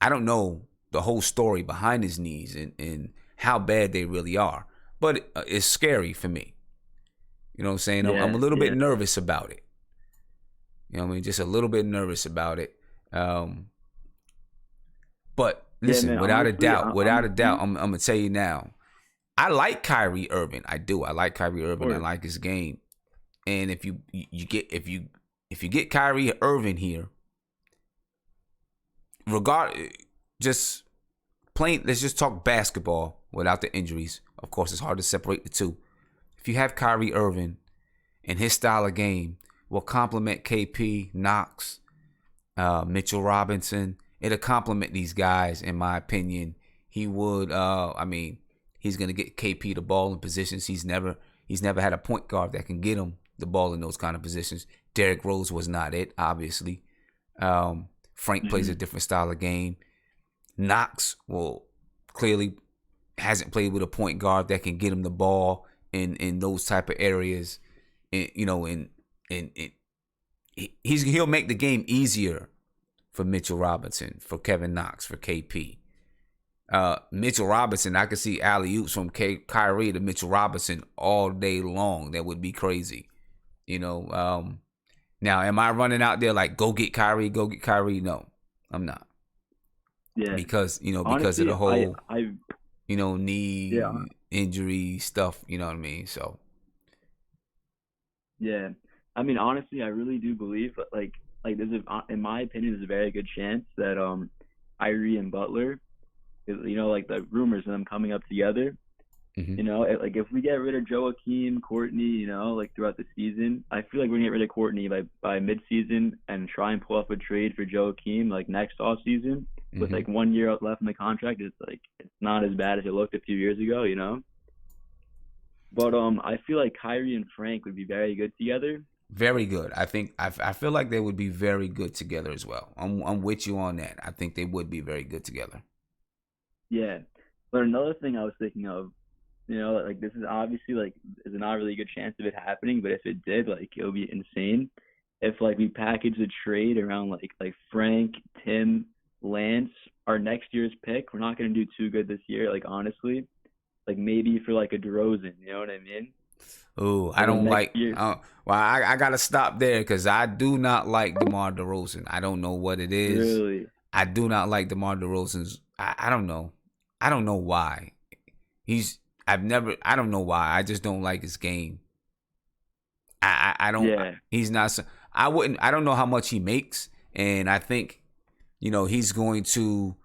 don't know the whole story behind his knees and how bad they really are, but it's scary for me. You know what I'm saying? I'm a little bit nervous about it. Just a little bit nervous about it. But listen, man, without honestly, a doubt, I'm gonna tell you now. I like Kyrie Irving. I do. I like Kyrie Irving. I like his game. And if you get Kyrie Irving here, let's just talk basketball without the injuries. Of course, it's hard to separate the two. If you have Kyrie Irving and his style of game will complement KP, Knox, Mitchell Robinson, it'll complement these guys, in my opinion. He would, he's going to get KP the ball in positions. He's never had a point guard that can get him the ball in those kind of positions. Derrick Rose was not it, obviously. Frank plays a different style of game. Knox, clearly hasn't played with a point guard that can get him the ball in those type of areas. He'll make the game easier for Mitchell Robinson, for Kevin Knox, for KP. Mitchell Robinson, I could see alley-oops from Kyrie to Mitchell Robinson all day long. That would be crazy. Now, am I running out there like, go get Kyrie? No, I'm not. Yeah. Because, Honestly, because of the whole, I knee injury stuff, you know what I mean? So. Yeah. Honestly, I really do believe, in my opinion, there's a very good chance that Kyrie and Butler, the rumors of them coming up together, if we get rid of Joakim, Courtney, throughout the season, I feel like we're going to get rid of Courtney by mid-season and try and pull off a trade for Joakim, next offseason with, 1 year left in the contract. It's not as bad as it looked a few years ago, But I feel like Kyrie and Frank would be very good together. Very good. I feel like they would be very good together as well. I'm with you on that. I think they would be very good together. Yeah. But another thing I was thinking of, this is obviously there's not a really good chance of it happening, but if it did, it would be insane if we package a trade around like Frank, Tim, Lance, our next year's pick. We're not going to do too good this year, honestly. Maybe for a DeRozan, you know what I mean? Oh, I don't like. I gotta stop there because I do not like DeMar DeRozan. I don't know what it is. Really? I do not like DeMar DeRozan's. I don't know. I don't know why. I don't know why. I just don't like his game. I don't. Yeah. He's not. I don't know how much he makes, and I think, he's going to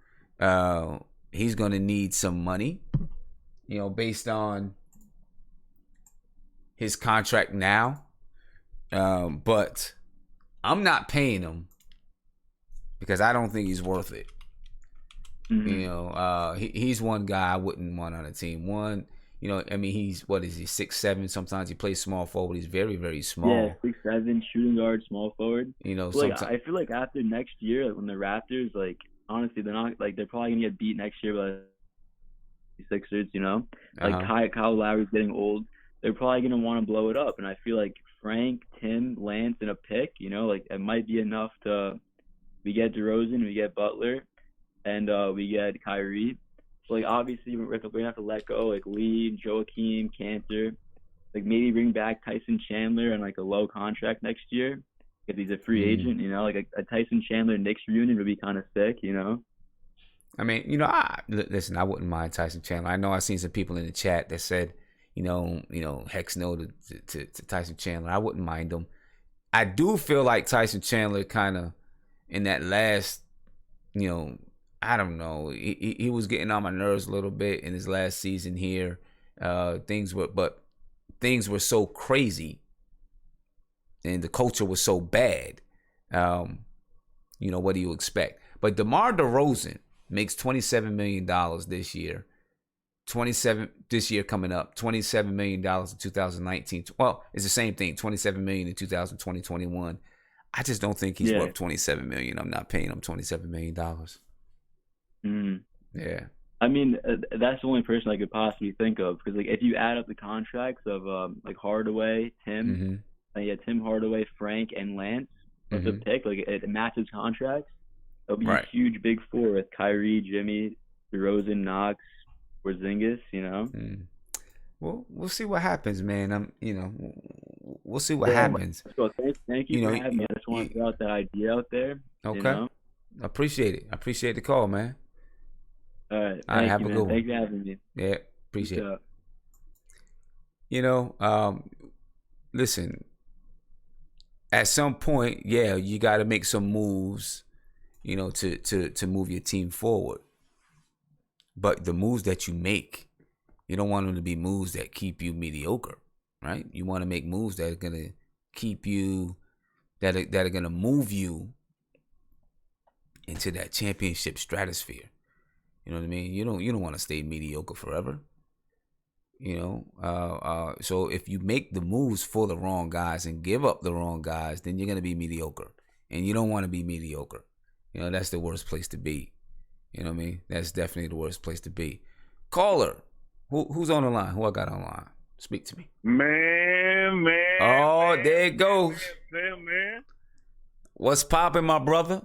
need some money. Based on his contract now. But I'm not paying him because I don't think he's worth it. Mm-hmm. He's one guy I wouldn't want on a team. He's, what is he, 6'7"? Sometimes he plays small forward. He's very, very small. Yeah, 6'7", shooting guard, small forward. Sometimes. I feel like after next year, when the Raptors, honestly, they're not, they're probably going to get beat next year by the Sixers, Kyle Lowry's getting old. They're probably going to want to blow it up. And I feel like Frank, Tim, Lance, and a pick, it might be enough to, we get DeRozan, we get Butler, and we get Kyrie. So, obviously, we're going to have to let go, Lee, Joakim, Cantor, maybe bring back Tyson Chandler on, a low contract next year. if he's a free agent. You know, like a Tyson Chandler Knicks reunion would be kind of sick. You know. I mean, listen, I wouldn't mind Tyson Chandler. I know I've seen some people in the chat that said, hex no to Tyson Chandler. I wouldn't mind him. I do feel like Tyson Chandler kind of in that last, I don't know. He was getting on my nerves a little bit in his last season here. Things were so crazy, and the culture was so bad. What do you expect? But DeMar DeRozan makes $27 million this year. 27 this year coming up. $27 million in 2019. Well, it's the same thing. $27 million in 2020, 21. I just don't think he's worth $27 million. I'm not paying him $27 million. Yeah. I mean, that's the only person I could possibly think of, because like if you add up the contracts of like Hardaway, Tim, Tim Hardaway, Frank, and Lance, with the pick, like it matches contracts. It'll be a huge big four with Kyrie, Jimmy, DeRozan, Knox, Porzingis. Well, we'll see what happens, man. We'll see what happens. So thank you for having me. I just want to throw out that idea out there. Okay. Appreciate it. I appreciate the call, man. All right. Have a good one. Thanks for having me. Yeah, appreciate it. Listen, at some point, you got to make some moves, to move your team forward. But the moves that you make, you don't want them to be moves that keep you mediocre, right? You want to make moves that are going to keep you, that are going to move you into that championship stratosphere. You know what I mean? You don't want to stay mediocre forever. So if you make the moves for the wrong guys and give up the wrong guys, then you're going to be mediocre. And you don't want to be mediocre. That's the worst place to be. You know what I mean? That's definitely the worst place to be. Caller, who's on the line? Who I got on the line? Speak to me. Man. Oh, there it goes. Man. What's popping, my brother?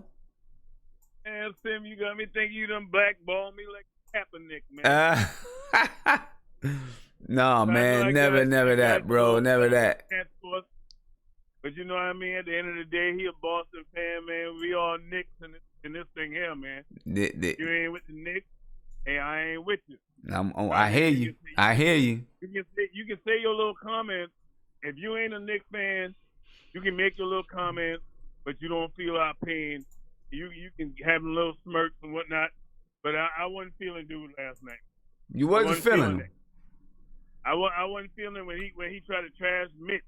Man, Sim, you got me thinking you done blackballed me like Kaepernick, man. No, man, never that, bro, never that. But you know what I mean? At the end of the day, he a Boston fan, man. We all Knicks in this thing here, man. You ain't with the Knicks, hey, I ain't with you. I hear you. I hear you. You can say your little comments. If you ain't a Knicks fan, you can make your little comments, but you don't feel our pain. You can have a little smirks and whatnot, but I wasn't feeling dude last night. You wasn't feeling him. I wasn't feeling when he tried to trash Mitch.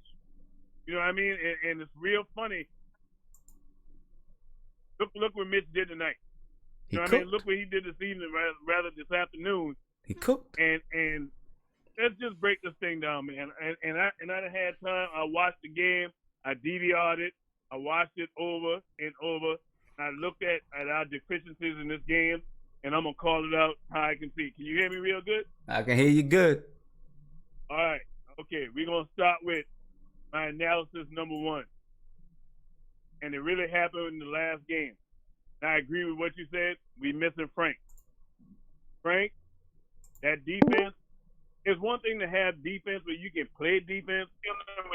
You know what I mean? And it's real funny. Look what Mitch did tonight. You know what I mean? Look what he did this evening, rather this afternoon. He cooked. And let's just break this thing down, man. And I done had time. I watched the game. I DVR'd it. I watched it over and over. I looked at our deficiencies in this game, and I'm going to call it out how I can see. Can you hear me real good? I can hear you good. All right. Okay, we're going to start with my analysis number one. And it really happened in the last game. And I agree with what you said. We missing Frank. Frank, that defense, it's one thing to have defense where you can play defense,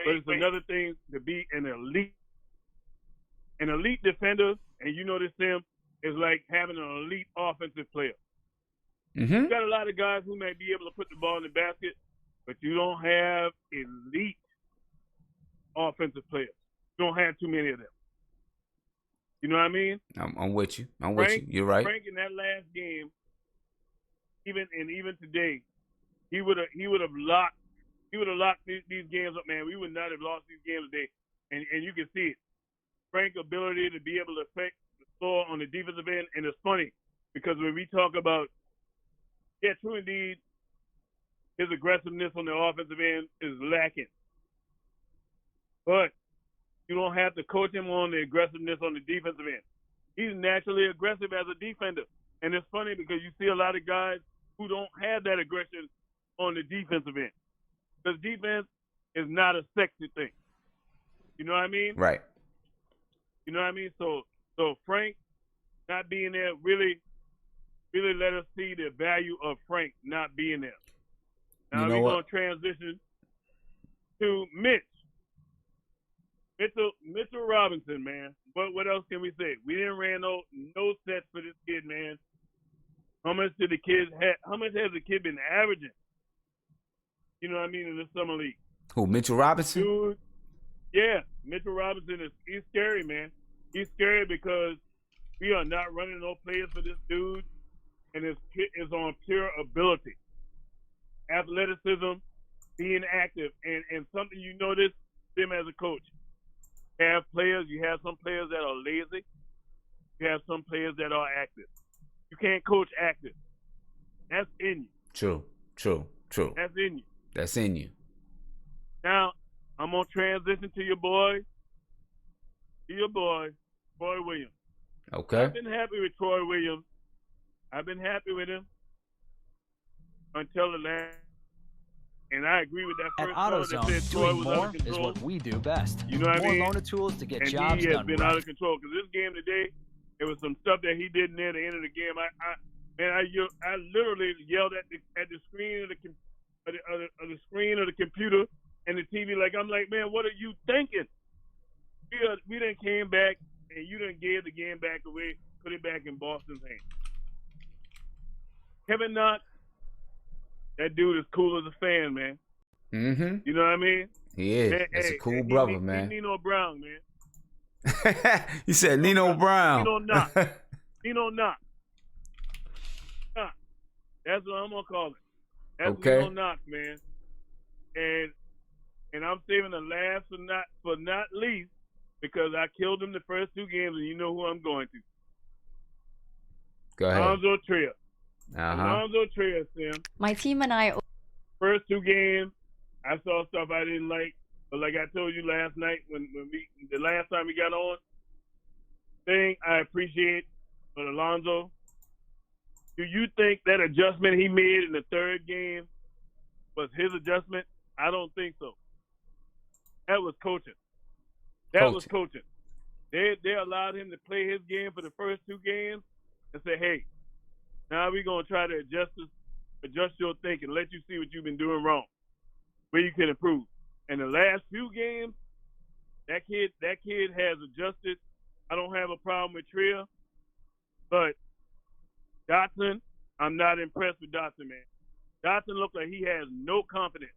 but it's another thing to be an elite defender, and you know this, Tim, is like having an elite offensive player. You got a lot of guys who may be able to put the ball in the basket, but you don't have elite offensive players. You don't have too many of them. You know what I mean? I'm with you. With you. You're right. Frank in that last game, even today, he would have locked these games up, man. We would not have lost these games today, and you can see it. Frank's ability to be able to affect the score on the defensive end, and it's funny because when we talk about, true indeed, his aggressiveness on the offensive end is lacking. But you don't have to coach him on the aggressiveness on the defensive end. He's naturally aggressive as a defender. And it's funny because you see a lot of guys who don't have that aggression on the defensive end. Because defense is not a sexy thing. You know what I mean? Right. You know what I mean? So Frank not being there really let us see the value of Frank not being there. Now we're going to transition to Mitch. Mitchell Robinson, man. What else can we say? We didn't ran no sets for this kid, man. How much has the kid been averaging? You know what I mean, in the summer league. Who, Mitchell Robinson? Dude, yeah, Mitchell Robinson he's scary, man. He's scary because we are not running no players for this dude, and it's on pure ability, athleticism, being active, and something you notice him as a coach. You have some players that are lazy. You have some players that are active. You can't coach active. That's in you. True. That's in you. That's in you. Now, I'm going to transition to your boy, Troy Williams. Okay. I've been happy with Troy Williams. I've been happy with him until the last. And I agree with that first At one that AutoZone, said Troy doing was more out of control. is what we do best. You know what I mean? More loaner tools to get and jobs he has done been right. out of control. Because this game today, there was some stuff that he did near the end of the game. I literally yelled at the screen of the screen of the computer and the TV. I'm like, man, what are you thinking? We done came back and you done gave the game back away, put it back in Boston's hands. Kevin Knox, that dude is cool as a fan, man. Mm-hmm. You know what I mean? He is. That's a cool brother, man. He's Nino Brown, man. You said Nino Brown. Nino Knox. Nino Knox. That's what I'm gonna call it. That's okay. Nino Knox, man. And I'm saving the last for not least because I killed him the first two games, and you know who I'm going to. Go ahead. Allonzo Trier. Uh-huh. Allonzo Trier, Sam. My team and I. First two games, I saw stuff I didn't like, but like I told you last night the last time we got on, thing I appreciate for Allonzo. Do you think that adjustment he made in the third game was his adjustment? I don't think so. That was coaching. Was coaching. They allowed him to play his game for the first two games and say, hey, now we're going to try to adjust your thinking, let you see what you've been doing wrong, where you can improve. And the last few games, that kid has adjusted. I don't have a problem with Trier, but Dotson, I'm not impressed with Dotson, man. Dotson looks like he has no confidence.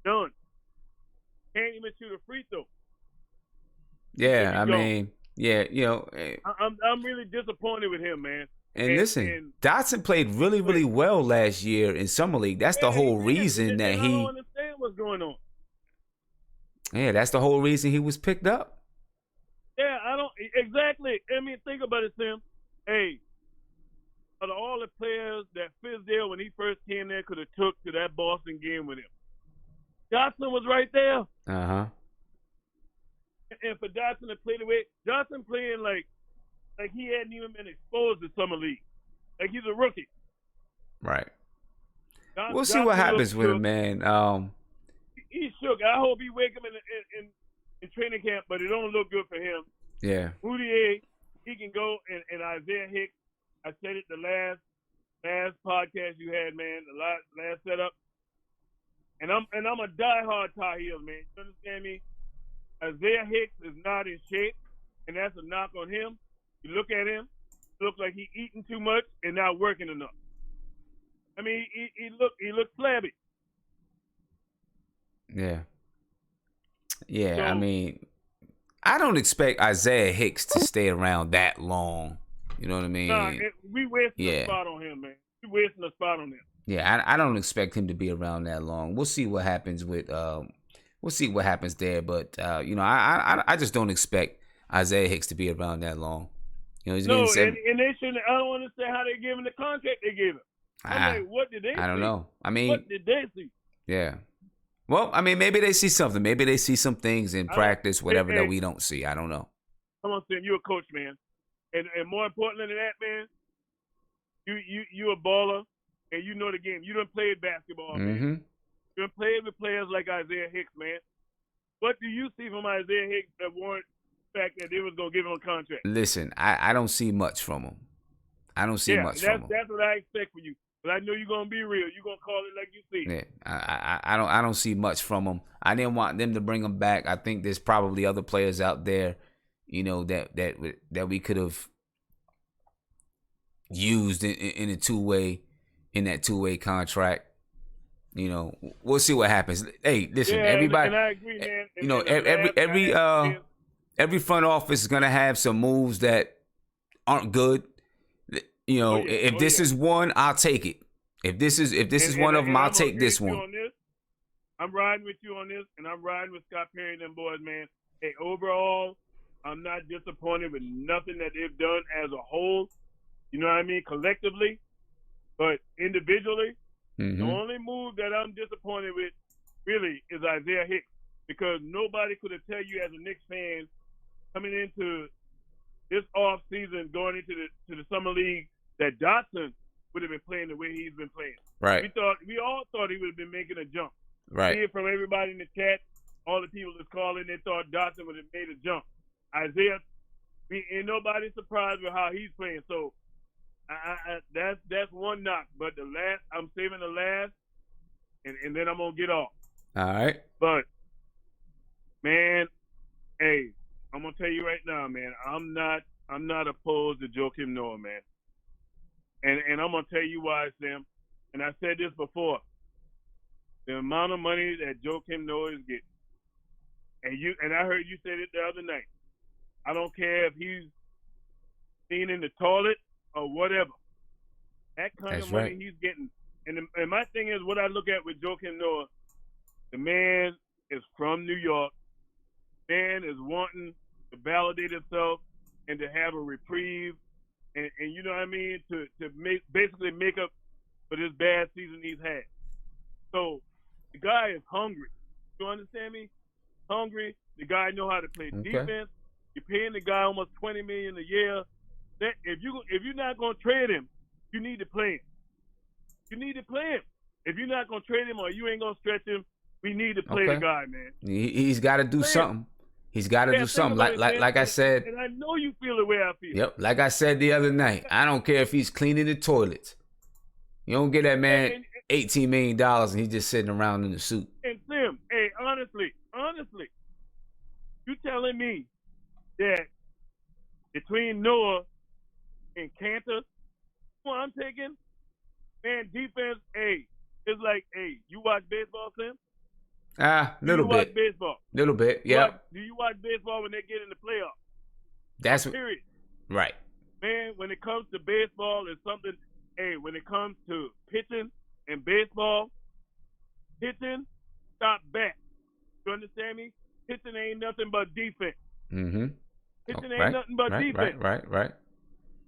None. Can't even shoot a free throw. Yeah, I mean, yeah, you know. I'm really disappointed with him, man. And listen, Dotson played really, really well last year in Summer League. That's the whole reason that I don't understand what's going on. Yeah, that's the whole reason he was picked up. Yeah, I don't exactly. I mean, think about it, Sam. Hey, out of all the players that Fizdale, when he first came there, could have took to that Boston game with him, Dotson was right there. Uh-huh. And for Dotson to play the way Dotson playing like he hadn't even been exposed to Summer League, like he's a rookie. Right. We'll see what happens with him, man. He's shook. I hope he wake up in training camp, but it don't look good for him. Yeah. Moutier, he can go, and Isaiah Hicks. I said it the last podcast you had, man, the last setup. And I'm a diehard Tar Heels, man. You understand me? Isaiah Hicks is not in shape, and that's a knock on him. You look at him, it looks like he's eating too much and not working enough. I mean, he looks flabby. Yeah. Yeah, So, I mean, I don't expect Isaiah Hicks to stay around that long. You know what I mean? We wasting a spot on him, man. We wasting a spot on him. Yeah, I don't expect him to be around that long. We'll see what happens with we'll see what happens there, but you know, I just don't expect Isaiah Hicks to be around that long. You know, he's getting and they shouldn't. I don't understand how they gave him the contract they gave him. I'm like, what did they? I don't know. I mean, what did they see? Yeah. Well, I mean, maybe they see something. Maybe they see some things in practice, whatever that we don't see. I don't know. Come on, Sam. You're a coach, man, and more importantly than that, man, you a baller, and you know the game. You done played basketball, man. You done played with players like Isaiah Hicks, man. What do you see from Isaiah Hicks that warrant the fact that they was gonna give him a contract? Listen, I don't see much from him. I don't see much from him. That's what I expect from you. But I know you're gonna be real. You're gonna call it like you see. Yeah, I don't see much from them. I didn't want them to bring them back. I think there's probably other players out there, that we could have used in a that two-way contract. We'll see what happens. Hey, listen, everybody. And I agree, man. Every front office is gonna have some moves that aren't good. If this is one, I'll take it. If this is one of them, I'll take this one. I'm riding with you on this, and I'm riding with Scott Perry and them boys, man. Hey, overall, I'm not disappointed with nothing that they've done as a whole. You know what I mean? Collectively, but individually, the only move that I'm disappointed with really is Isaiah Hicks, because nobody could have tell you as a Knicks fan coming into this off season, going into the summer league, that Dotson would have been playing the way he's been playing. Right. We all thought he would have been making a jump. Right. See it from everybody in the chat, all the people that's calling, they thought Dotson would have made a jump. Isaiah, ain't nobody surprised with how he's playing. So that's one knock. But I'm saving the last, and then I'm gonna get off. All right. But man, hey, I'm gonna tell you right now, man. I'm not opposed to Joakim Noah, man. And I'm gonna tell you why, Sam. And I said this before. The amount of money that Joakim Noah is getting, and I heard you say it the other night. I don't care if he's seen in the toilet or whatever. That kind of money he's getting. And my thing is, what I look at with Joakim Noah, the man is from New York. Man is wanting to validate himself and to have a reprieve, and you know what I mean, to basically make up for this bad season he's had. So the guy is hungry. You understand me? Hungry. The guy know how to play defense. You're paying the guy almost $20 million a year. That if you're not gonna trade him, you need to play him. You need to play him. If you're not gonna trade him or you ain't gonna stretch him, we need to play the guy, man. He's got to do something. He's got to do something. Like I said. And I know you feel the way I feel. Yep. Like I said the other night, I don't care if he's cleaning the toilets. You don't get that man $18 million and he's just sitting around in the suit. And Tim, hey, honestly, you telling me that between Noah and Cantor, what I'm taking, man, defense, hey, it's like, hey, you watch baseball, Tim? Little bit. Watch baseball? Little bit, yeah. Do you watch baseball when they get in the playoffs? That's period. Right. Man, when it comes to baseball, it's something. Hey, when it comes to pitching and baseball, pitching, stop back. You understand me? Pitching ain't nothing but defense. Mm-hmm. Pitching ain't nothing but defense. Right.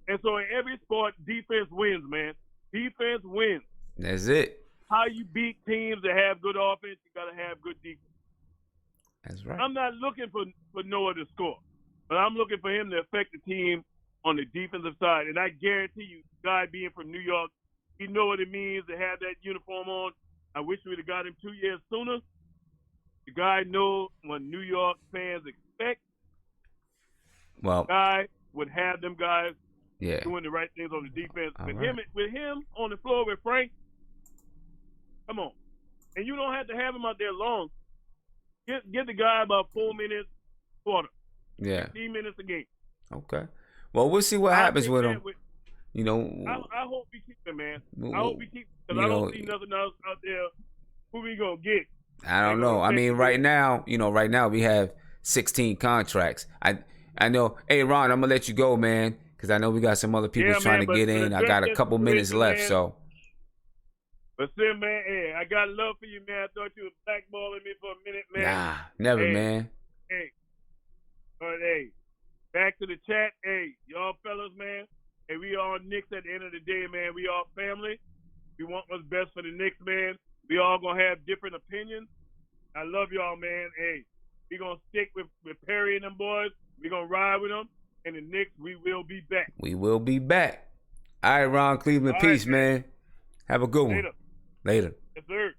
And so in every sport, defense wins, man. Defense wins. That's it. How you beat teams that have good offense, you got to have good defense. That's right. I'm not looking for Noah to score, but I'm looking for him to affect the team on the defensive side. And I guarantee you, guy being from New York, he know what it means to have that uniform on. I wish we'd have got him 2 years sooner. The guy knows what New York fans expect. Well, the guy would have them guys Yeah. doing the right things on the defense. All With right. him on the floor with Frank, come on. And you don't have to have him out there long. Get the guy about 4 minutes, quarter. Yeah. 15 minutes a game. Okay. Well, we'll see what happens with him. You know, I hope we keep him, man. Well, I hope we keep him because you I don't know, see nothing else out there. Who we gonna get? I don't know. I mean, right now we have 16 contracts. I know. Hey, Ron, I'm gonna let you go, man, because I know we got some other people Yeah, trying man, to get in. I got a couple minutes left, man. so. But still, man, hey, I got love for you, man. I thought you was blackballing me for a minute, man. Nah, never, Hey, man. Hey, but hey, back to the chat. Hey, y'all fellas, man. Hey, we all Knicks at the end of the day, man. We all family. We want what's best for the Knicks, man. We all gonna have different opinions. I love y'all, man. Hey, we gonna stick with Perry and them boys. We gonna ride with them. And the Knicks, we will be back. We will be back. All right, Ron Cleveland. All right, Peace, man. Have a good one. Later. Yes, sir.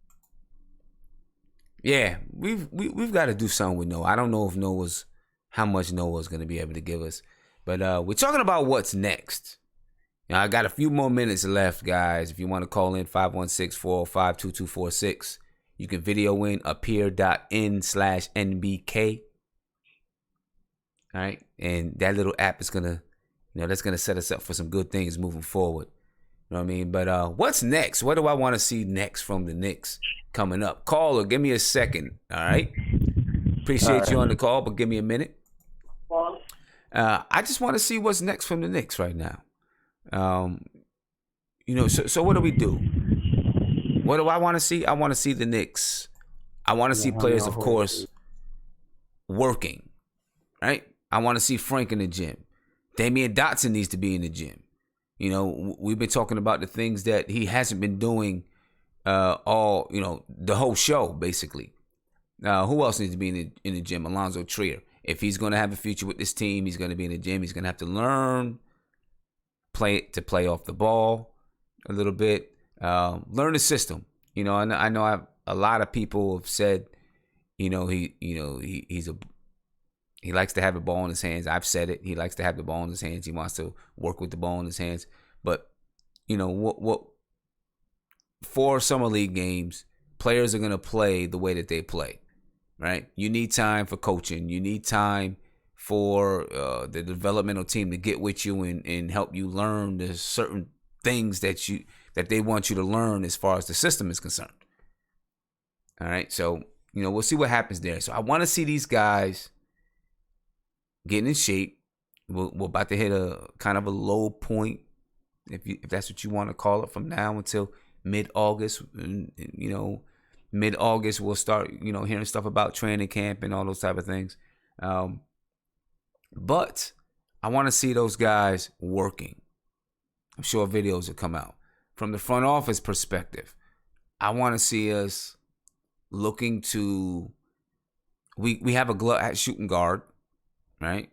Yeah, we've got to do something with Noah. I don't know if how much Noah's going to be able to give us. But we're talking about what's next. Now, I got a few more minutes left, guys. If you want to call in, 516-405-2246. You can video in appear.in/NBK. All right. And that little app is going to, that's going to set us up for some good things moving forward. You know what I mean? But what's next? What do I want to see next from the Knicks coming up? Caller, give me a second. All right. Appreciate you on the call, but give me a minute. I just want to see what's next from the Knicks right now. So what do we do? What do I want to see? I want to see the Knicks. I want to see players, of course, working, right? I want to see Frank in the gym. Damyeon Dotson needs to be in the gym. We've been talking about the things that he hasn't been doing the whole show, basically. Who else needs to be in the gym? Allonzo Trier. If he's going to have a future with this team, he's going to be in the gym. He's going to have to learn to play off the ball a little bit. Learn the system. I know a lot of people have said, he likes to have the ball in his hands. I've said it. He likes to have the ball in his hands. He wants to work with the ball in his hands. But what for summer league games, players are going to play the way that they play, right? You need time for coaching. You need time for the developmental team to get with you and help you learn the certain things that they want you to learn as far as the system is concerned. All right, so we'll see what happens there. So I want to see these guys getting in shape. We're about to hit a kind of a low point, if that's what you want to call it, from now until mid-August. Mid-August we'll start hearing stuff about training camp and all those type of things. But I want to see those guys working. I'm sure videos will come out. From the front office perspective, I want to see us looking to. We have a glut at shooting guard, right?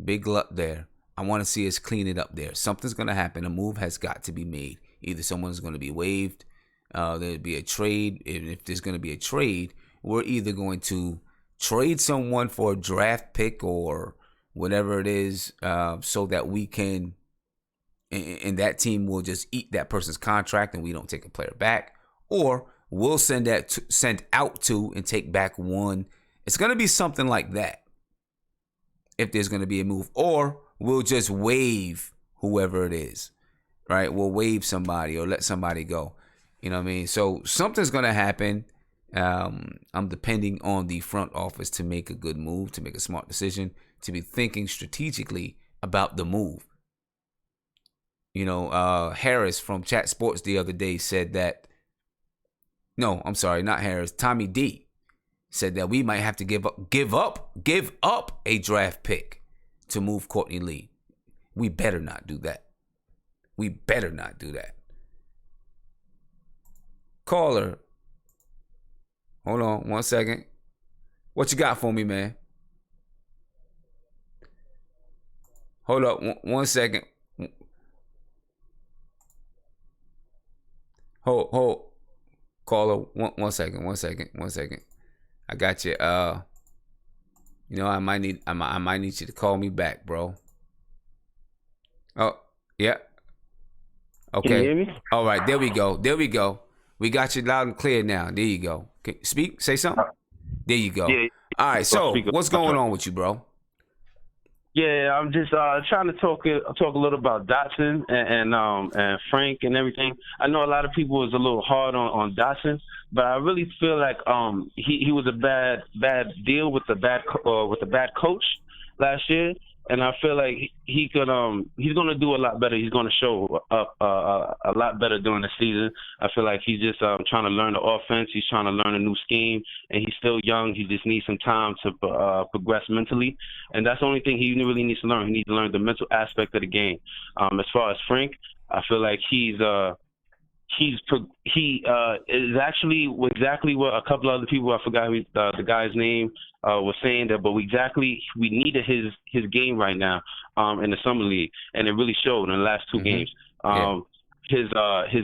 Big glut there. I want to see us clean it up there. Something's going to happen. A move has got to be made. Either someone's going to be waived, there'll be a trade. And if there's going to be a trade, we're either going to trade someone for a draft pick or whatever it is, so that we can, and that team will just eat that person's contract and we don't take a player back, or we'll send out to and take back one. It's going to be something like that if there's going to be a move, or we'll just waive whoever it is, right? We'll waive somebody or let somebody go. You know what I mean? So something's going to happen. I'm depending on the front office to make a good move, to make a smart decision, to be thinking strategically about the move. Harris from Chat Sports the other day said that, no, I'm sorry, not Harris, Tommy D said that we might have to give up a draft pick to move Courtney Lee. We better not do that. We better not do that. Caller, hold on 1 second. What you got for me, man? Hold up 1 second. Hold. Caller, one second. I got you. I might need you to call me back, bro. Oh, yeah. Okay. Can you hear me? All right, there we go. We got you loud and clear now. There you go. Okay, speak. Say something. There you go. Yeah. All right. So, what's going on with you, bro? Yeah, I'm just trying to talk a little about Dotson and Frank and everything. I know a lot of people was a little hard on Dotson, but I really feel like he was a bad deal with the bad coach last year, and I feel like he's gonna do a lot better. He's gonna show up a lot better during the season. I feel like he's just trying to learn the offense. He's trying to learn a new scheme, and he's still young. He just needs some time to progress mentally, and that's the only thing he really needs to learn. He needs to learn the mental aspect of the game. As far as Frank, I feel like he is actually exactly what a couple other people, I forgot the guy's name, was saying that, but we needed his game right now in the summer league, and it really showed in the last two games. His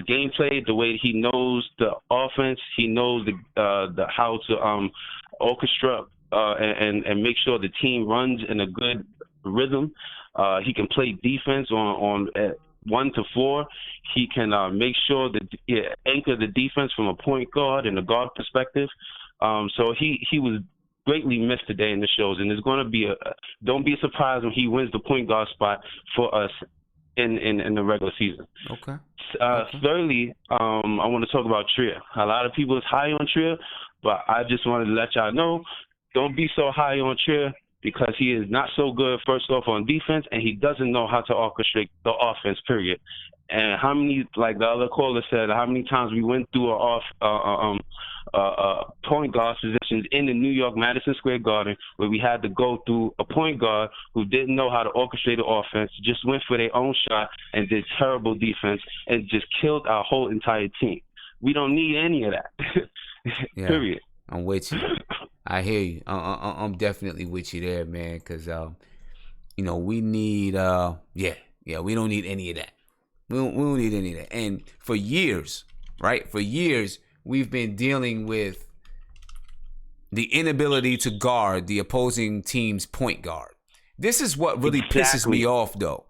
gameplay, the way he knows the offense, he knows the how to orchestrate and make sure the team runs in a good rhythm. He can play defense on 1 to 4. He can make sure that anchor the defense from a point guard and a guard perspective. So he was greatly missed today in the shows, and there's going to be don't be surprised when he wins the point guard spot for us in the regular season. Okay. Thirdly, I want to talk about Trier. A lot of people is high on Trier, but I just wanted to let y'all know, don't be so high on Trier, because he is not so good, first off, on defense, and he doesn't know how to orchestrate the offense, period. And how many, like the other caller said, how many times we went through point guard positions in the New York Madison Square Garden, where we had to go through a point guard who didn't know how to orchestrate the offense, just went for their own shot and did terrible defense and just killed our whole entire team. We don't need any of that. Yeah, period. I'm with you. I hear you. I'm definitely with you there, man, because, we need, we don't need any of that. We don't need any of that. And for years, right, we've been dealing with the inability to guard the opposing team's point guard. This is what really pisses me off, though.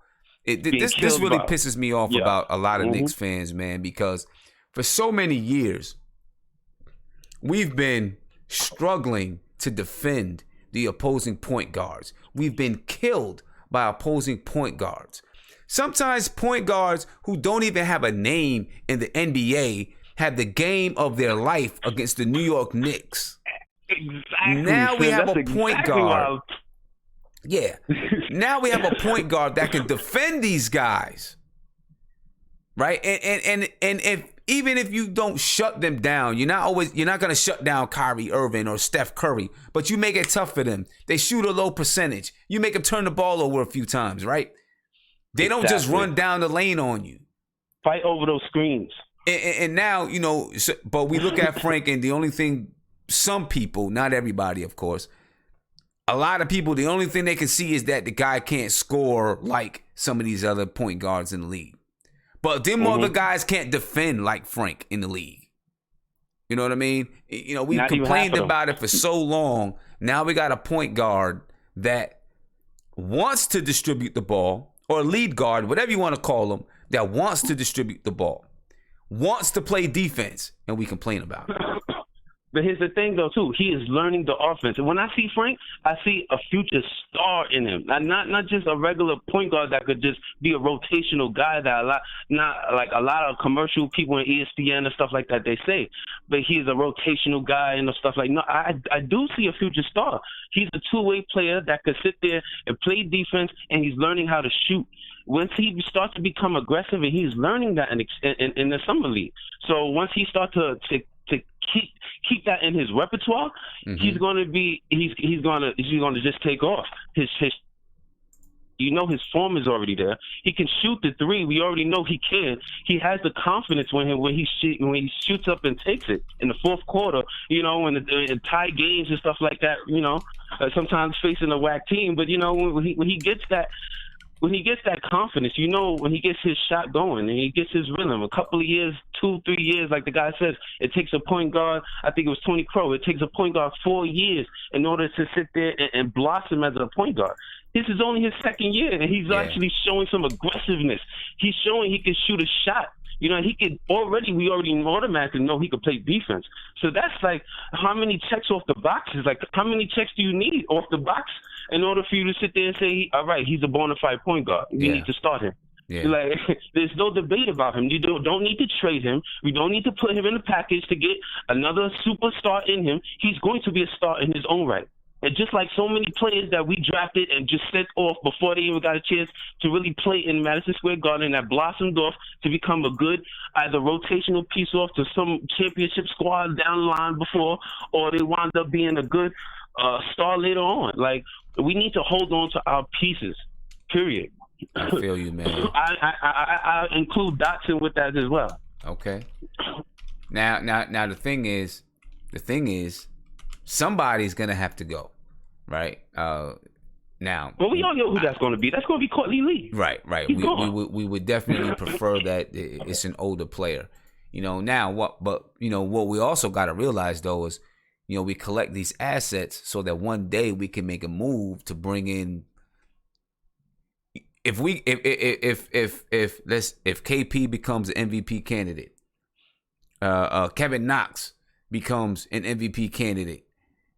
This really pisses me off about a lot of Knicks fans, man, because for so many years, we've been struggling to defend the opposing point guards. We've been killed by opposing point guards. Sometimes point guards who don't even have a name in the NBA have the game of their life against the New York Knicks. Exactly. Now we have a point exactly guard. Yeah. Now we have a point guard that can defend these guys. Right? And if even if you don't shut them down, you're not going to shut down Kyrie Irving or Steph Curry, but you make it tough for them. They shoot a low percentage. You make them turn the ball over a few times, right? They don't just run down the lane on you. Fight over those screens. And now, but we look at Frank, and the only thing, some people, not everybody, of course, a lot of people, the only thing they can see is that the guy can't score like some of these other point guards in the league. But them other guys can't defend like Frank in the league. You know what I mean? We've complained about it for so long. Now we got a point guard that wants to distribute the ball, or lead guard, whatever you want to call him, that wants to distribute the ball, wants to play defense, and we complain about it. But here's the thing, though, too. He is learning the offense. And when I see Frank, I see a future star in him. Not just a regular point guard that could just be a rotational guy that not like a lot of commercial people in ESPN and stuff like that, they say. But he's a rotational guy and stuff like that. No, I do see a future star. He's a two-way player that could sit there and play defense, and he's learning how to shoot. Once he starts to become aggressive, and he's learning that in the summer league. So once he starts to keep that in his repertoire, he's going to just take off. His form is already there. He can shoot the three. We already know he can. He has the confidence when he shoots up and takes it in the fourth quarter. In tie games and stuff like that. Sometimes facing a whack team, but when he gets that. When he gets that confidence, when he gets his shot going and he gets his rhythm, a couple of years, 2-3 years, like the guy says, it takes a point guard, I think it was Tony Crow, it takes a point guard 4 years in order to sit there and blossom as a point guard. This is only his second year, and he's actually showing some aggressiveness. He's showing he can shoot a shot. We already automatically know he could play defense. So that's like, how many checks off the box is like, how many checks do you need off the box in order for you to sit there and say, all right, he's a bona fide point guard. We need to start him. Yeah. Like, there's no debate about him. You don't need to trade him. We don't need to put him in the package to get another superstar in him. He's going to be a star in his own right. And just like so many players that we drafted and just sent off before they even got a chance to really play in Madison Square Garden, that blossomed off to become a good either rotational piece off to some championship squad down the line before, or they wound up being a good star later on. Like, we need to hold on to our pieces, period. I feel you, man. I include Dotson with that as well. Okay. Now the thing is, somebody's gonna have to go, right? Now. Well, we all know who that's going to be. That's going to be Courtney Lee. Right. We would definitely prefer that it's an older player. What we also got to realize though is, we collect these assets so that one day we can make a move to bring in if KP becomes an MVP candidate, Kevin Knox becomes an MVP candidate,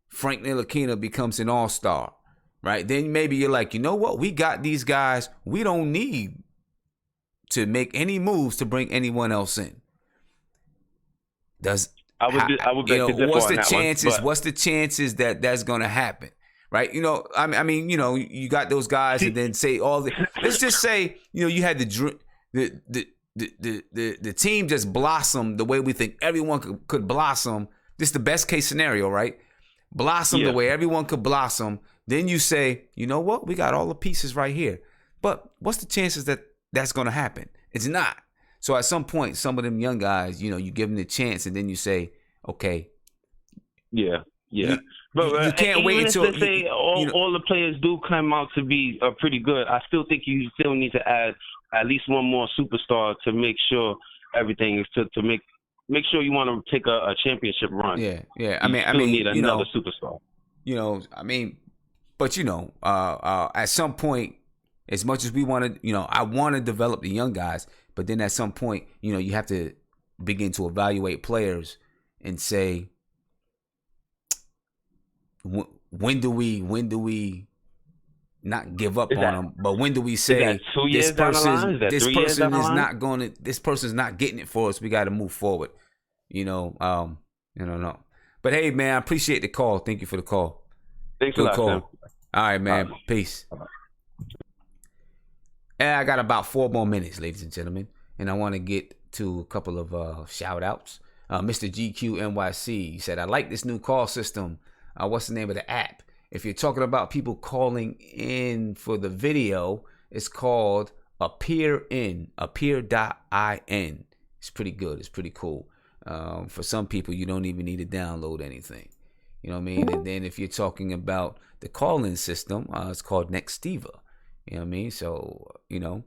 Frank Ntilikina becomes an all-star, right? Then maybe you're like, you know what? We got these guys. We don't need to make any moves to bring anyone else in. I would bet you what's the on that chances? one, What's the chances that that's going to happen? Right? You know, I mean, you know, you got those guys, and then say all the. Let's just say, you know, you had the team just blossomed the way we think everyone could blossom. This is the best case scenario, right? Blossom the way everyone could blossom. Then you say, you know what? We got all the pieces right here. But what's the chances that that's going to happen? It's not. So at some point, some of them young guys, you know, you give them the chance, and then you say, okay. Yeah. But you can't wait until let's say all the players do come out to be pretty good. I still think you still need to add at least one more superstar to make sure everything is to make sure you want to take a championship run. Yeah. I mean, need another superstar. You know, I mean, but you know, at some point, as much as we want to, you know, I want to develop the young guys, but then at some point, you know, you have to begin to evaluate players and say, when do we not give up on them? But when do we say this person is not getting it for us? We got to move forward. You know, I don't know. But hey, man, I appreciate the call. Thank you for the call. Thanks Good a lot, call. Sam. All right, man. Peace. And I got about 4 more minutes, ladies and gentlemen, and I want to get to a couple of shout outs. Mr. GQ NYC said, I like this new call system. What's the name of the app? If you're talking about people calling in for the video, it's called Appear.in. It's pretty good. It's pretty cool. For some people, you don't even need to download anything. You know what I mean? And then if you're talking about the call-in system, it's called Nextiva. You know what I mean? So, you know,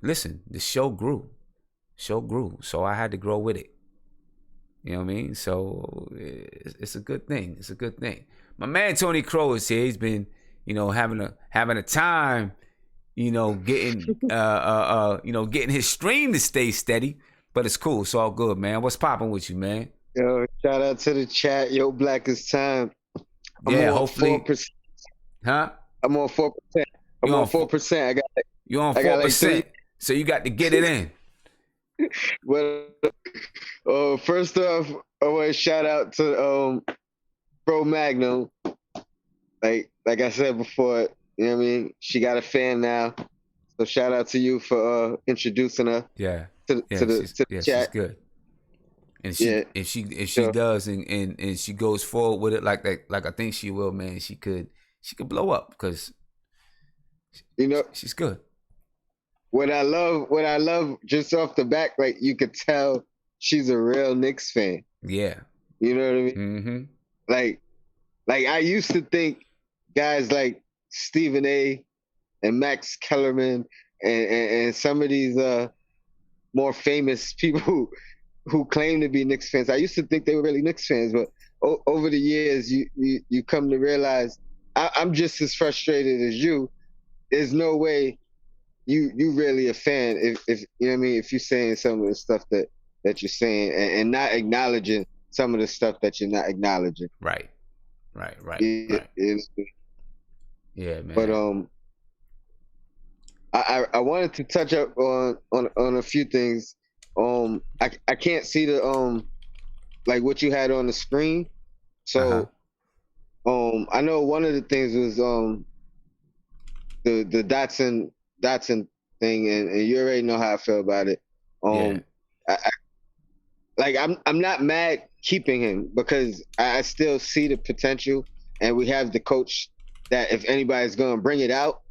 listen, the show grew. So I had to grow with it. You know what I mean? So it's a good thing. It's a good thing. My man Tony Crow is here. He's been, you know, having a time, you know, getting getting his stream to stay steady. But it's cool. It's all good, man. What's popping with you, man? Yo, shout out to the chat. Yo, Black is time. Yeah, hopefully. 4%. Huh? I'm on 4%. I'm on 4%. You're on 4%. So you got to get it in. Well, first off, I want to shout out to Bro Magnum. Like I said before, you know what I mean? She got a fan now. So shout out to you for introducing her. Yeah. To the chat. She's good. And if she does and she goes forward with it like I think she will, man, she could blow up because you know she's good. What I love just off the back, like you could tell she's a real Knicks fan. Yeah. You know what I mean? Mm-hmm. Like I used to think guys like Stephen A. and Max Kellerman and some of these more famous people who claim to be Knicks fans, I used to think they were really Knicks fans, but over the years you come to realize I'm just as frustrated as you. There's no way you really a fan if you know what I mean, if you're saying some of the stuff that you're saying and not acknowledging some of the stuff that you're not acknowledging. Right. Yeah, man. But I wanted to touch up on a few things. I can't see the like what you had on the screen. So I know one of the things was the Dotson thing, and you already know how I feel about it. I'm not mad keeping him because I still see the potential, and we have the coach that if anybody's going to bring it out,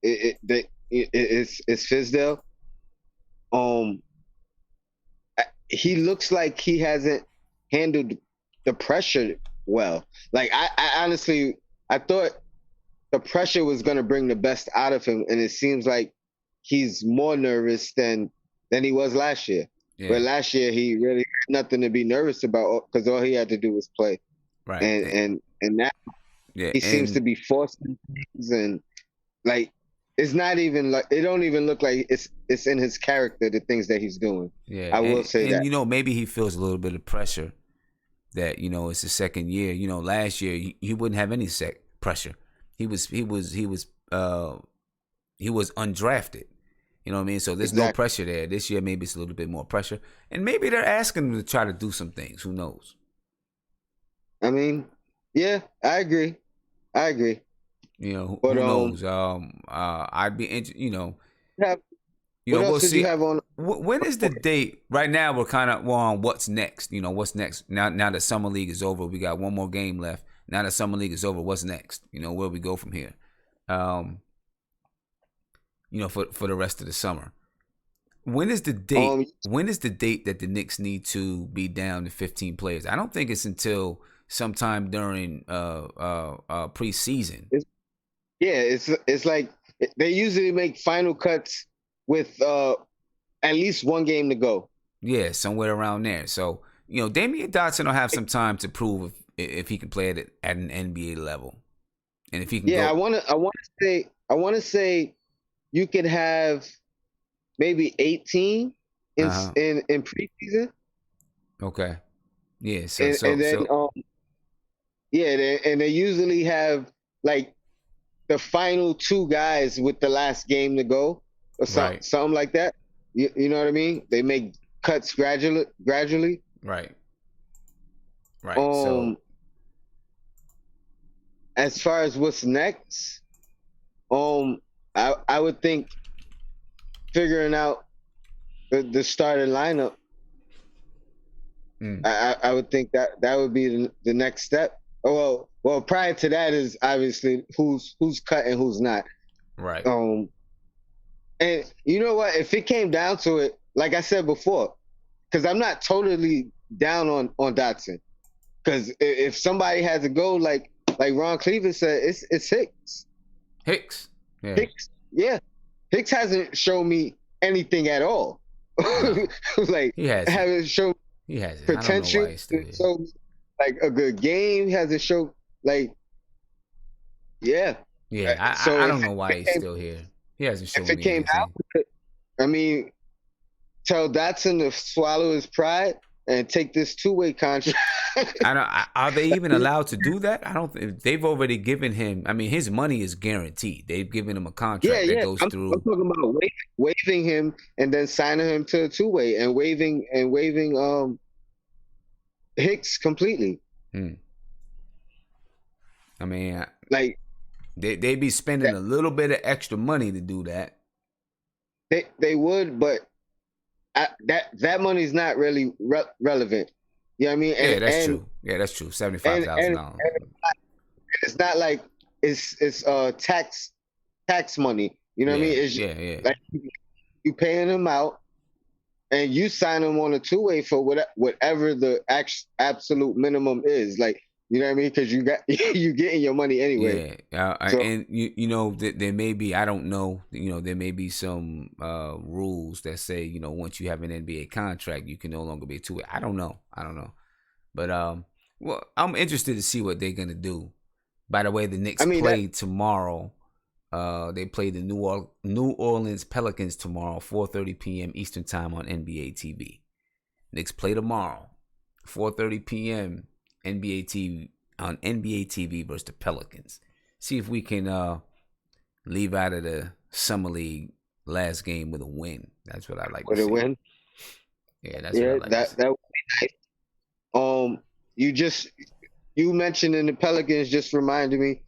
it's Fizdale. He looks like he hasn't handled the pressure well. Like I honestly, I thought the pressure was going to bring the best out of him, and it seems like he's more nervous than he was last year. Yeah. But last year he really had nothing to be nervous about because all he had to do was play. Right. And now he seems to be forcing things, and like it's not even like it don't even look like it's in his character, the things that he's doing. Yeah, I will say that. And maybe he feels a little bit of pressure that it's the second year. Last year he wouldn't have any pressure. He was undrafted. You know what I mean? So there's no pressure there. This year maybe it's a little bit more pressure, and maybe they're asking him to try to do some things. Who knows? I mean, yeah, I agree. Who But, knows? I'd be interested. What we'll else did see. you have on? When is the date? Right now, we're on what's next. What's next? Now that summer league is over, we got one more game left. Now that summer league is over, what's next? Where we go from here? For the rest of the summer. When is the date? When is the date that the Knicks need to be down to 15 players? I don't think it's until sometime during preseason. It's like they usually make final cuts with at least one game to go. Yeah, somewhere around there. So Damyeon Dotson will have some time to prove if he can play at an NBA level, and if he can. Yeah, I want to say you could have maybe 18 in preseason. Okay. Yeah. And they usually have like the final two guys with the last game to go, or something like that. You know what I mean? They make cuts gradually. Right. As far as what's next, I would think figuring out the starting lineup. I would think that would be the next step. Well, prior to that is obviously who's cut and who's not. Right. And you know what? If it came down to it, like I said before, because I'm not totally down on Dotson. Because if somebody has a goal, like Ron Cleveland said, it's Hicks. Hicks. Yeah. Hicks. Yeah. Hicks hasn't shown me anything at all. Like he hasn't shown potential. So like a good game. He hasn't shown like Yeah, I don't know why he's still here. He hasn't shown me anything. If it came out, I mean, tell Dotson to swallow his pride and take this two-way contract. Are they even allowed to do that? I don't think they've already given him. I mean, his money is guaranteed. They've given him a contract that goes through. I'm talking about waiving him and then signing him to a two-way and waiving Hicks completely. I mean, like they be spending a little bit of extra money to do that. They would, but that money's not really relevant. You know what I mean? And, that's true. Yeah, that's true. $75,000. It's not like it's tax money. You know what I mean? It's like you paying them out, and you sign them on a two-way for whatever the absolute minimum is. Like, you know what I mean? Because you getting your money anyway. Yeah, and there may be, I don't know. There may be some rules that say once you have an NBA contract, you can no longer be a two-way. I don't know. But well, I'm interested to see what they're gonna do. By the way, the Knicks play tomorrow. They play the New Orleans Pelicans tomorrow, 4:30 p.m. Eastern Time on NBA TV. Knicks play tomorrow, 4:30 p.m. NBA TV versus the Pelicans. See if we can leave out of the summer league last game with a win. That's what I like to see. With a win? Yeah, that's what I like to see. That would be nice. You mentioned in the Pelicans just reminded me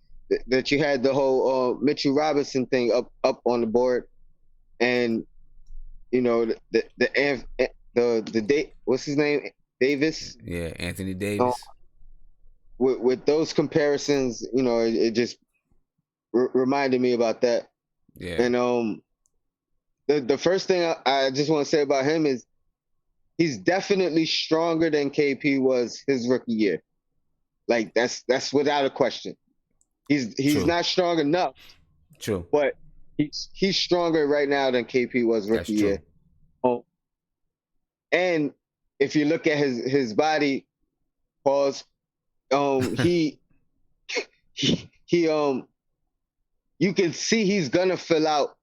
that you had the whole Mitchell Robinson thing up on the board, and the date, what's his name, Davis? Yeah, Anthony Davis. With those comparisons, it just reminded me about that. Yeah. And the first thing I just want to say about him is he's definitely stronger than KP was his rookie year. Like that's without a question. He's True. not strong enough. True. But he's stronger right now than KP was rookie year. And if you look at his body, pause. He you can see he's gonna fill out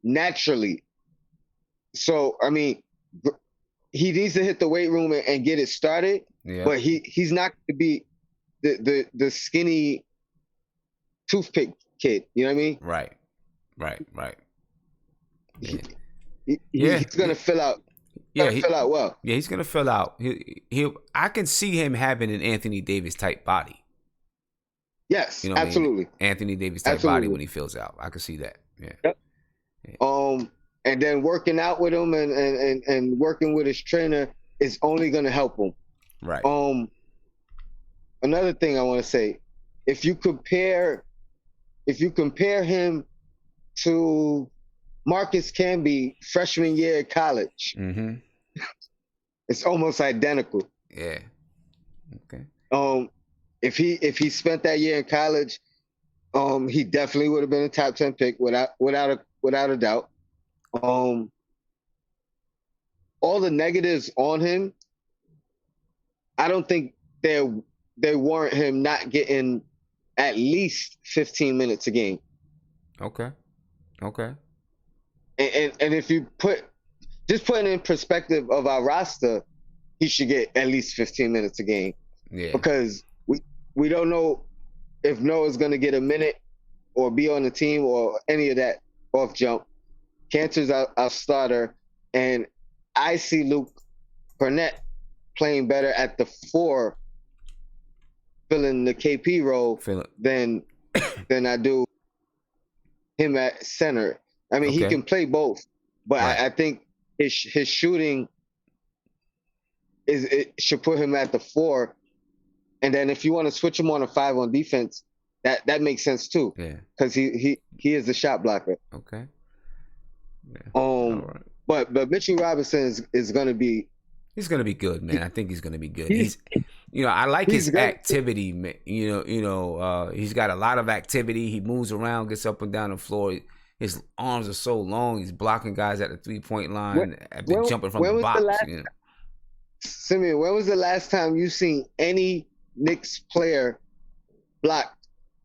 naturally. So I mean, he needs to hit the weight room and get it started. Yeah. But he's not going to be the skinny toothpick kid. You know what I mean? Right. Yeah. He's going to fill out. Fill out well. Yeah, he's gonna fill out. I can see him having an Anthony Davis type body. Yes, you know what absolutely. I mean? Anthony Davis type body when he fills out. I can see that. Yeah. Yep. And then working out with him and working with his trainer is only gonna help him. Right. Another thing I want to say, if you compare him to Marcus Camby freshman year at college, it's almost identical. Yeah. Okay. If he spent that year in college, he definitely would have been a top 10 pick without a doubt. All the negatives on him, I don't think they warrant him not getting at least 15 minutes a game. Okay. And if you just putting in perspective of our roster, he should get at least 15 minutes a game. Yeah. Because we don't know if Noah's going to get a minute or be on the team or any of that off jump. Cantor's our starter, and I see Luke Cornett playing better at the 4, filling the KP role than I do him at center. I mean, he can play both, but right. I think his shooting it should put him at the 4, and then if you want to switch him on a 5 on defense, that makes sense too. Yeah, because he is a shot blocker. Okay. Yeah. But Mitchell Robinson is going to be. He's going to be good, man. I think he's going to be good. He's I like his activity. He's got a lot of activity. He moves around, gets up and down the floor. His arms are so long. He's blocking guys at the 3-point line. Jumping from the box. Simeon, when was the last time you seen any Knicks player block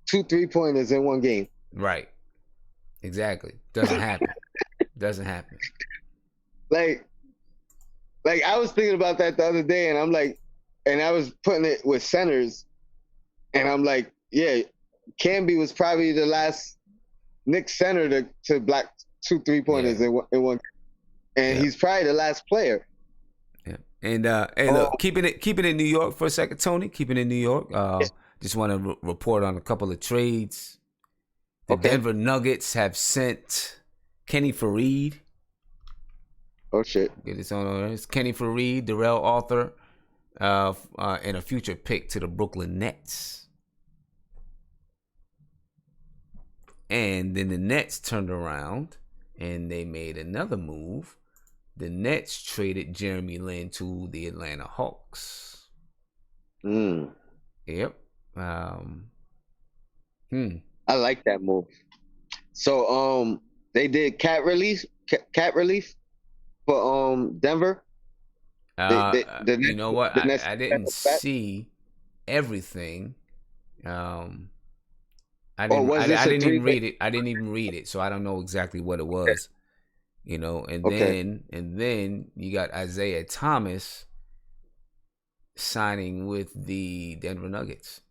2 3-pointers in one game? Right. Exactly. Doesn't happen. Doesn't happen. Like I was thinking about that the other day, and I'm like, and I was putting it with centers, and I'm like, yeah, Camby was probably the last Knicks center to block 2 3-pointers in one, and he's probably the last player. Yeah, and look, keeping it in New York for a second, Tony. Keeping it in New York. Just want to report on a couple of trades. The Denver Nuggets have sent Kenny Fareed. Oh shit! Get this on. It's Kenny Fareed, Darrell Arthur, and a future pick to the Brooklyn Nets. And then the Nets turned around and they made another move. The Nets traded Jeremy Lin to the Atlanta Hawks. Yep. I like that move. So they did cat relief for Denver. You know what? I didn't see everything. I didn't even read it. I didn't even read it, so I don't know exactly what it was. And then you got Isaiah Thomas signing with the Denver Nuggets.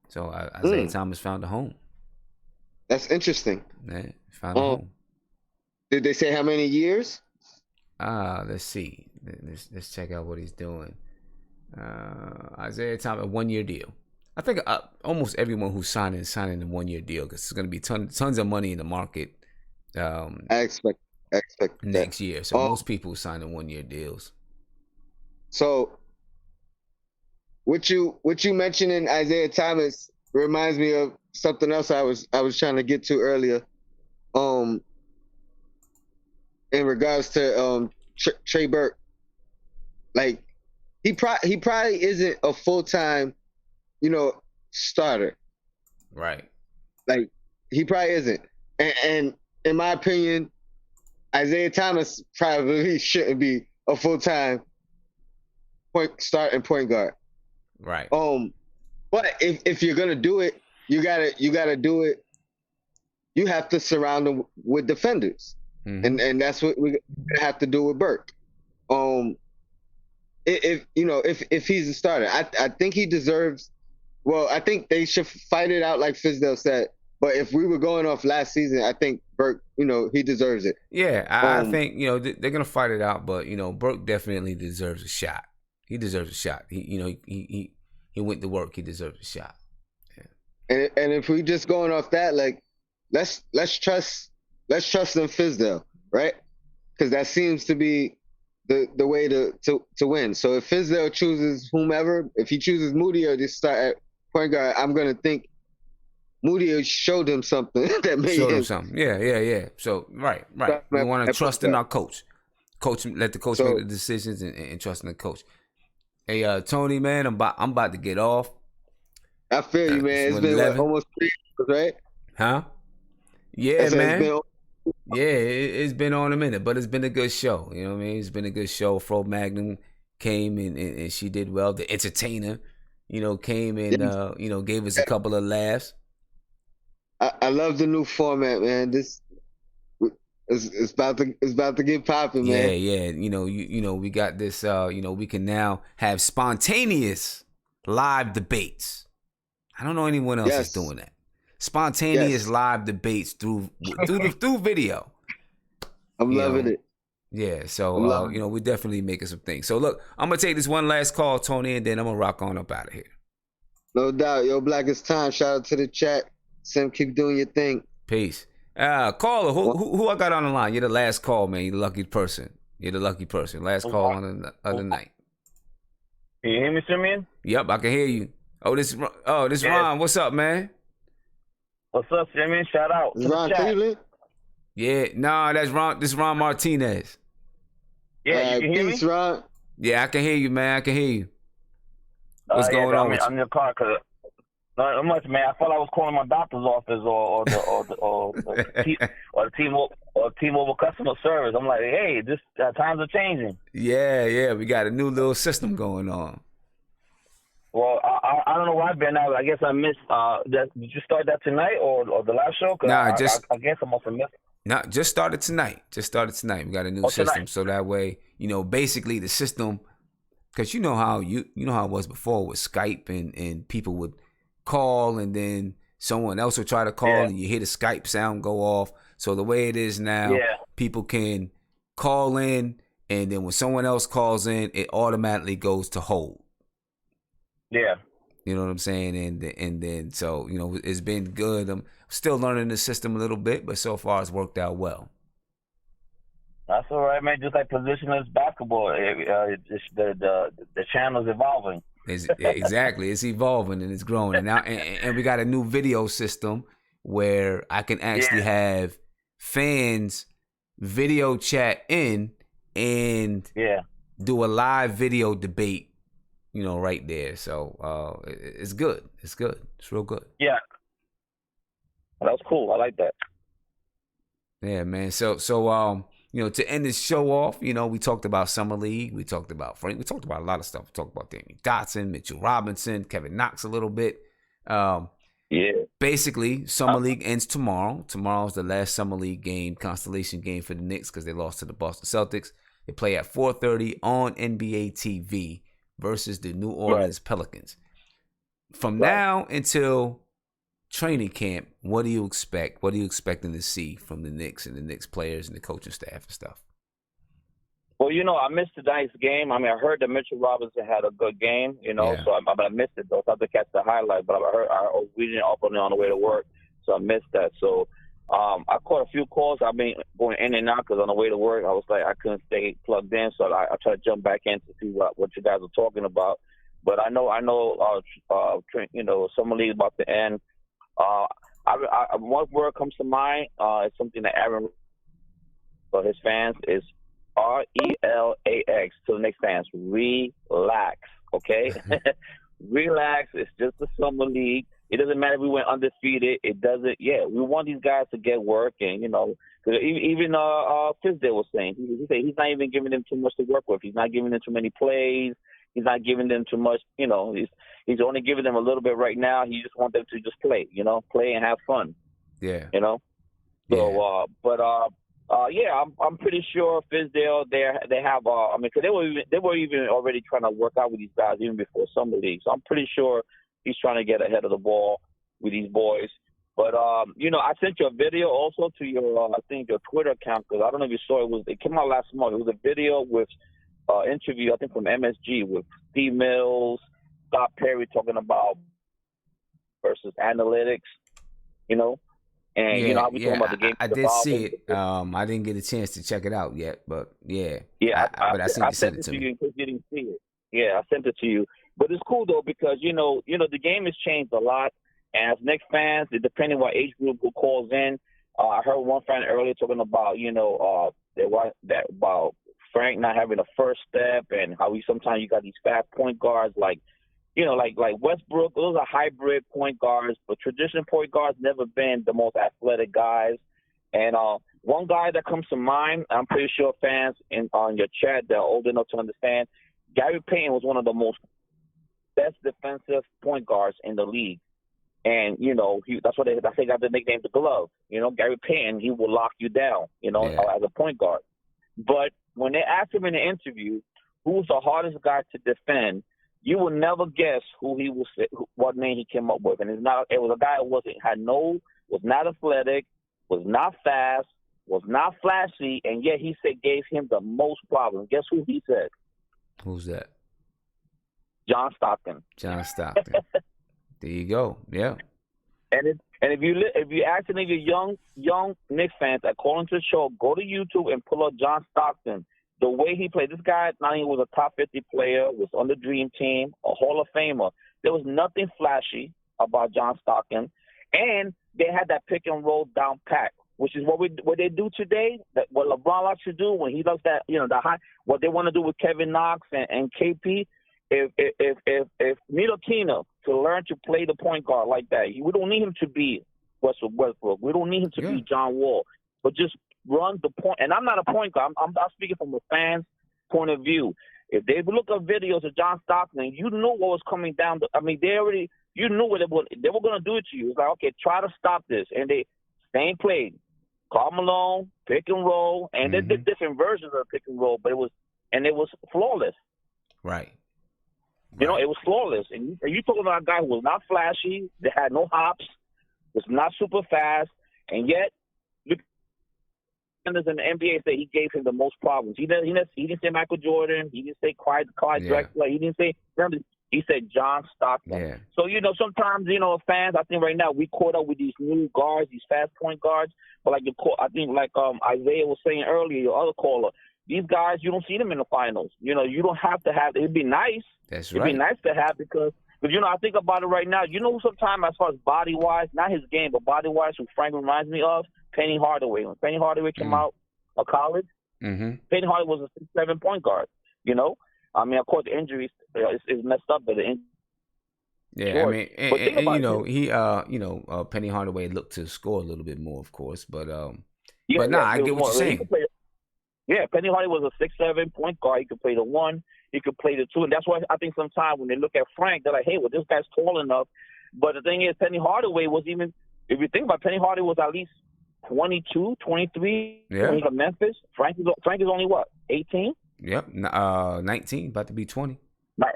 So Isaiah Thomas found a home. That's interesting. Yeah, found a home. Did they say how many years? Let's see. Let's check out what he's doing. Isaiah Thomas, a 1-year deal. I think almost everyone who's signing a 1-year deal because it's going to be tons of money in the market. I expect next year. So most people signing 1-year deals. So what you mentioning Isaiah Thomas reminds me of something else I was trying to get to earlier. In regards to Trey Burke, like he probably isn't a full-time, starter. Right. Like he probably isn't. And in my opinion, Isaiah Thomas probably shouldn't be a full-time starting point guard. Right. But if you're gonna do it, you gotta do it you have to surround him with defenders, and that's what we have to do with Burke. If he's a starter, I think he deserves. Well, I think they should fight it out like Fizdale said. But if we were going off last season, I think Burke, he deserves it. Yeah, I think they're gonna fight it out, but Burke definitely deserves a shot. He deserves a shot. He went to work. He deserves a shot. Yeah. And if we just going off that, like, let's trust in Fizdale, right? Because that seems to be the way to win. So if Fizdale chooses whomever, if he chooses Moody or to start at point guard, I'm gonna think Moody showed him something that made him something. Yeah. So right. We want to trust in our coach. Let the coach make the decisions and trust in the coach. Hey, Tony, man, I'm about to get off. I feel you, man. It's been almost 3 years, right? Huh? Yeah, man. It's been on a minute, but it's been a good show. You know what I mean? It's been a good show. Fro Magnum came and she did well. The entertainer, came and gave us a couple of laughs. I love the new format, man. This it's about to get popping, man. Yeah. We got this. We can now have spontaneous live debates. I don't know anyone else is doing that. Spontaneous live debates through video. I'm loving it. Yeah, so we're definitely making some things. So look, I'm gonna take this one last call, Tony, and then I'm gonna rock on up out of here. No doubt, yo, Black is time. Shout out to the chat. Sim, keep doing your thing. Peace. Caller, who I got on the line? You're the last call, man. You're the lucky person. Last call on the other night. Can you hear me, Simeon? Yep, I can hear you. This Ron. What's up, man? What's up, Simeon? Shout out. Ron Cleveland? Yeah, nah, that's Ron. This is Ron Martinez. Yeah, you can hear me? Ron. Yeah, I can hear you, man. I can hear you. What's going on? I'm in the car because not much, man. I thought I was calling my doctor's office or the T-Mobile customer service. I'm like, hey, this times are changing. Yeah, we got a new little system going on. Well, I don't know where I've been now. I guess I missed. Did you start that tonight or the last show? Nah, I guess I must have missed. No, just started tonight. We got a new system, tonight. So that way, basically the system, because you know how it was before with Skype and people would call and then someone else would try to call and you hear the Skype sound go off. So the way it is now, people can call in and then when someone else calls in, it automatically goes to hold. Yeah. You know what I'm saying? And then so, it's been good. I'm still learning the system a little bit, but so far it's worked out well. That's all right, man. Just like positionless basketball, the channel's evolving. Exactly. It's evolving and it's growing. And now and we got a new video system where I can actually have fans video chat in and do a live video debate, right there. So it's good. It's good. It's real good. Yeah. That's cool. I like that. Yeah, man. So to end this show off, we talked about Summer League. We talked about Frank. We talked about a lot of stuff. We talked about Damyeon Dotson, Mitchell Robinson, Kevin Knox a little bit. Basically, Summer League ends tomorrow. Tomorrow's the last Summer League game, constellation game for the Knicks because they lost to the Boston Celtics. They play at 4:30 on NBA TV versus the New Orleans Pelicans. From now until training camp, what do you expect? What are you expecting to see from the Knicks and the Knicks players and the coaching staff and stuff? Well, I missed tonight's game. I mean, I heard that Mitchell Robinson had a good game, so I missed it, though. So I had to catch the highlight, but I was reading it up on the way to work, so I missed that. So I caught a few calls. I've been going in and out because on the way to work, I was like, I couldn't stay plugged in, so I tried to jump back in to see what you guys are talking about. But I know, Summer League is about to end. One word comes to mind. It's something that Aaron, for his fans, is RELAX. To the Knicks fans, relax. Okay, relax. It's just the Summer League. It doesn't matter if we went undefeated. It doesn't. Yeah, we want these guys to get work, and cause even Fizdale was saying he said he's not even giving them too much to work with. He's not giving them too many plays. He's not giving them too much. He's only giving them a little bit right now. He just wants them to just play. Play and have fun. Yeah. So, yeah, I'm pretty sure Fizdale they have. I mean, because they were even already trying to work out with these guys even before summer league. So I'm pretty sure he's trying to get ahead of the ball with these boys. But you know, I sent you a video also to your I think your Twitter account, because I don't know if you saw it. It came out last month. It was a video with interview I think from MSG with Steve Mills, Scott Perry talking about versus analytics. You know. And you know, we talking about the game. I did see it. I didn't get a chance to check it out yet, but I sent it to you me. in case you didn't see it. Yeah, I sent it to you. But it's cool though because you know the game has changed a lot. And as Knicks fans, depending what age group who calls in, I heard one fan earlier talking about about Frank not having a first step and how sometimes you got these fast point guards like Westbrook. Those are hybrid point guards, but traditional point guards never been the most athletic guys. And one guy that comes to mind, I'm pretty sure fans on your chat that are old enough to understand, Gary Payton was one of the most best defensive point guards in the league. And, you know, that's why they got the nickname the Glove. You know, Gary Payton, he will lock you down, as a point guard. But when they asked him in the interview who's the hardest guy to defend, you will never guess who he was, what name he came up with, and it was a guy who was not athletic, was not fast, was not flashy, and yet he said gave him the most problems. Guess who he said? Who's that? John Stockton. John Stockton. There you go. Yeah. And if you ask any of your young Knicks fans that call into the show, go to YouTube and pull up John Stockton. The way he played, this guy not only was a top 50 player, was on the Dream Team, a Hall of Famer. There was nothing flashy about John Stockton, and they had that pick and roll down pat, which is what they do today. What LeBron likes to do when he does that, the high. What they want to do with Kevin Knox and KP. If Ntilikina to learn to play the point guard like that, we don't need him to be Westbrook. We don't need him to be John Wall, but just run the point. And I'm not a point guard. I'm speaking from a fan's point of view. If they look at videos of John Stockton, you knew what was coming down. You knew what they were going to do it to you. It's like, okay, try to stop this. And they same play. Karl Malone, pick and roll, and they did different versions of pick and roll, but it was flawless. Right. You know, it was flawless. And you talking about a guy who was not flashy, that had no hops, was not super fast, and yet in the NBA say he gave him the most problems. He didn't say Michael Jordan. He didn't say Clyde Drexler. He didn't say – he said John Stockton. Yeah. So, sometimes, fans, I think right now we caught up with these new guards, these fast point guards. But I think Isaiah was saying earlier, your other caller, these guys, you don't see them in the finals. You don't have to have – it'd be nice. That's right. It'd be nice to have because I think about it right now. Sometimes as far as body-wise, not his game, but body-wise, who Frank reminds me of, Penny Hardaway. When Penny Hardaway came out of college, Penny Hardaway was a 6'7" point guard. I mean, of course, the injuries is messed up, but the injury. Yeah, I mean, and Penny Hardaway looked to score a little bit more, of course, but I get what you're saying. Penny Hardaway was a 6'7" point guard. He could play the 1, he could play the 2, and that's why I think sometimes when they look at Frank, they're like, hey, well, this guy's tall enough. But the thing is, Penny Hardaway was even, if you think about it, Penny Hardaway was at least 22, 23 when he was at Memphis. Frank is only what, 18? Yep, 19, about to be 20.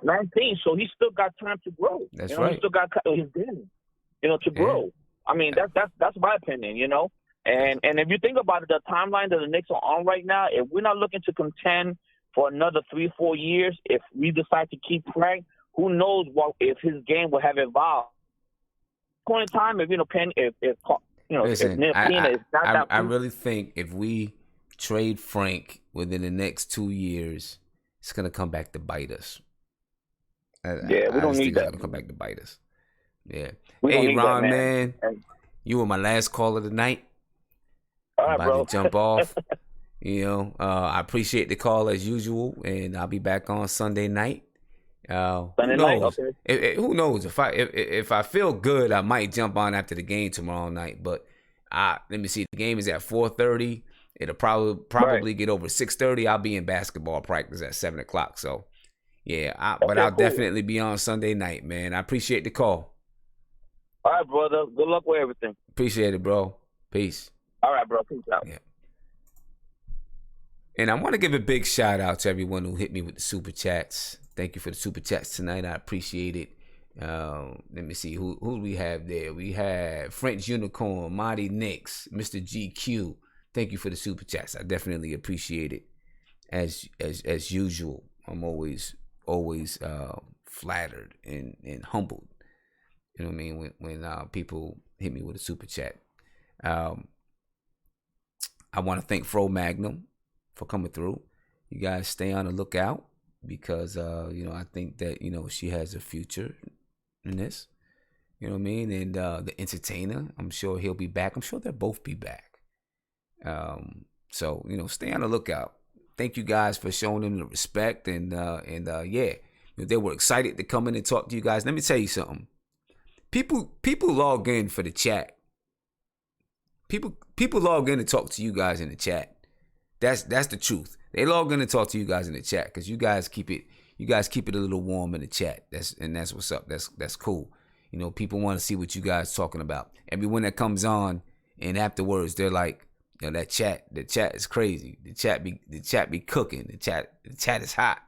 19, so he still got time to grow. That's right. He still got his game, to grow. I mean, that's my opinion, And if you think about it, the timeline that the Knicks are on right now, if we're not looking to contend for another 3-4 years, if we decide to keep Frank, who knows if his game will have evolved. Point in time, Listen, I really think if we trade Frank within the next 2 years, it's gonna come back to bite us. We don't need that. It's gonna come back to bite us. Yeah. Hey, Ron, man, you were my last call of the night. All right, I'm about to jump off. I appreciate the call as usual, and I'll be back on Sunday night. Sunday night, okay. Who knows? If I feel good, I might jump on after the game tomorrow night. But let me see. The game is at 4:30. It'll probably get over 6:30. I'll be in basketball practice at 7:00. So yeah, but I'll definitely be on Sunday night, man. I appreciate the call. All right, brother. Good luck with everything. Appreciate it, bro. Peace. All right, bro. Peace out. Yeah. And I want to give a big shout out to everyone who hit me with the super chats. Thank you for the super chats tonight. I appreciate it. Let me see who we have there. We have French Unicorn, Mighty Knicks, Mr. GQ. Thank you for the super chats. I definitely appreciate it. As usual, I'm always flattered and humbled. You know what I mean? When people hit me with a super chat. I want to thank Fro Magnum for coming through. You guys stay on the lookout because I think that she has a future in this. You know what I mean? And the entertainer, I'm sure he'll be back. I'm sure they'll both be back. So stay on the lookout. Thank you guys for showing them the respect and they were excited to come in and talk to you guys. Let me tell you something. People log in for the chat. People log in to talk to you guys in the chat. That's the truth. They log in to talk to you guys in the chat because you guys keep it a little warm in the chat. That's what's up. That's cool. People want to see what you guys talking about. Everyone that comes on and afterwards they're like, the chat is crazy. The chat be cooking. The chat is hot.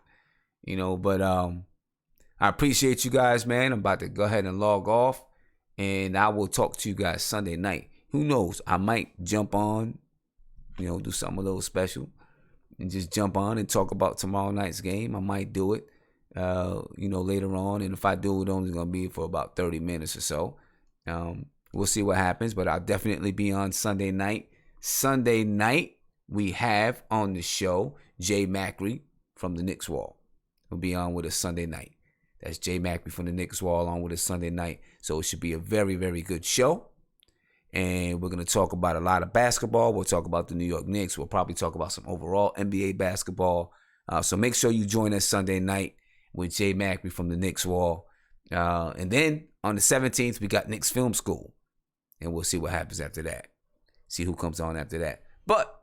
But I appreciate you guys, man. I'm about to go ahead and log off and I will talk to you guys Sunday night. Who knows? I might jump on, do something a little special and just jump on and talk about tomorrow night's game. I might do it, later on. And if I do, it's only going to be for about 30 minutes or so. We'll see what happens, but I'll definitely be on Sunday night. Sunday night, we have on the show Jay Macri from the Knicks Wall. He'll be on with us Sunday night. That's Jay Macri from the Knicks Wall on with us Sunday night. So it should be a very, very good show. And we're going to talk about a lot of basketball. We'll talk about the New York Knicks. We'll probably talk about some overall NBA basketball. So make sure you join us Sunday night with Jay Macri from the Knicks Wall. And then on the 17th, we got Knicks Film School. And we'll see what happens after that. See who comes on after that. But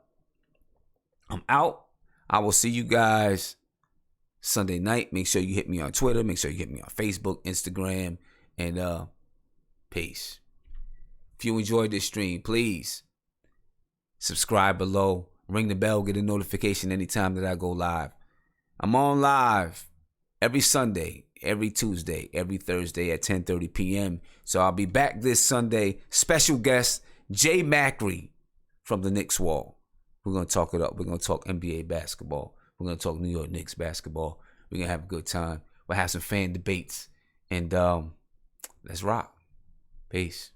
I'm out. I will see you guys Sunday night. Make sure you hit me on Twitter. Make sure you hit me on Facebook, Instagram. And peace. If you enjoyed this stream, please subscribe below. Ring the bell. Get a notification anytime that I go live. I'm on live every Sunday, every Tuesday, every Thursday at 10:30 p.m. So I'll be back this Sunday. Special guest, Jay Macri from the Knicks Wall. We're going to talk it up. We're going to talk NBA basketball. We're going to talk New York Knicks basketball. We're going to have a good time. We'll have some fan debates. And let's rock. Peace.